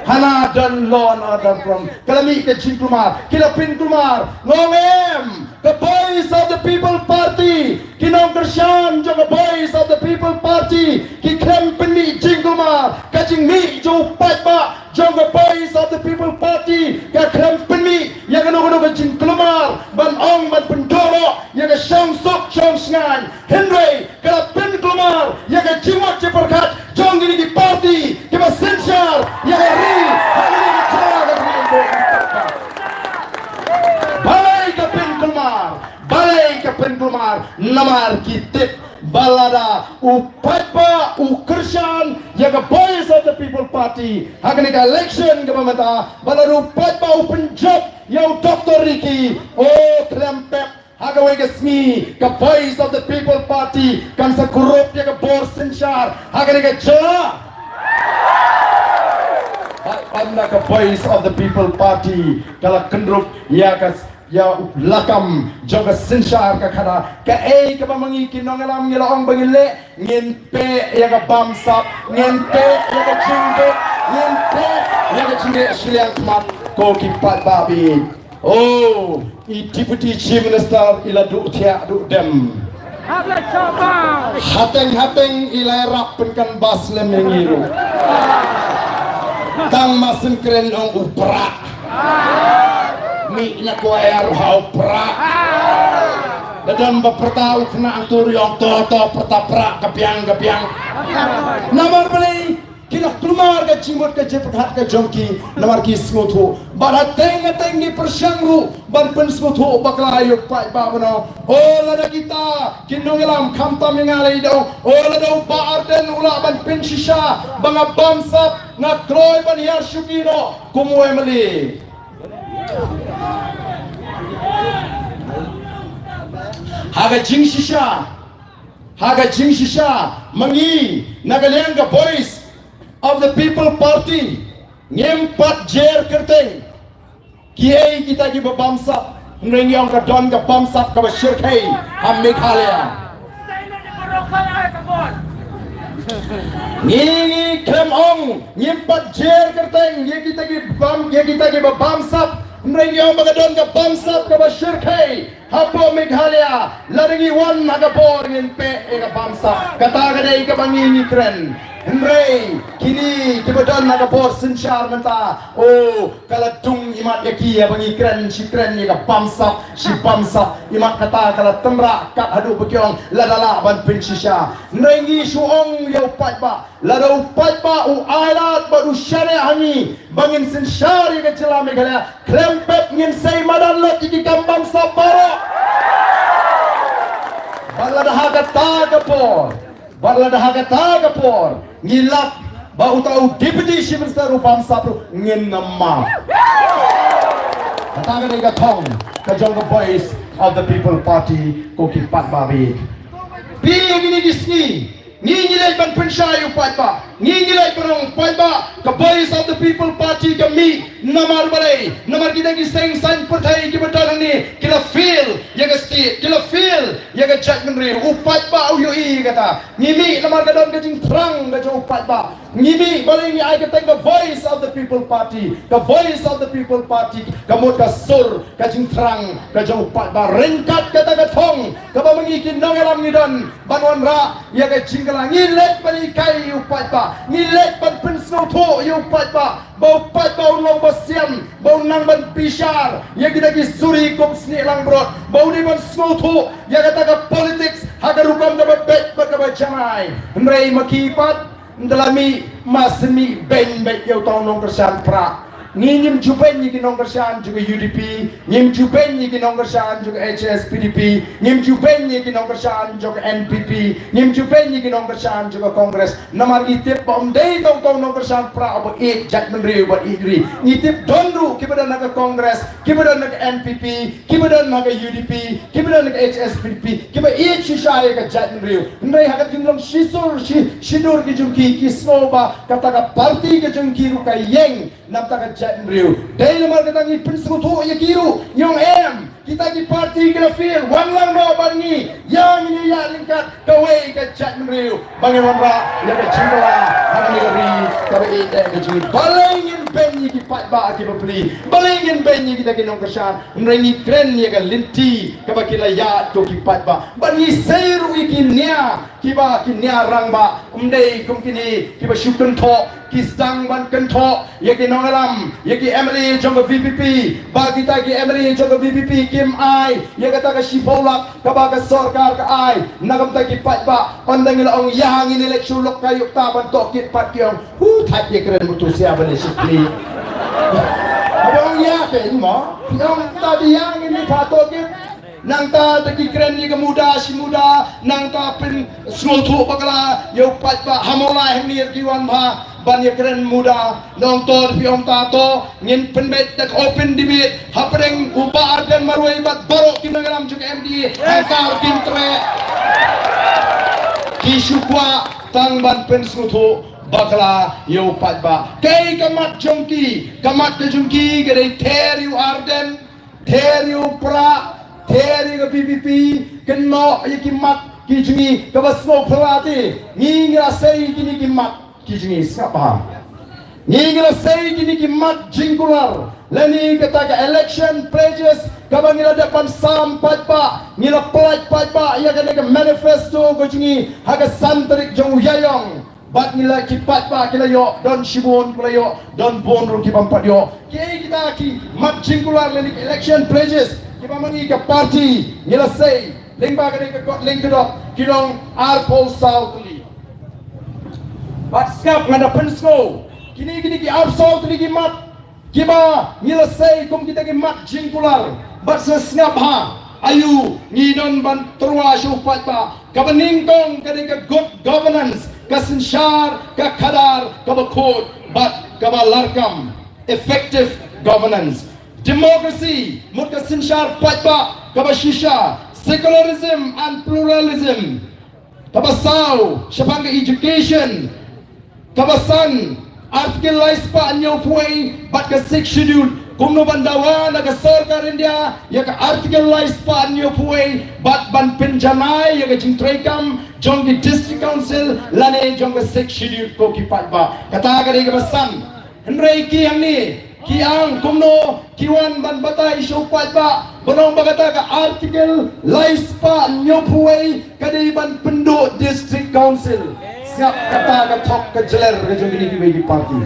hana dan law and order problem kalami ke cingkumar kilapin kumar ngomem the Voice of the People Party kinong kersyan jong Voice of the People Party ki krempeni cingkumar kacing mi jo pat ba jong Voice of the People Party ka krempeni yang ano kacing kelumar ban ong ban pendoro yang syang sok syang sengan Henry kalapin kelumar yang jimat jeperkat jong ini di party kiba sensyar yang ri hari ini cara balai kapin kelumar namar kitip balada upatba ukersan yang Voice of the People Party hagani ka election ka mamata balada upatba upenjob yang Dr. Ricky klempep hagawai ka smi ka Voice of the People Party kan sa korup ya ka bor sensyar hagani ka jala anda ka Voice of the People Party kala kendrup ya ka ya lakam joga sensyar ka kada ka ka pamangi kinong alam ngilaong bangile ngente ya ka bamsap ngente ya ka jingde ngente ya ka jingde siliang mat ko kipat babi i Deputy Chief Minister ila du tia du dem hateng ila rap penkan bas lemengiru tang masin keren ong upra mi na ko air hau pra dan bapertau kena atur yang toto pertaprak kepiang namar beli kila keluar ke cimut ke jepat ke jongki namar ki smutu barat tengi persyangru ban pen smutu baklayuk pai babano lada kita kinong ilam kamta mengalai dau lada baar den ula ban pen shisha banga bamsap na kroy ban hiar syukino kumwe meli haga jing shisha mangi nagaliang ka Voice of the People Party ngempat jer kerteng kiai kita ki babamsap nrengyong ka don ka bamsap ka shirkai ham Meghalaya ngi krem ong ngempat jer kerteng ye kita ki babamsap Nrei yang bagadon ka bangsa ka basyirkay hapo Meghalaya laringi wan nagapor ngin pe ka bangsa kata kadai ka bangini kren Nrei kini kibadon nagapor sinsyar menta oh kaladung imat yaki ya bangi kren si kren ni ka bangsa si bangsa imat kata kala temra kat hadu bekyong ladala ban pinsisya Nrei ngi suong yau pat ba ladau pat ba u ailat ba du syare hani bangin sinsyar ka jela Meghalaya klempet ngin say madan lot iki kambang sabaro baladahaga tagapor baladahaga tagapor ngilap ba utau deputy chief minister upam sapru ngin nama kataga dega thong ka jong voice of the people party ko ki pat babi pi ngini gisni ngilay ban pensay upat ba ngilay parang upat ba ka voice of the people party kami namar balay namar kita giseng san pertai ki betul ni kila feel ya ga state kila feel ya ga judgment re upat ba uyui kata ngimi namar gadon ka jing terang ga jong upat ba ngimi balay ni ay ka the voice of the people party the voice of the people party kamot ka sur ka jing terang ka jong upat ba ringkat kata ga thong ka ba mangikin nangalam ni don banwan ra ya ga jing ngilet balikai upat ba ngilet ban pensno tho upat ba bau pat bau long basiam bau nang ban pishar ya kita gi suri kom sni lang brot bau ni ban sno tho ya kata ka politics haga rukam ka bet ba ka jamai mrei makipat ndalami masmi ben bet yo tong nong kersan pra ngim juben ni ginong kersan juga UDP ngim juben ni ginong kersan juga HSPDP ngim juben ni ginong kersan juga NPP ngim juben ni ginong kersan juga Kongres namar itip bom dei tong nong kersan pra abo ek judgment review bat igri ngitip donru kibada naga Kongres kibada naga NPP kibada naga UDP kibada naga HSPDP kiba ek shishay ka judgment review ndai hakat kinlong shidur ki jungki kisnoba kata ka party ka jungki ruka yeng namta ka judgment review dai lamar kata ngi prinsip tu ya kiru nyong em kita di party kena feel wan lang no bangi yang ini ya lingkat kawai ka judgment review bangi wanra ya ka jingla hangni ri ka ba ite ka jing balengin benyi ki pat ba ki beli balengin benyi kita kinong kersan mrengi kren ya ka linti ka ba kila ya to ki pat ba bangi seiru ikinya kiba kinya rangba umdei kumkini kiba syukun tho kisdang ban kentho yaki nongalam yaki MLA jong VPP bagi tagi MLA jong VPP kim ai ya kata ka sibolak ka ba ka sarkar ka ai nagam tagi pat ba pandang ila ong yang ini election lok kayuk ta ban tokit pat kyong hu thak ye kren mutu sia ban sikli abang ya pen mo yang tadi yang ini patokit nang ta tagi kren ni muda si muda nang ta pin small thu bakala yo pat ba hamola hemir diwan ba ban ya keren muda nong to pi om tato ngin penbet tak open debate hapreng upa dan marwai bat baro kinagaram juga MD angkar pintre kisukwa tang ban pensuthu bakla yo pat ba kay kamat jongki kamat ke jongki gede ter you arden ter you pra ter you BBP kenno yikimat kijungi kabasmo phlati ngingra sei kini kimat kijingi siapa? Ninggal say kini kimat jingkular. Lani kata ke election pledges kabangila depan sampai pa ngila pledge pa ya kena ke manifesto kijingi haga santrik jong yayong. Bat ngila kipat pa kila yo don shibon kila yo don bonro kibampat yo. Kini kita ki mat jingkular lani election pledges kibamangi ke party ngila say lingba kena ke link kedok kilong Arpol South li. Bat skap ngada pensgo kini ki outside lagi mat kiba nyelesai kum kita ki mat jingkular bat sesngap ha ayu ngidon ban terwa syupat ba kabeningkong kadika good governance kasensyar ka kadar ka bakod bat ka larkam effective governance democracy mut kasensyar pat ba ka bashisha secularism and pluralism kabasaw syapang education kabasan artikel lais pa anyo puai bat ka 6 schedule kumno bandawa naga sarkar India ya ka artikel lais pa anyo puai bat ban penjanai ya ka jingtrekam jong ki district council lane jong ka 6 schedule ko ki pat ba kata ka dei kabasan henrei ki yang ni kiang kumno kiwan ban bata isu patba benong bagata ka artikel laispa nyopuai kadai ban penduk district council siap kata ka tok ka jeler ka jengini ki bagi parti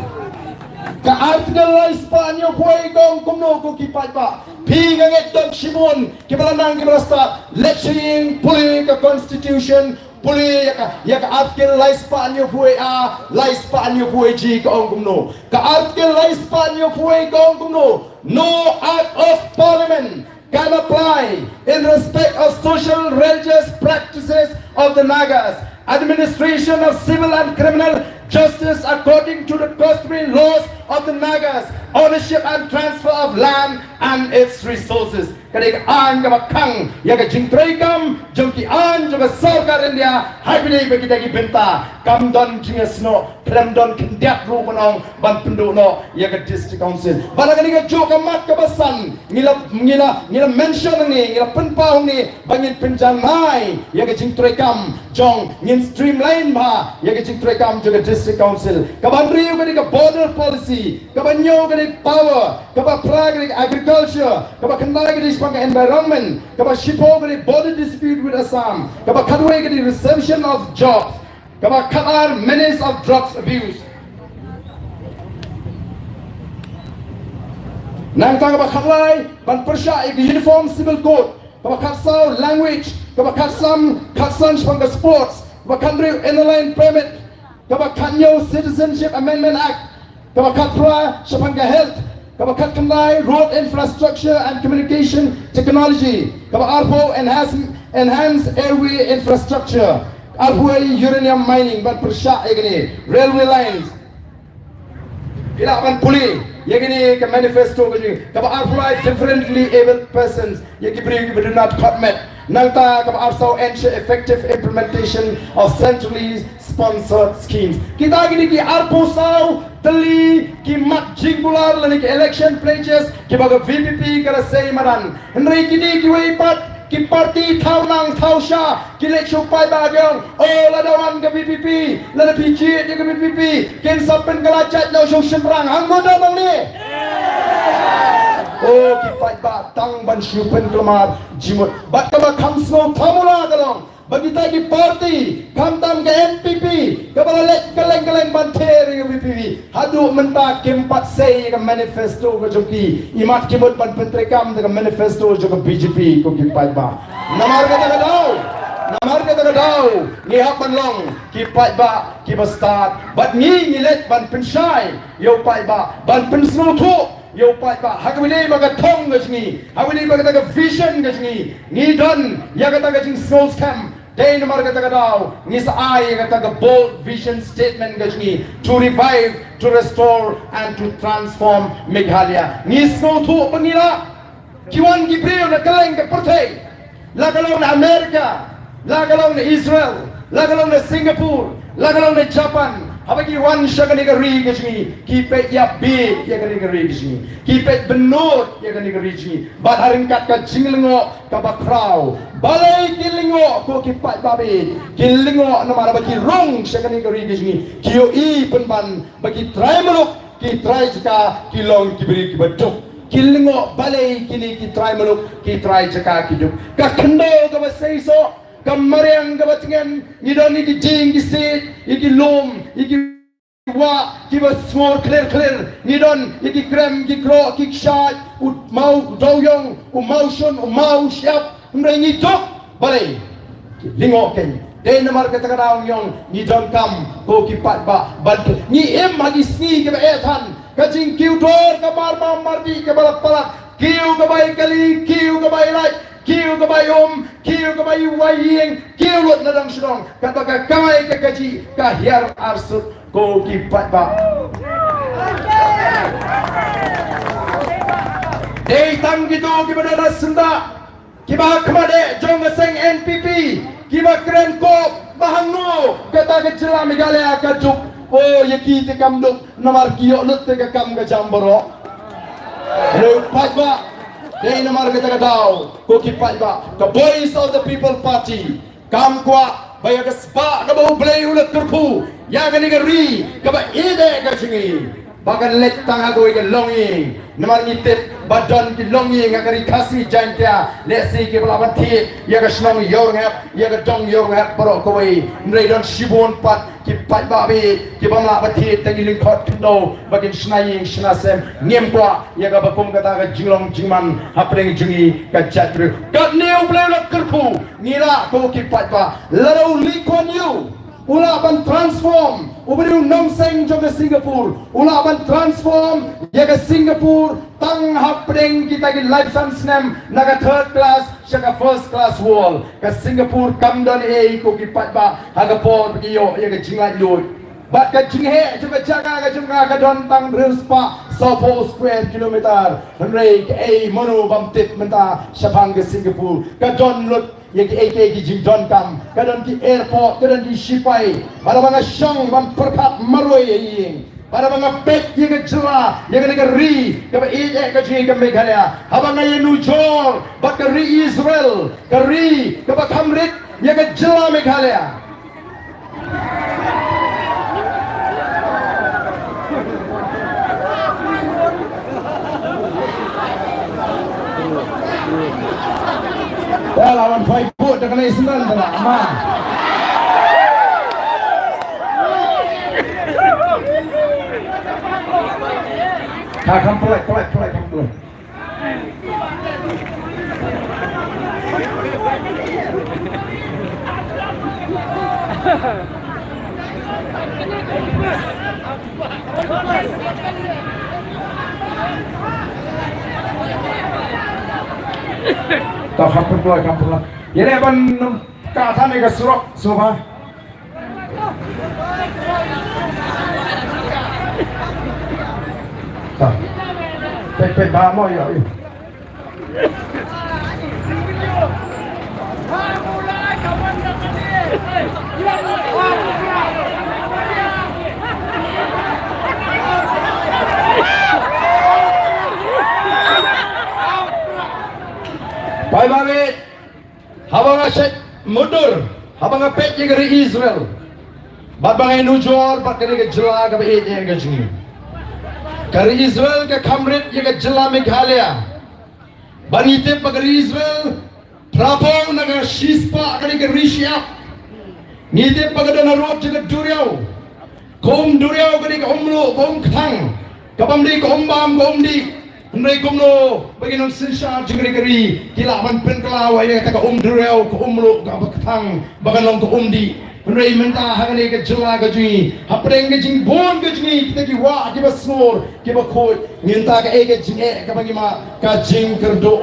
ka artikel laispa nyopuai gong kumno ko ki patba pi nganget dok simon ki balanang ki balasta lecturing puli ka constitution puli ya ka artikel laispa nyopuai a laispa nyopuai ji ka ong kumno ka artikel laispa nyopuai gong kumno no act of parliament can apply in respect of social religious practices of the Nagas, administration of civil and criminal justice according to the customary laws of the Nagas, ownership and transfer of land and its resources. Kadang an ka bakang ya ka jingtray kam jongki an juga sarkar India hai bini bagi dagi benta kam don jingasno pram don kendiat ru manong ban penduk no ya ka district council barang ni ka jo ka mat ka basan ngila mention ni ngila penpau ni bangin penjanai ya ka jingtray kam jong ngin streamline ba ya ka jingtray kam juga district council ka bandri ka ni ka border policy ka banyo ka ni power ka ba pra ka ni agriculture ka ba kendala ka ni pangka environment kaba shipo gadi border dispute with Assam kaba kadwe gadi reception of jobs kaba kabar menace of drugs abuse nang kaba khalai ban persha ek uniform civil code kaba khatsau language kaba khatsan pangka sports kaba country airline permit kaba kanyo citizenship amendment act kaba khatra shapanga health Kabakat Kandai, road infrastructure and communication technology. Kaba Arpo, enhance airway infrastructure. Arpo uranium mining, but Persha egani, railway lines. Ilapan puli, yagini ka manifesto gani. Kaba Arpo differently abled persons. Yagi bring do not commit. Nangta kaba Arso ensure effective implementation of centrally sponsored schemes. Kita gini ki Arpo sao Tali ki mat jingbular lani ki election pledges ki baga VPP kara say maran henry kini ki wei pat ki parti thau nang thau sha ki lek chu pai ba gyong o la dawan ka VPP la PG je ka VPP ken sapen kala chat no shu semrang hang mo da bang ni o ki pai ba tang ban shu pen klamar jimut bat ka ba kham sno thamula kalong bagi tagi parti kamtam ke NPP kepala lek keleng banter ke BPP hadu menta kempat sei ke manifesto ke joki imat kimut ban pentrekam ke manifesto jo ke BJP ko kipai ba namar kata kadau ni hak ban long kipai ba ki start bat ni let ban penshai yo pai ba ban pensno thu yo pai ba hakawini baga thong gajni hakawini baga taga vision gajni ni don ya kata gajing schools camp day nomor kata kadau ni sa ai kata ka bold vision statement gajni to revive to restore and to transform Meghalaya ni school thu pangila kiwan gibril na kaleng ka perthai lagalong na America lagalong na Israel lagalong na Singapore lagalong na Japan habagi wan shagani ka ri gajni kipet ya big ya gani ka ri gajni kipet benot ya gani ka ri gajni bat haringkat ka jinglengo ka bakrau balai kilingo ko kipat babe kilingo namara bagi rong shagani ka ri gajni kiyo I penban bagi try muluk ki try jika kilong kibri kibaduk kilingo balai kini ki try muluk ki try jika kiduk ka kendo ka basaiso kamariang gabatingan ngidoni ki jing ki sit iki lom iki wa ki bas small clear ngidon iki krem ki kro ki shat u mau doyong u motion u mau siap ngi tok balai lingo ken de namar kata kanaong yong ngidon kam ko ki pat ba bad ni em hagi sni ke ba ethan ka jing kiu dor ka mar marbi ke balak kiu ka bai kali kiu ka bai right kiu ka bai kiu ka bai waying kiu lot na dang sudong kata ka kamay ka kaji ka hiar arsut ko kipat ba day tang gitu kiba da sunda kiba kamade jong seng NPP kiba kren ko bahangno kata ka jela Meghalaya ka juk oh yaki te kam duk namar kiyo lut te ka kam ka jamboro lo pat ba day namar kata ka daw ko kipat ba the voice of the people party kam kwa baya ka spa na ba blay ulat kurpu ya gani gari ka ba ide ka chingi bagan let tang aku ke longing namar ngitip badan ki longing akan dikasih jantia lesi ke belawan ti ya ke senang yorngap ya ke dong yorngap baru koi nrai don shibun pat ki pat babi ki bamla bati tangi lingkot kendo bagin senaying senasem ngem kwa ya ke bakum kata ke jinglong jingman hapreng jingi ke jatru kat neu blelak kerku ngira ko ki pat ba larau likon you Ula ban transform uberiu nongseng joga Singapore ula ban transform yaga Singapore tang hapreng kita ki life science nem naga third class shaka first class wall ka Singapore kamdon ko ki patba haga por ki yo yaga jingai loy bat ka jinghe joga jaga ka don tang rispa Sopo square kilometer henrei ke monu bam tip menta shapang ke Singapore ka don lut yang ki jing don kam kadon ki airport kadon di shipai para banga shang ban perkat maroi ying para banga pet yang jela yang negeri ka ka jing ka Meghalaya habanga yenu jor bat ka ri Israel ka ri ka kamrit yang jela Meghalaya lawan fight put dengan Islam telah aman. Kakam pelak. Tak kampung lah. Ini apa kata mereka surok, soba. Tak, pek bamo ya. Bye bye. Habang asyik mundur, habang apet je dari Israel. Bat bangai nujor, bat kena ke jela ke bait je ke sini. Dari Israel ke Kamrit je ke jela Meghalaya. Banitip dari Israel, Prabong naga Shispa kena ke Rishiap. Nitip pada narot je ke Duriau. Kom Duriau kena ke Omlo, Kom Kang. Kapamdi ke Ombam, Komdi. Henry kumno bagi non sensar jengri kila man pen kelawa ya kata Duriau ke umlu ke abakang bagan long ke umdi Henry menta hangane ke jela ke jui hapreng ke jing bon ke jui kita ki wa ki basnor ki bakoi minta ke ke jing ke bagi ma ka jing kerdo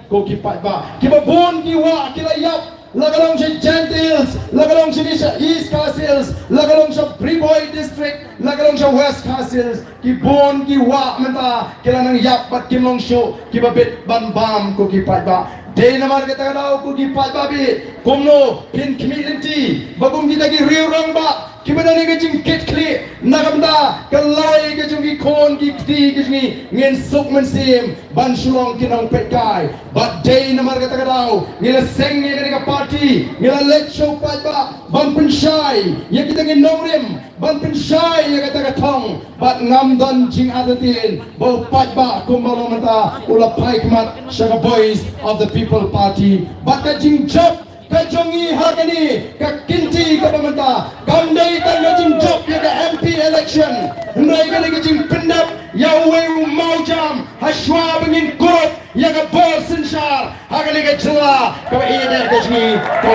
ko ki ba ki bon ki wa ki layap lagalong sa Gentiles, lagalong sa East Castles, lagalong sa Preboy District, lagalong sa West Castles, kibon, kiwa, menta, kila nang yapat, kimlong show, kibabit, banbam, kukipat ba. Day naman kita daw, kukipat ba, kumno, pin kimilinti, bagong kita giriurang ba, kibadani ka jing kitkli, nakamda, kalay ka jing ikon, kikti, kishni, ngin suk mensim, bansulong kinang petkay, but day naman kita daw, ngila seng nga ka party, ngila let show patba, ban pensyay, ya kita nginongrim, ban pensyay, ya kita katong, but ngamdan jing adatin, bau patba, kumbalong mata, ulapay kamat, siya voice of the people party, but ka jing job, kajongi hargani ka kinti ka pamanta kamdai tan jing job ya ka MP election ndai ka jing pendap ya we mau jam hashwa bengin kurut ya ka bol sensar hargani ka jela ka ide ka jing ko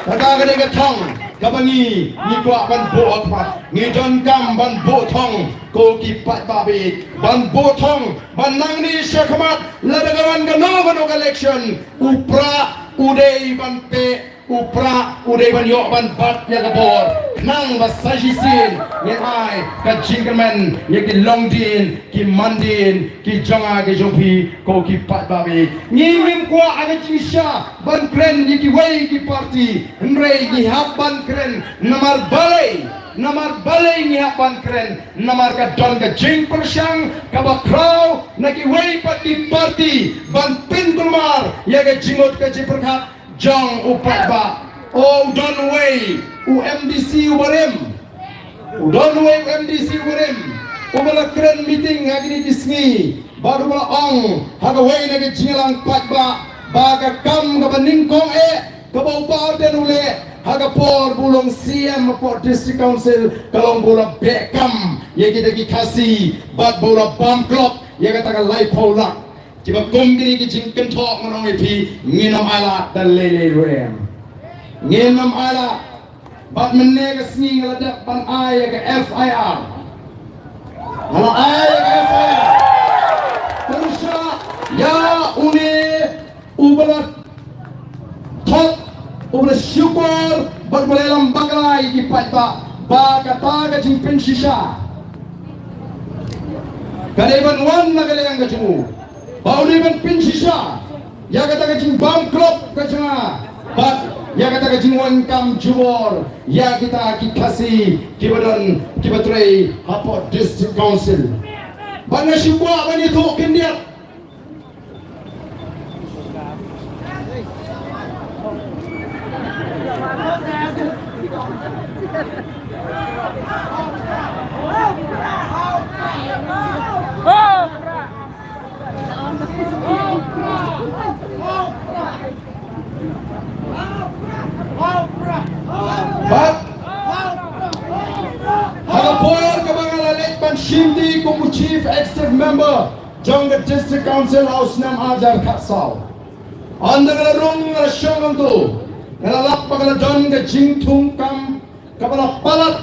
kata ka ka thong ka bangi ni kwa ban bo akmat ni don kam ban bo thong ko ki pat babi ban bo thong ban nang ni syakamat ladagawan ka no election upra udai ban pe upra udai ban yo ban bat ya ka bor nang basajisin ni ai ka jingman ya ki longdin ki mandin ki jonga ki jompi ko ki pat babi ni min kwa aga jinsha ban kren ni ki wei ki party nrei ki hab ban kren namar balai ni hapan keren namar ka don ka jing persyang ka bakrau naki wei pati party ban pin kumar ya ka jingot ka jiperkat jong upat ba oh don wei UMDC ubarim Udon way MDC urim. Ubala keren meeting hagini disngi. Baru bala ong haga way nage jingalang patba. Baga kam ka baningkong kabau bau dan ule haga por bulong CM por district council kalong bola bekam ye kita ki kasi bat bola bam club ye kata ka lai pola kiba kom gini ki jingken thok manong epi nginam ala dan lele rem nginam ala bat menne ka sni ngala ban ay ka FIR ala ay ka FIR terusya ya une ubalat thok ubla syukur bermelelam bagai di patba kata ka jingpen shisha kadeban wan na yang kajumu bau ni ban pin shisha ya kata ka jing bam club kajanga bat ya kata ka jing wan kam jubor ya kita kasih kibadan kibatrei hapo district council bana syukur bani tu kendia Shimdi Kumu Chief Executive Member Jongga District Council House Nam Ajar Katsau Anda kala rung kala syong tu kala lap kala don ke jingtung kam kala palat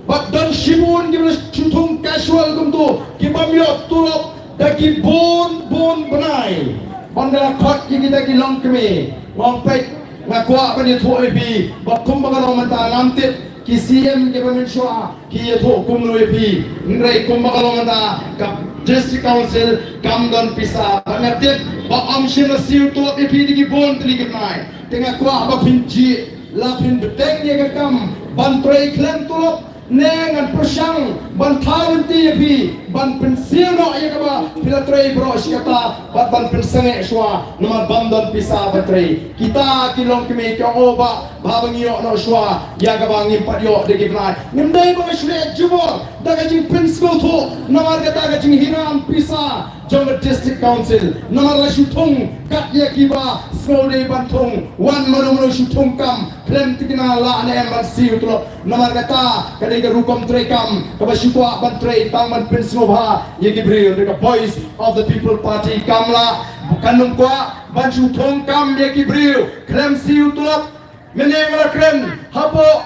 bat don shibun kala chutung casual kum tu kibam yok tulop daki bon benai bandala khot kita ki long kemi wong pek ngakwa bani thu epi bat kum kala mata namtit ki CM ke peminsua ki yatho kum epi ngrai kum kala mata kap district council kam don pisa bangatit ba amshina siu to epi di bon tli nai tengah kwa ba pinji la pin beteng ye kam ban trei klan tulop nengan persang ban thaun ti epi ban pensil no ye ka pila trei bro sikata ban pensange swa nomor bandon pisa batrei kita kilong kemi ko oba babangio no swa ya ka bang impadyo de gibnai nimdai ba shule jubor daga jing pensko to nomor kata ga jing hinam pisa Jongga District Council nomor la syutung kat ye kiba skole bantung wan manu syutung kam klem tikina la ane ban siu to nomor kata kadai ga rukom trekam ka syutwa ban trei taman pensnobha ye gibril the voice of the people party kamla kanung kwa ban syutung kam ye gibril klem siu to menengla klem hapo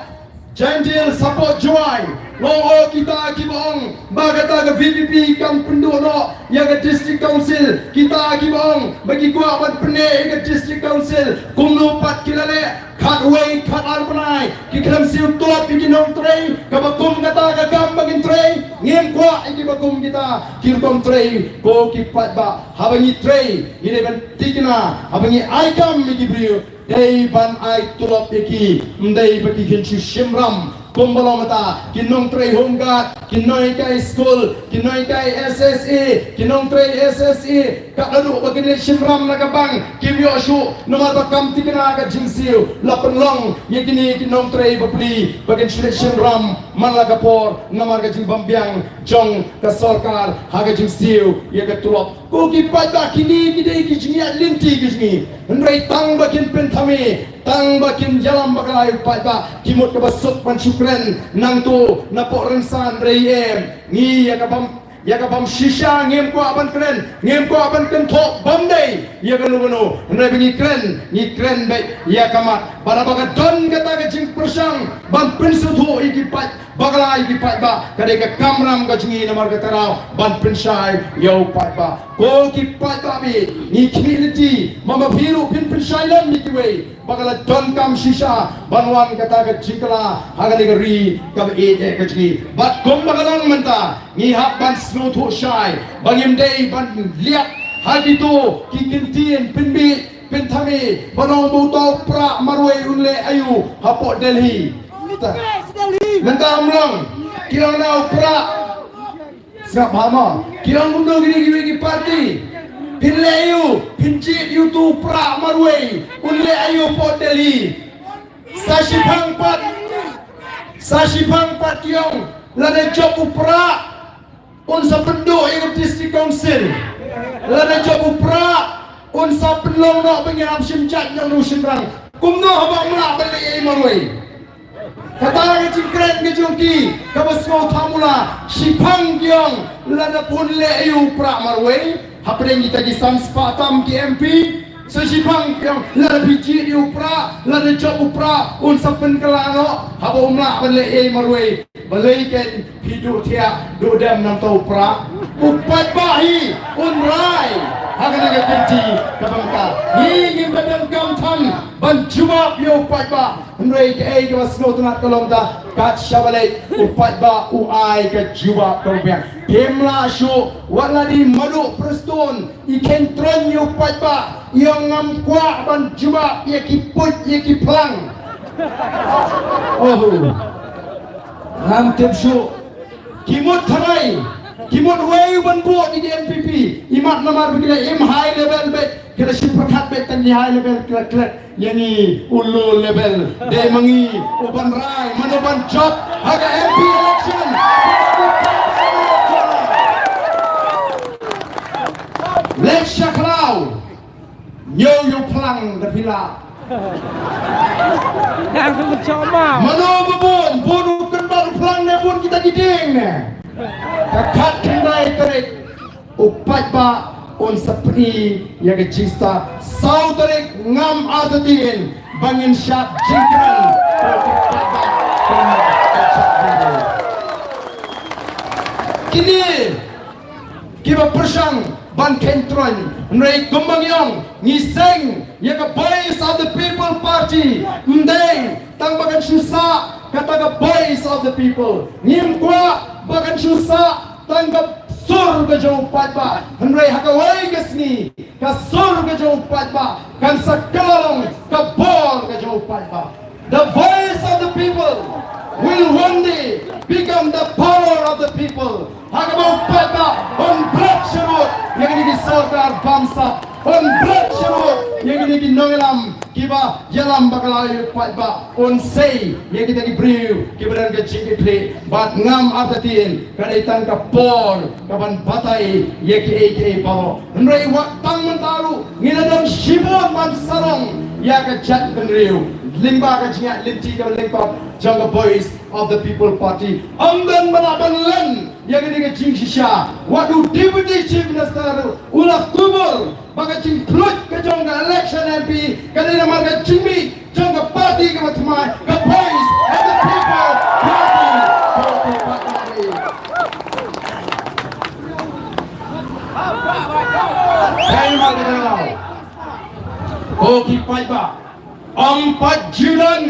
Janjil support joy Long kita kibong bagata ke VPP kam pendono yang ke district council kita kibong bagi gua ban pene ke district council kumlu pat kilale kat way kat arpanai kikram siu top ikinong tray kabakum kata kagam bagin tray ngem gua iki bakum kita kirkom tray ko kipat ba habangi tray ine ban tikina habangi aikam ikibriu dei ban ai tulop iki ndai bagi kinchu shimram kumbalo mata kinong tray home guard kinoi kai school kinoi kai SSE kinong tray SSE ka anu bagin shimram na kabang kimyo shu nomata kam tikina ka jingsiu lapenlong yekini kinong tray bapli bagin shimram malagapor namar ka jing bambiang jong ka sarkar haga jingsiu ye ka tulop ko ki pada kini kidai ki jingia linti ki jingi ndrai tang bakin pentami tang bakin jalan bakalai pada kimut ka basuk pan syukran nang tu napok rensan rayem ni ya kabam shisha ngem ko aban kren ngem ko aban ken thok bam dei ya ganu ndrai bingi kren ni kren bai ya kamat bara baga don kata ka jing persang ban prinsu thu iki pat bagalai iki pat ba kade ka kamram ka jingi namar ka tarau ban prinsai yo pat ba ko ki pat ba bi ni community mama biru pin prinsai lam ni kiwe bagala don kam shisha banwan kata ka jingkala hagani ka ri ka e ka jingi bat kom bagalang menta ni hap ban snow thu shai bangim dei ban liap hadi tu kikintien pinbi pintami banong butau pra marwai unle ayu hapo Delhi menta amlang kirang na pra sap hama kirang mundo gini party pinle ayu pinci YouTube pra marwai unle ayu po Delhi sashi phang pat kiong lada job upra unsa penduk yang district council lada job upra unsa penlong nak pengiram simcat yang nu simrang kumno habang mula balik ai marwai kata ke cingkren ke jungki kabasmo thamula sipang gyong lada pun le ayu upra marwai hapre kita di samspatam ki MP sesipang yang lada biji di upra lada job upra unsa penkelano habang mula balik ai marwai balik ke hidup dia dudam nam tau upra upat bahi unrai akan ada kunci kabangka ingin badan kamtan ban cuma yo upat ba unrai ke ai ke wasno tunat kolong da kat shabale upat ba uai ke juba kobyak pemla shu wala di madu preston iken tron yo upat ba yang ngam kwa ban juba ye kiput ye kiplang oh ram tepsu kimut tharai kimut wei ban buat di NPP imat nomor begini im high level bet kita sipakat bet tan high level klat yani ulu level de mangi uban rai manoban job haga MP election lek shakrau nyo plang da pila Yang mencoba. mano bebon bonu kan baru plang ne pun kita giding ne kakat kendai terik upat ba on seperti yang kecista sau terik ngam adatin bangin syak jingkran kini kiba persang ban kentron nrai kumbang yong ngiseng ya ke voice of the people party undeng tang bagan susah kata ke voice of the people ngim kwa bagan susah tanggap sur ke jauh patba hendrai hakawai kesni ke sur ke jauh patba kan sekalong ke bor ke jauh patba the voice of the people will one day become the power of the people hakabau patba on berat syurut yang ini disorgar bangsa on berat syurut yang ini dinongelam kiba jalan bakalayu patba on say yang kita diberi kibaran kecing ikli bat ngam artatin kadaitan kapor kapan batai yeki palo hendrai waktang mentaru ngiladang shibon man sarong ya kejat kenriu limba kejingat linti ke lingkap jangka voice of the people party amdan malaban len yang ini kecing shisha wadu deputy chief minister ulah kubur baka cing klut ke jangka election MP kadina marga cingmi jangka party ke matmai ke voice of the people party Hey marga Koki Paiba 4 Bulan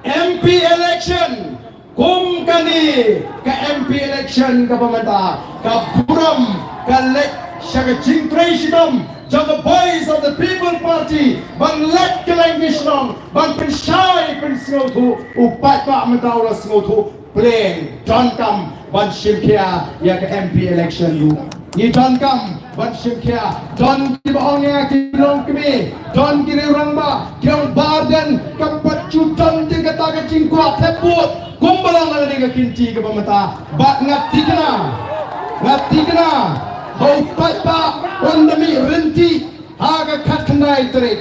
MP election kum kani ke MP election ke pemerintah ke buram ke lek syaga jingtrai sidom jaga voice of the people party bang lek ke language nom bang pensyai pensengotu upat pak mentaura sengotu playing John Kam ban shimkia ya ke MP election du ni John Kam ban shimkia John ki baongnya ki long kemi John ki rangba ki ong barden kapat cutan ti kata ke cingkwa teput kumbalang ala ni ke kinti ke pemata bat ngati kena bau patpa on demi renti haga kat kendai terik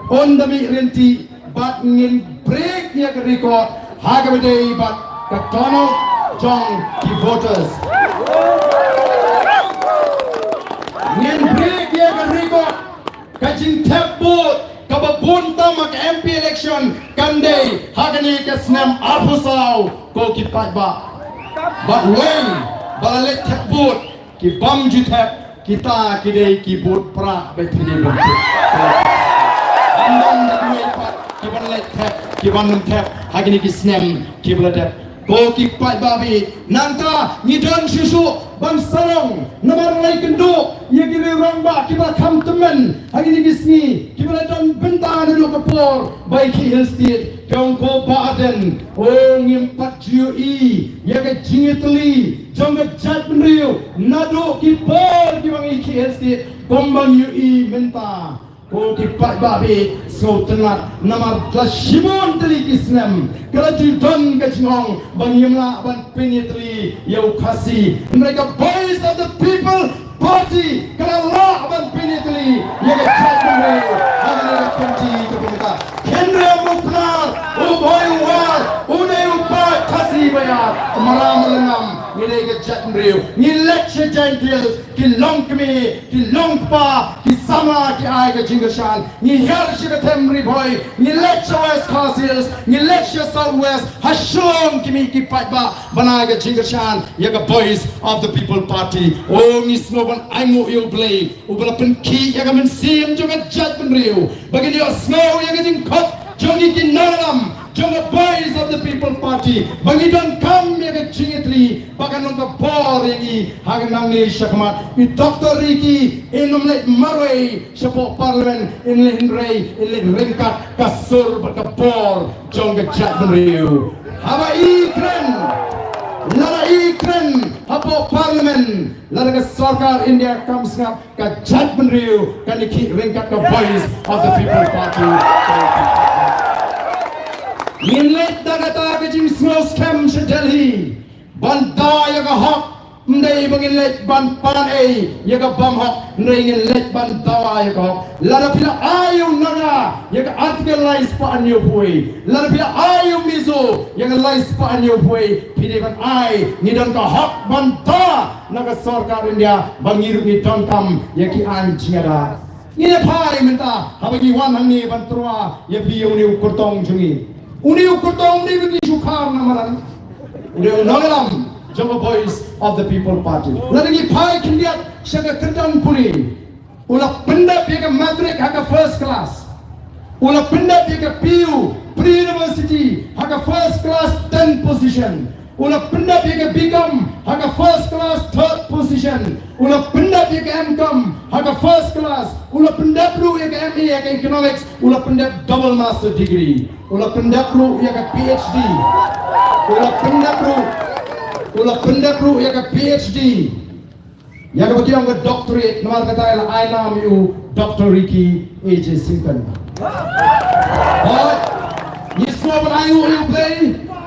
on demi renti bat ngin break ya ke record haga bedai bat ke Donald John ki voters ngin break ya ke record kajing teput kababun tamak MP election kandai hagani ke senam alpusau ko ki patba bat weng balik teput ki bam jutep kita kidai ki bot pra betini bentuk andang dua pat ki balik tep ki banum tep hagini ki senam ki bladep ko ki patba bi nangka ngidon susu bang sarong nomor lai kendo ye kiri rangba kiba kam temen hari ni gisni kiba don benta dulu kapor baik hill state jongko baden oh ngimpat UI ye ke jingitli jongga jat penriu nado kipor kiba ngi hill state kombang UI menta ko kipat babi so tenat namar la shimon teli kisnem kala jidon ka jingong bangimla ban penitli yau khasi mereka voice of the people party kala la ban penitli yaga chatme agane kanti kapita kendra muknar uboy war une upa khasi baya maram langam nilai jatmriu nilai chajantil ki longkmi ki longpa ki sama ki ai ka jingashan ni hershi ka temri boy nilai west khasils nilai southwest hashong kimi ki patba bana ka jingashan yaga voice of the people party oh ni snoban aingo you play ubala penki yaga men sim juga jatmriu bagi dia snow yaga jingkot jongi ki nalam Jonga boys of the people party bagi don kam ya ke cingitli bagan nong bor yangi hagan nangi shakmat i Dr. Ricky inomlet marway shapo parliament in rei in ringkat kasur berkapor jonga jatmriu haba ikren lara ikren hapo parliament lara ke sarkar India comes ngap ka jatmriu kan iki ringkat ka boys of the people party Inlet dagata ke jing small scam se Delhi banda yaga hak ndai bangin let ban pan yaga bam hak ndai ngin let ban dawa yaga hak lara pila ayu naga yaga article lais pa anyo pui lara pila ayu mizo yaga lais pa anyo pui pide ban ai nidon ka hak ban da naga sarkar India bangiru ni tontam yaki an jingada ni pai minta habagi wan hangi ban trua ya biu ni kurtong jungi Uni ukutong ni bagi sukar namaran. Uni unangalam Jonga voice of the people party. Lagi pai kindiat syaga kerdan puli. Ula pendap yaga matric haga first class. Ula pendap yaga PU pre-university haga first class 10 position. Ula pendap yaga BCom haga first class 3rd position. Ula pendap yaga MCom haga first class. Ula pendap lu yaga MA yaga economics. Ula pendap double master degree. Ula pendap lu yaga PhD. Ula pendap lu yaga PhD. Yaga bagi yang doctorate nomor kata ialah I nam you Dr. Ricky AJ Simpan. Oh, ni semua benayu you play.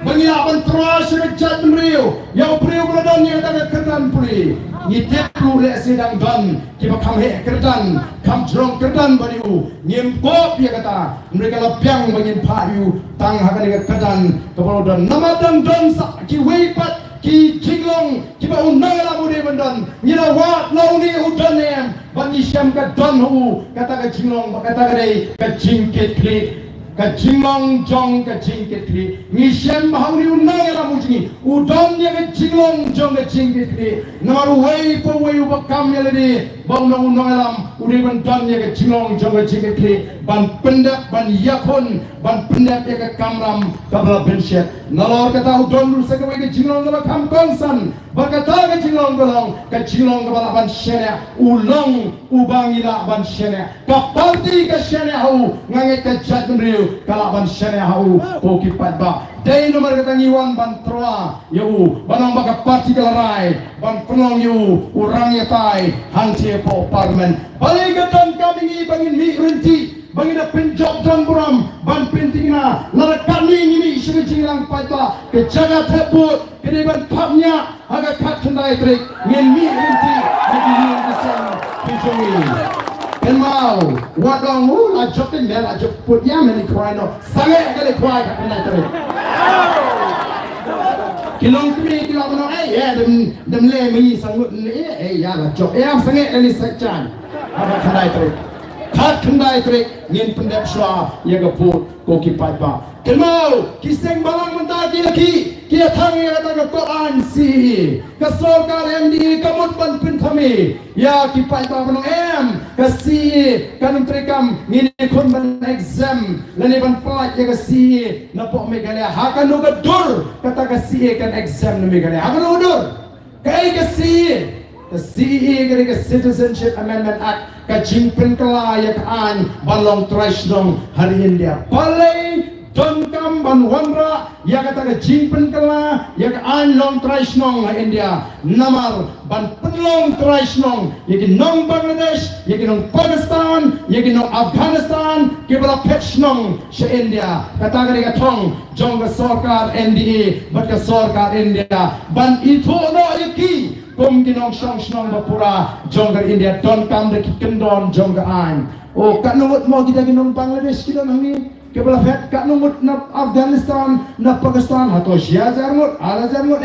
Bagi aban terus ke jatmriu yang priu beladan yang tak kerdan puli ni teplu le sedang dan kiba kam he kerdan kam jrong kerdan bariu ngim kop ya kata mereka lapiang bangin phayu tang hakan ke kerdan kapalo dan namadang dan ki weipat ki jinglong kiba unang la bude bandan ngira wa launi udan em bani syam ka dan hu kata ka jinglong kata ka dei ka jingket kli ka jinglong jong ka jingket kli ni syam hauni unang la mujini udan ya ka jinglong jong ka jingket kli namaru wei po wei ubakam ya ledi bang nong unang alam udi ban dan ya ka jinglong jong ka jingket kli ban pendak ban yakun ban pendak ya ka kamram kabla bensyet nalor kata udan lu saka wei ka jinglong ka kam konsan berkata ka jinglong ka ban syene ulong ubangila ban syene ka parti ka syene hau nganget ka jatmriu kala ban syene hau ko kipat ba dai nomor kata ngiwan ban troa yu banang baka parti kalarai ban penong yu urang yatai hantie po parliament balik dan kami ngi bangin mi renti bangin da penjok dan buram ban pentingna lara kami ngi sigi jinglang patba ke jaga tebut kini ban papnya aga kat kendai trik ngin mi renti bagi ni kesan penjongi kan mau wadong la jokin bel la jok put ya meni kwai no sange kali kwai kat kendai trik kilong kami kilong no ya dem le mi sangut le ya la jok ya sange kali sechan aga kendai trik kat kendai trik ngin pendep swa ya ga put ko ki patba kelmau kiseng balang mentagi lagi kia tangi kata ke Quran si ke sorkar MD kamut ban pentami ya ki patba penong em ke si kan trekam ngini kon ban exam lani ban plat ya ke si napok megalia hakan no dur kata ke si kan exam no megalia hakan no dur kai ke si the CE ke Citizenship Amendment Act ka jingpen kala ya kan balong trash dong hari India palai don kam ban wanra ya kata ke jingpen kala ya ke an long traishnong ha India namar ban penlong traishnong ya ke nong Bangladesh ya ke nong Pakistan ya ke nong Afghanistan ke bala pechnong se India kata ke thong jong ke sarkar NDA bat ke sarkar India ban itu no iki kum kinong song bapura jong ke India don kam de kendon jong ke an oh kat numut mau kita kinong Bangladesh kita nang ni kebala fet kat numut na Afghanistan na Pakistan atau Shia jarmut ala jarmut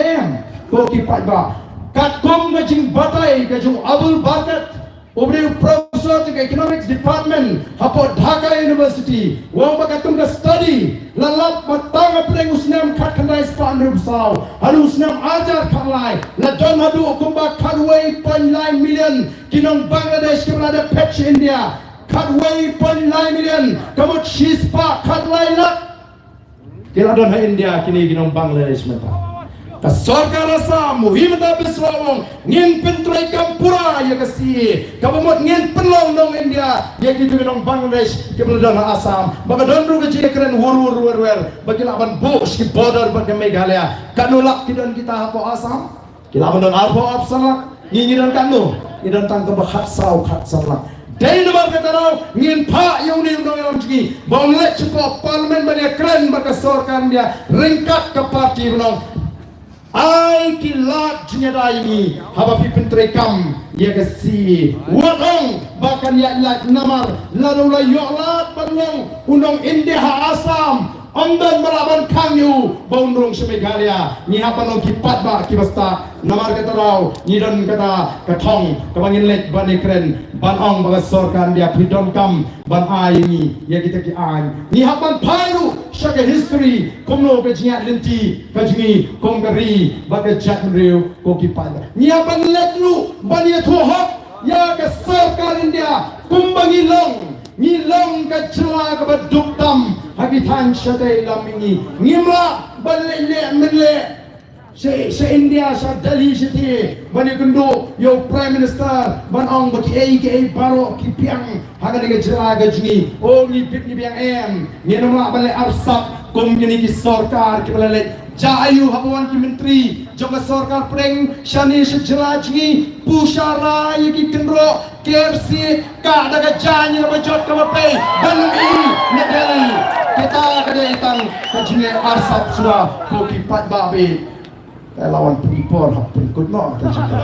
ko ki patba kat kum ke jing batai ke jong Abdul Bakat Obri Professor ke Economics Department hapo Dhaka University wong bakatung ke study lalap matang apreng usnam kat kandai span rubsau halu usnam ajar khalai la don hadu kumba kadway 0.9 million kinong Bangladesh ke ada patch India kadway 0.9 million kamut shispa kadlai lak kila don ha India kini kinong Bangladesh mata ka sarkar rasa muhim da bisrawong ngin pentrai kampura ya kasi kabamot ngin penlong dong India ya gitu kinong Bangladesh ke don Assam baga don ru ke keren wur bagi laban bos ki border bagi Meghalaya kanulak kidon kita hapo Assam kila don hapo Assam ngin kanu idon tang ke khatsau khatsalak dari nomor kata rau ngin pak yang ni undang yang ciki banglet cukup parlimen banyak keren baka sorkan dia ringkat ke parti menong ai kilat jenyada ini haba pi pentrekam ya kasi wadong bahkan ya lat namar lalu la yolat panlong undang India Assam Amdan melawan kangyu baundrong Meghalaya ni apa nong kipat ba kibasta namar kata rau ni don kata katong kamangin lek bani keren banong baga sorkan dia pidon kam ban ai ni ya kita ki ai ni hapan pairu shaka history komno ke jingat lenti kajmi kongari baga jat riu ko kipat ni hapan lek lu bani thohok ya ke sorkan India kumbangi long ni long ka chla ka baduk tam habitan syadai lam ini ngimla balele menle se India sa Delhi city bani kundu yo prime minister ban ong baki ai baro ki piang haga de chla ga jni o ni bit ni biang ni namla bale arsap kum ni ki sarkar ki balale Jayu habawan ki menteri Jogja sarkar preng shani sejrajni pusara yaki kenro KFC ka daga janyi na bajot ka mapay banui negeri kita kada itang kajine arsap sudah ko kipat babe lawan pripor hapun kudno kajine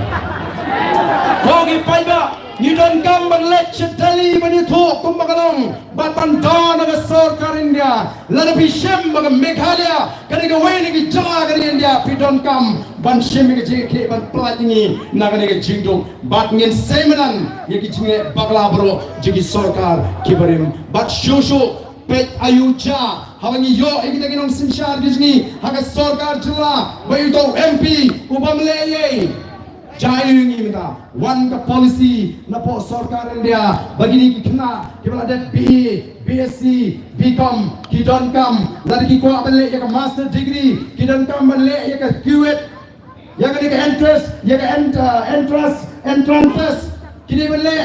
ko kipat ba ni don kam banlet chetali bani tho kumbagalong batpan don aga sarkar India lada bishem baga Meghalaya kaniga weni ki jala kani India pidon kam ban shemi ke jeke ban platini nagane ke jingdong bat ngin semenan yeki jinge bagla bro jigi sarkar kibarim bat shushu pet ayuja hawangi yo ikita kinong sinshar gijni haga sarkar jala bayu to MP ubamleye Jayu ini minta one ka policy na po sarkar India bagini ki kena kibala det BA BSc BCom ki don kam lari ki ko abale ya ka master degree ki don kam bale ya ka QET ya ka entrance ya ka entrance kini bale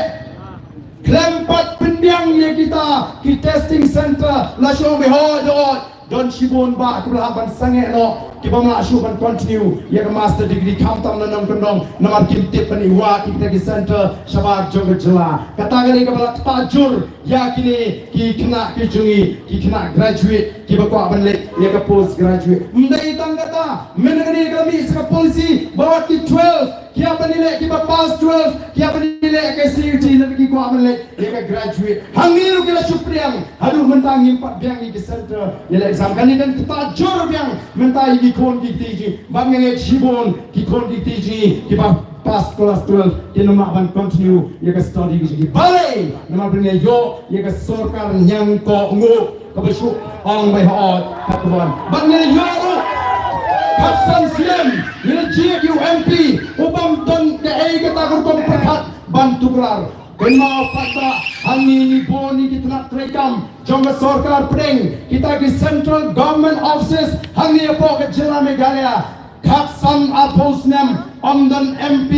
kelempat pendiang ya kita ki testing center la show me ho don shibon ba kibla ban sange no kiba ma shuban continue ya ka master degree kam tam nanam kondong namar kim tip pani wa kita ki center shabar jog jela kata gani ka bala tajur ya kini ki kena ki jungi ki kena graduate kiba ko ban le ya ka post graduate mdai tang kata menagani kami sa policy bawa ki 12 kia panile kiba pass 12 kia panile ka CUT lagi ko ban le ya ka graduate hangiru kila supreme halu mentang impat biang ki center ya exam kani kan kita jor biang mentai ki kon ki tiji bangen shibon ki kon ki tiji ki ba pass class 12 ki nama ban continue ya ka study ki bale nama bringe yo ya ka sarkar nyang ko ngo ka basu ong bai hot katwan bangen yo Kapsan Siem ni GUMP ubam don ke ai ka ta ko perkat bantu kelar kenal fakta hani ni boni kita trekam jongga sarkar preng kita ki central government offices hani apo ke jela Meghalaya kapsan aposnem amdan MP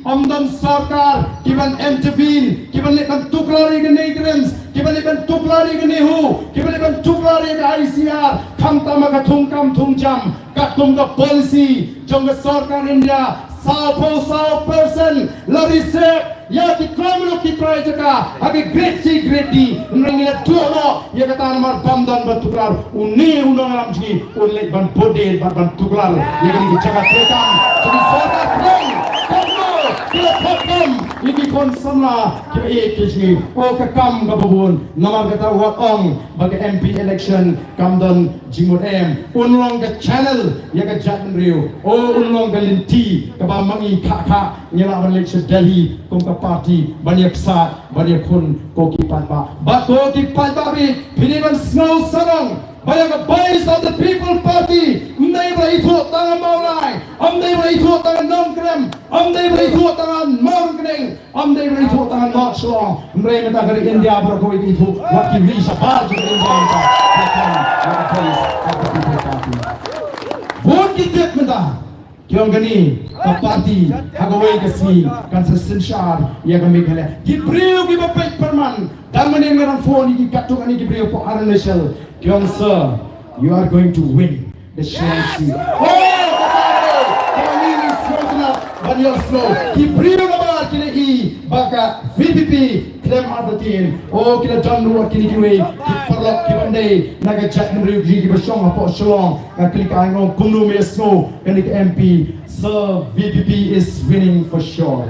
amdan sarkar kiban intervene kiban lekan tuklari ke negrens kibalikan tuklari ke Nehu, kibalikan tuklari ke ICR, kam tama ka thum jam, katum ka polisi, jong ka sarkar India, 100% lari sep, ya ki kramlo ki try jaka, agi great C great D, nrengila tuano, ya kata namar bamdan ban tuklar, unni unang alam ji, unlek ban bodel ban tuklar, ya kini jaga ketam, jadi sarkar kreng, kila pakam iki kon sama kila ekiji o kakam gababun namar kata watong bagi MP election kamdon jimut unlong ke channel ya ke jatn riu o unlong ke linti kaba mangi kaka nyala election Delhi kum ka party banyak sa banyak kun ko kipat ba ko kipat ba bi pilihan snow sarong banyak boys of the people party Amday berhitung tangan Maulai, amday berhitung tangan Nongkrem, amday berhitung tangan Morgning, amday berhitung tangan Norslong. Mereka minta dari India berkoi itu wakil bisa baju dari India buat kita minta kiong gani parti hagawai kesini kan sesensar ya kami kale kibriu ki bapet perman dan mendengar phone ki katuk ani kibriu po aran national kiong sir you are going to win the Chelsea. Kami ini semua banyak slow. Kibriu nama kini i baka VPP klaim arbatin. Oh kita John Luar kini kiwe kiperlok kibandai naga chat kibriu ki bersong apa selong. Klik angong kumnu me snow kini ke MP. So VPP is winning for sure.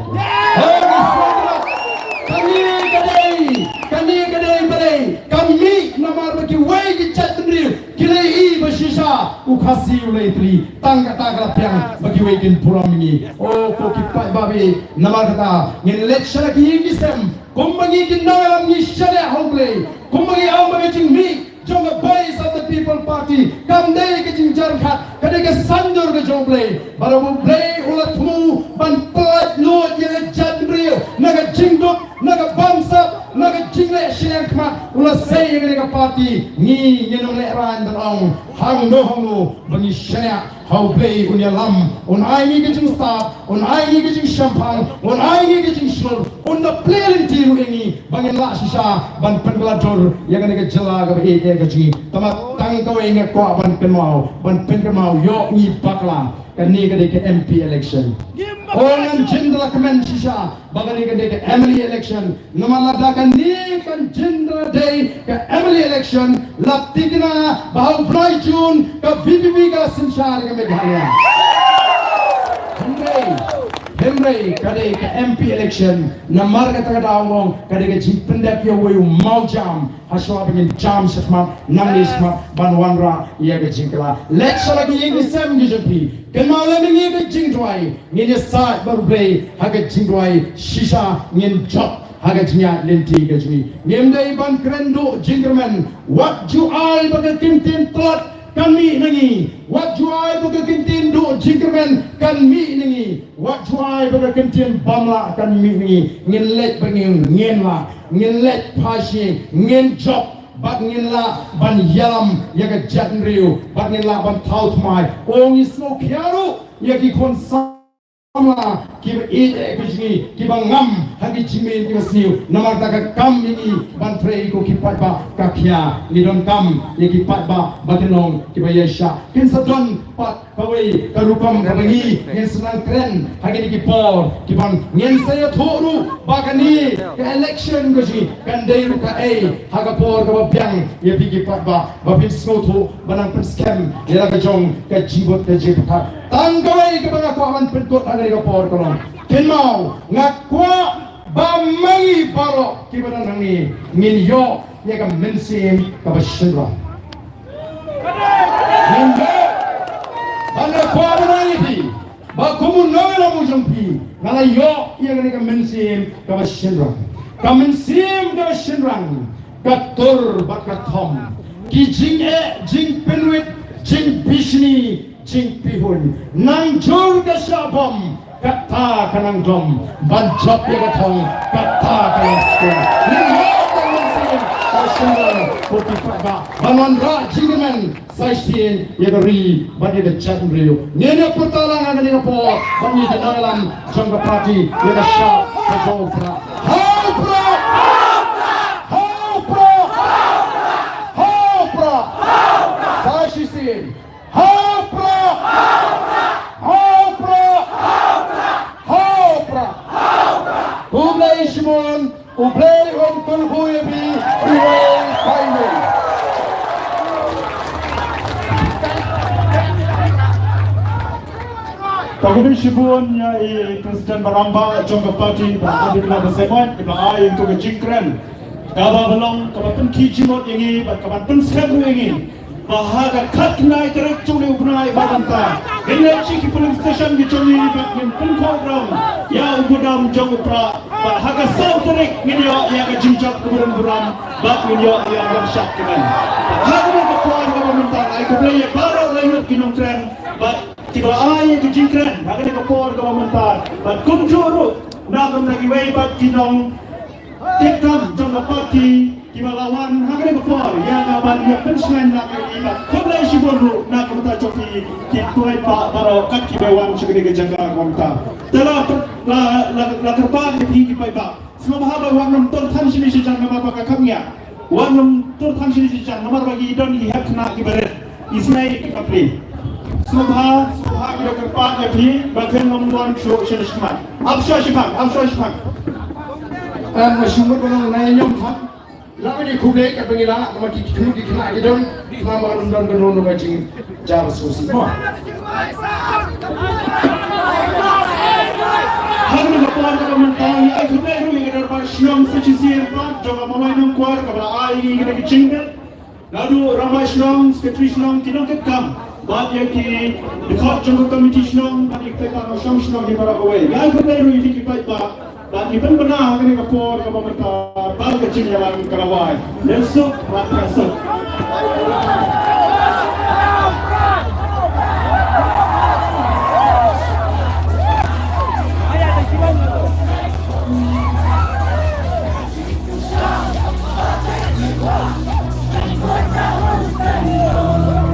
Kami kadai kami namar bagi way ki chat kibriu. Kilai bersisa ukasi ulai tri tangga tangga piang bagi wekin puram ini oh ko kipai babi nama kata ngin election lagi ini sem kumbangi kin nangalam ni syariah hongle kumbangi am bagi jing mi jong boys of the people party kam dei ke jing jarkhat kade ke sandur ke jongle baru play ulat mu ban plat lo ye jadbrio naga jingdok naga bamsa naga jingle siang kma ulat sei ke ke party ni yenong le ran dan ong hang no bagi syariah how play unya lam on ai ni ke jing start on ai ni ke jing champagne on ai ni ke jing shur on the play tiru ini bangin la sisa ban pengelador yang ke jela ke ke jing tamat tang kau ingat ko ban penmau yo ni bakla kan ni ke MP election orang jendela kemen sisa bagani ke Emily election namala kan ni kan jendela day ke Emily election laptigna bahau fly June ke VPP ke Sinshar ke Meghalaya Hemrei kade ke MP election namar kata daong kade ke jipendak yo wayu mau jam haswa bengin jam sesma nangis ma banwanra ia ke jingkla election lagi ini sem gijepi kenala ni ke jingdwai ni sa baru play haga jingdwai shisha ngin job haga jinya lenti ke jini ngemdai ban krendo jingkerman what you ai baga tintin tot kami nangi wat juai bagi kintin do jingkerman kan mi nangi wat juai bagi kintin bamla kan mi nangi ngin let bangin ngin la ngin let pasi ngin job bak ngin la ban yalam yaga jatn riu bak ngin la ban taut mai ong isno kiaru yagi kon sama kiba ide kujni kiba ngam hagi jimin kiba sniu namar daga kam ini ban trei ko kipat ba kakya lidon kam ye kipat ba batinong kiba yesha kin sadon pat kawai karupam kabangi ngin senang kren hagi ni kipor kiban ngin saya thoru bagani ke election kujni kan deiru ka haga por ka byang ye kipat ba babin snotu banang pen scam ye la jong ka jibot ka jipata tanggawai ke banga ko aman penkot agari ka por kolong kenmau ngakwa bamangi baro kibana nangi ngin yo ye ka mensim ka bashira ngin yo banga ko aman iti ba kumun ngala mo jompi ngala yo ye ka mensim ka bashira ka mensim ka bashira ka tur bakatom ki jing penwit jing bishni jing pihun nang jur ke syabam kata kanang dom banjop ya katong kata kanang skun lingkot yang mensin kasyur putih pakba banon ra jingemen saisin ya gari bani de jatn riu nene pertalangan ni po bani de nalam jangga party ya syab ka jofra how pro Philippines. Hopra! Hopra! Hopra! Ublay Shimon, ublay on Tulhuyabi, ublay Kainay. Pagubing Shibun ya Presiden Baramba Jongga Party berada di Besemot di belakang itu ke Jingkren. Kaba belong kapan kijimot ini, kapan sekarang ini. Bahaga kat naik terek curi ubnai badanta. Ini ciki police station gicuri bakin pengkorong. Ya ubudam jong upra. Bahaga sau terek ini ya ke jinjak kemudian buram. Bak ini ya yang syak kemen. Bahaga ni kepuan governmental. Aku beli baru lagi kinong tren. Bak tiba ay ke jingkren. Bahaga ni kepuan governmental. Bak kumjuru. Nak lagi waibat kinong. Tekam jong parti. Kiba lawan hakane before yang aban ya pensiun nak iba koblai shibonu nak kita coki kitoi pa baro kat kibawan segede kejaga komta telah la terpag di kiba semua bahaba wanam tor tan sini sejak nama baka kamya wanam tor tan sini sejak nomor bagi don di hak nak kibaret isnai kipapli semua kita terpag di bagian nomor show shenishman absha shifang Masyumut orang lain yang tak. Lama ni kublai kat pengilah, kama kikulu kikina kita nama undang undang macam jar sosial. Hari ni kepuan kita mentang, ay kublai tu yang ada siang secisi erpat, jaga mamai nong kuar, kabla ay ini kita kicingkan. Lalu ramai siang, sekretari siang, kita kekam. Baat yang ki dekat jangka komiti siang, dan ikutkan siang di para awal. Ay kublai tu yang kita iba. Dan even benar kini kapor kapal mentah baru kecil yang karawai. Lesuk, rakyat